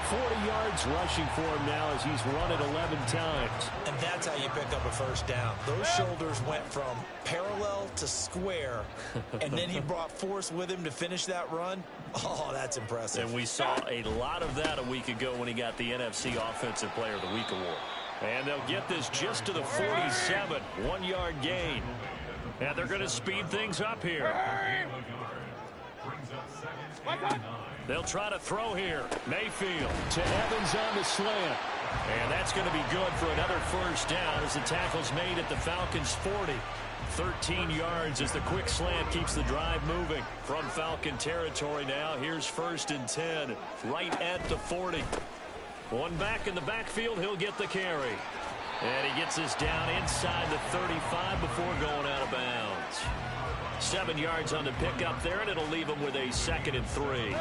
40 yards rushing for him now as he's run it 11 times. And that's how you pick up a first down. Those shoulders went from parallel to square, and then he brought force with him to finish that run. Oh, that's impressive. And we saw a lot of that a week ago when he got the NFC Offensive Player of the Week award. And they'll get this just to the 47, 1-yard gain. And they're going to speed things up here. They'll try to throw here. Mayfield to Evans on the slant. And that's going to be good for another first down as the tackle's made at the Falcons' 40. 13 yards as the quick slant keeps the drive moving. From Falcon territory now, here's 1st and 10, right at the 40. One back in the backfield, he'll get the carry. And he gets this down inside the 35 before going out of bounds. 7 yards on the pickup there, and it'll leave him with a 2nd and 3.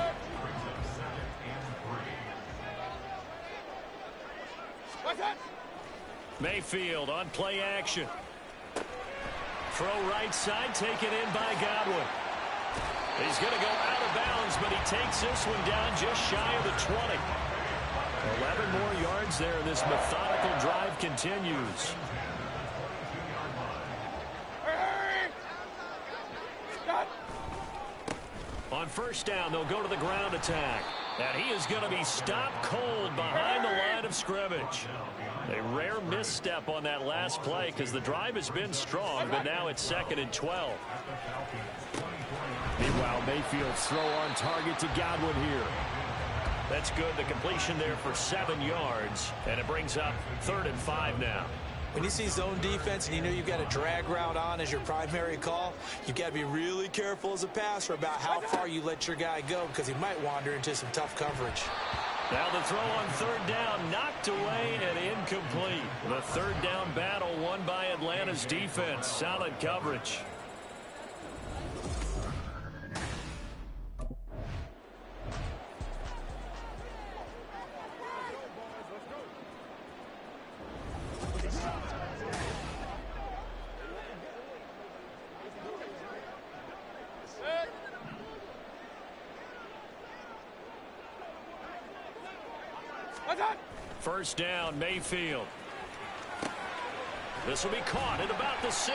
Mayfield on play action. Throw right side, taken in by Godwin. He's going to go out of bounds, but he takes this one down just shy of the 20. 11 more yards there. This methodical drive continues. On first down, they'll go to the ground attack. And he is going to be stopped cold behind the line of scrimmage. A rare misstep on that last play because the drive has been strong, but now it's 2nd and 12. Meanwhile, Mayfield's throw on target to Godwin here. That's good. The completion there for 7 yards, and it brings up 3rd and 5 now. When you see zone defense and you know you've got a drag route on as your primary call, you've got to be really careful as a passer about how far you let your guy go because he might wander into some tough coverage. Now the throw on 3rd down, knocked away and incomplete. The 3rd down battle won by Atlanta's defense. Solid coverage. First down, Mayfield. This will be caught at about the 6.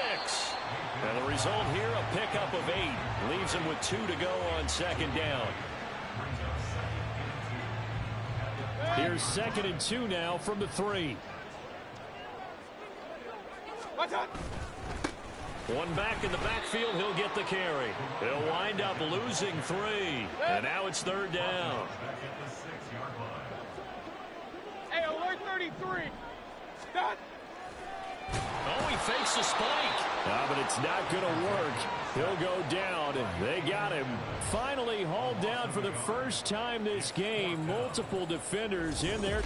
And the result here, a pickup of 8. Leaves him with 2 to go on 2nd down. Here's 2nd and 2 now from the 3. One back in the backfield, he'll get the carry. He'll wind up losing 3. And now it's 3rd down. Hey, alert 33. Done. Oh, he fakes a spike. But it's not going to work. He'll go down, and they got him. Finally hauled down for the first time this game. Multiple defenders in there.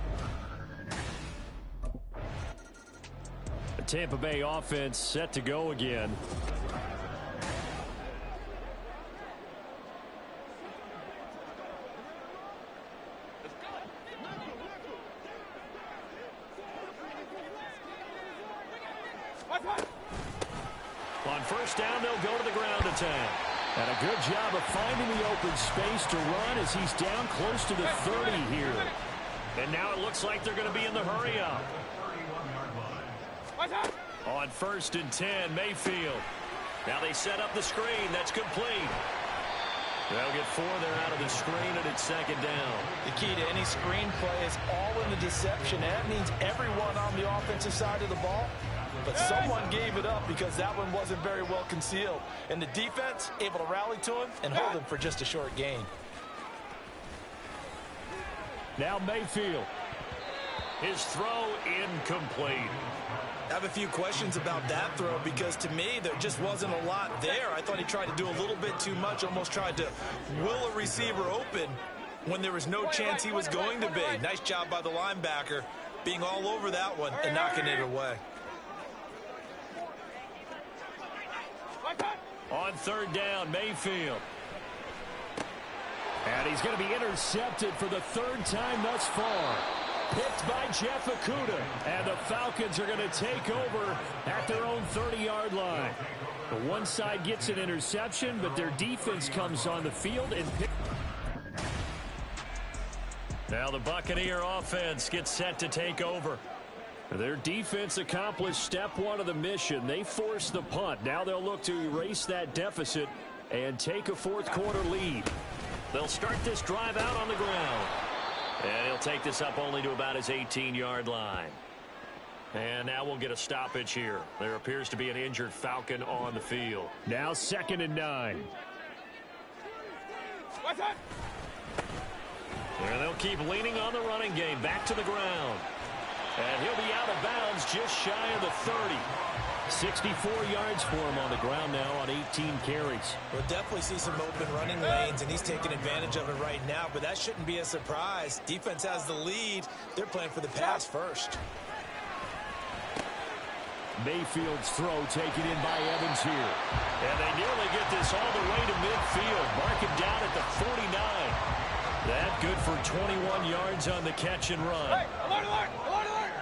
The Tampa Bay offense set to go again. On first down, they'll go to the ground attack. And a good job of finding the open space to run as he's down close to the 30 here. And now it looks like they're going to be in the hurry up. On 1st and 10, Mayfield. Now they set up the screen. That's complete. They'll get 4 there out of the screen, and it's 2nd down. The key to any screen play is all in the deception. That means everyone on the offensive side of the ball but someone gave it up because that one wasn't very well concealed. And the defense able to rally to him and hold him for just a short gain. Now Mayfield. His throw incomplete. I have a few questions about that throw because to me there just wasn't a lot there. I thought he tried to do a little bit too much, almost tried to will a receiver open when there was no chance he was going to be. Nice job by the linebacker being all over that one and knocking it away. On third down, Mayfield. And he's going to be intercepted for the third time thus far. Picked by Jeff Okudah. And the Falcons are going to take over at their own 30-yard line. The one side gets an interception, but their defense comes on the field and picks. Now the Buccaneer offense gets set to take over. Their defense accomplished step one of the mission. They forced the punt. Now they'll look to erase that deficit and take a fourth quarter lead. They'll start this drive out on the ground. And he'll take this up only to about his 18-yard line. And now we'll get a stoppage here. There appears to be an injured Falcon on the field. Now 2nd and 9. What's that? And they'll keep leaning on the running game. Back to the ground. And he'll be out of bounds just shy of the 30. 64 yards for him on the ground now on 18 carries. We'll definitely see some open running lanes, and he's taking advantage of it right now, but that shouldn't be a surprise. Defense has the lead. They're playing for the pass first. Mayfield's throw taken in by Evans here. And they nearly get this all the way to midfield. Mark him down at the 49. That good for 21 yards on the catch and run. Hey, alert, alert, alert, alert.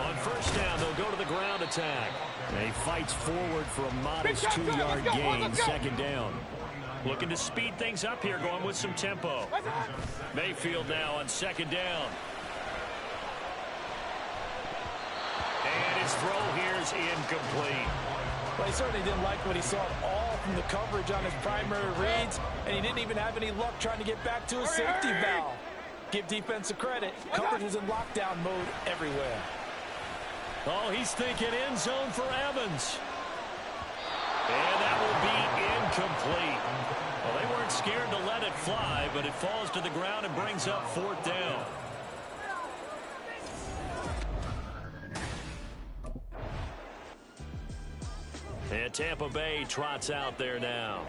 On first down, they'll go to the ground attack. And he fights forward for a modest 2-yard gain, 2nd down. Looking to speed things up here, going with some tempo. Mayfield now on 2nd down. And his throw here is incomplete. Well, he certainly didn't like what he saw at all from the coverage on his primary reads, and he didn't even have any luck trying to get back to his safety valve. Give defense a credit. Coverage was in lockdown mode everywhere. Oh, he's thinking end zone for Evans. And that will be incomplete. Well, they weren't scared to let it fly, but it falls to the ground and brings up 4th down. And Tampa Bay trots out there now.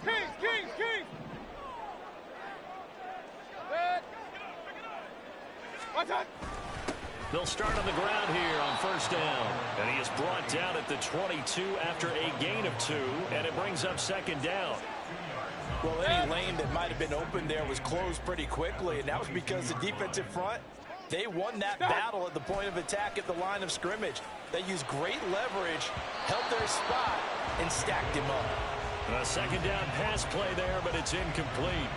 Kings! What's that? They'll start on the ground here on first down. And he is brought down at the 22 after a gain of 2, and it brings up 2nd down. Well, any lane that might have been open there was closed pretty quickly, and that was because the defensive front, they won that battle at the point of attack at the line of scrimmage. They used great leverage, held their spot, and stacked him up. A 2nd down pass play there, but it's incomplete.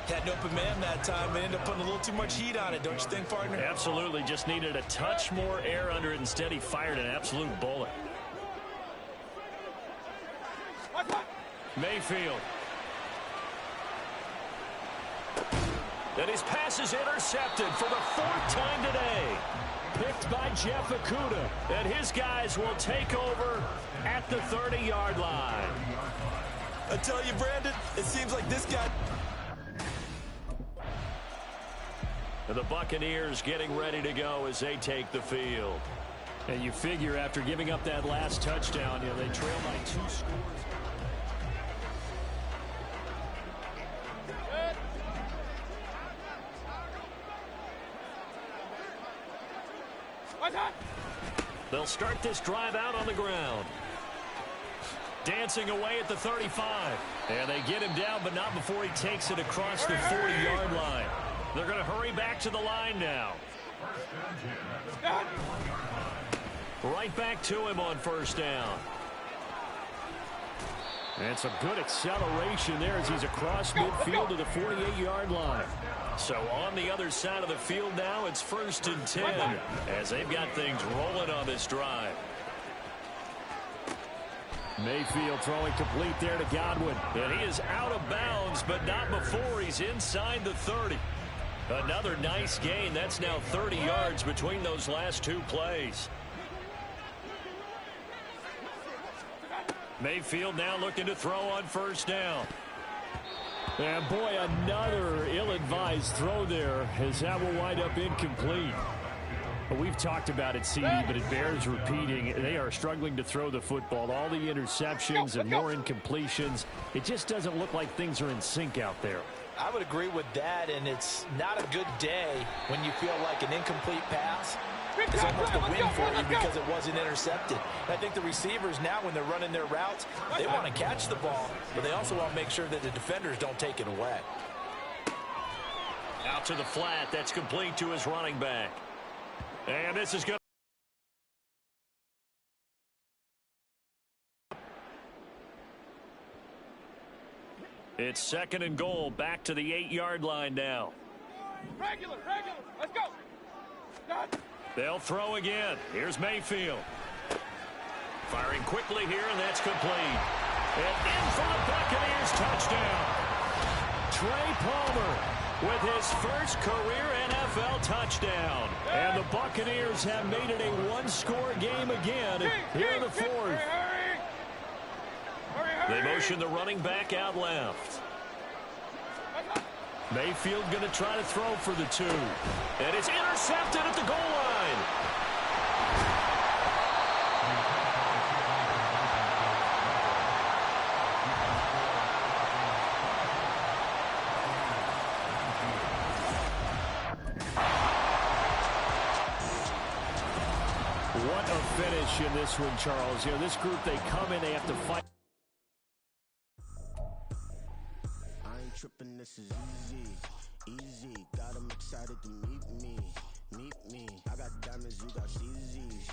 Had an open man that time, and ended up putting a little too much heat on it, don't you think, partner? Absolutely, just needed a touch more air under it. Instead, he fired an absolute bullet. Mayfield. And his pass is intercepted for the 4th time today. Picked by Jeff Okudah. And his guys will take over at the 30-yard line. I tell you, Brandon, it seems like this guy... And the Buccaneers getting ready to go as they take the field. And you figure after giving up that last touchdown, they trail by 2 scores. They'll start this drive out on the ground. Dancing away at the 35. And they get him down, but not before he takes it across the 40-yard line. They're going to hurry back to the line now. Right back to him on first down. And some good acceleration there as he's across midfield to the 48-yard line. So on the other side of the field now, it's 1st and 10 as they've got things rolling on this drive. Mayfield throwing complete there to Godwin. And he is out of bounds, but not before he's inside the 30. Another nice gain. That's now 30 yards between those last two plays. Mayfield now looking to throw on first down. And boy, another ill-advised throw there as that will wind up incomplete. But we've talked about it, CD, but it bears repeating. They are struggling to throw the football. All the interceptions and more incompletions. It just doesn't look like things are in sync out there. I would agree with that, and it's not a good day when you feel like an incomplete pass is almost a win for you because it wasn't intercepted. I think the receivers now, when they're running their routes, they want to catch the ball, but they also want to make sure that the defenders don't take it away. Out to the flat. That's complete to his running back. And this is good. It's 2nd and goal. Back to the 8-yard line now. Regular. Let's go. They'll throw again. Here's Mayfield. Firing quickly here, and that's complete. And in for the Buccaneers touchdown. Trey Palmer with his first career NFL touchdown. And the Buccaneers have made it a one-score game again here in the 4th. They motion the running back out left. Mayfield going to try to throw for the 2. And it's intercepted at the goal line. What a finish in this one, Charles. You know, this group, they come in, they have to fight. Tripping, this is easy, got them excited to meet me, I got diamonds, you got CZs,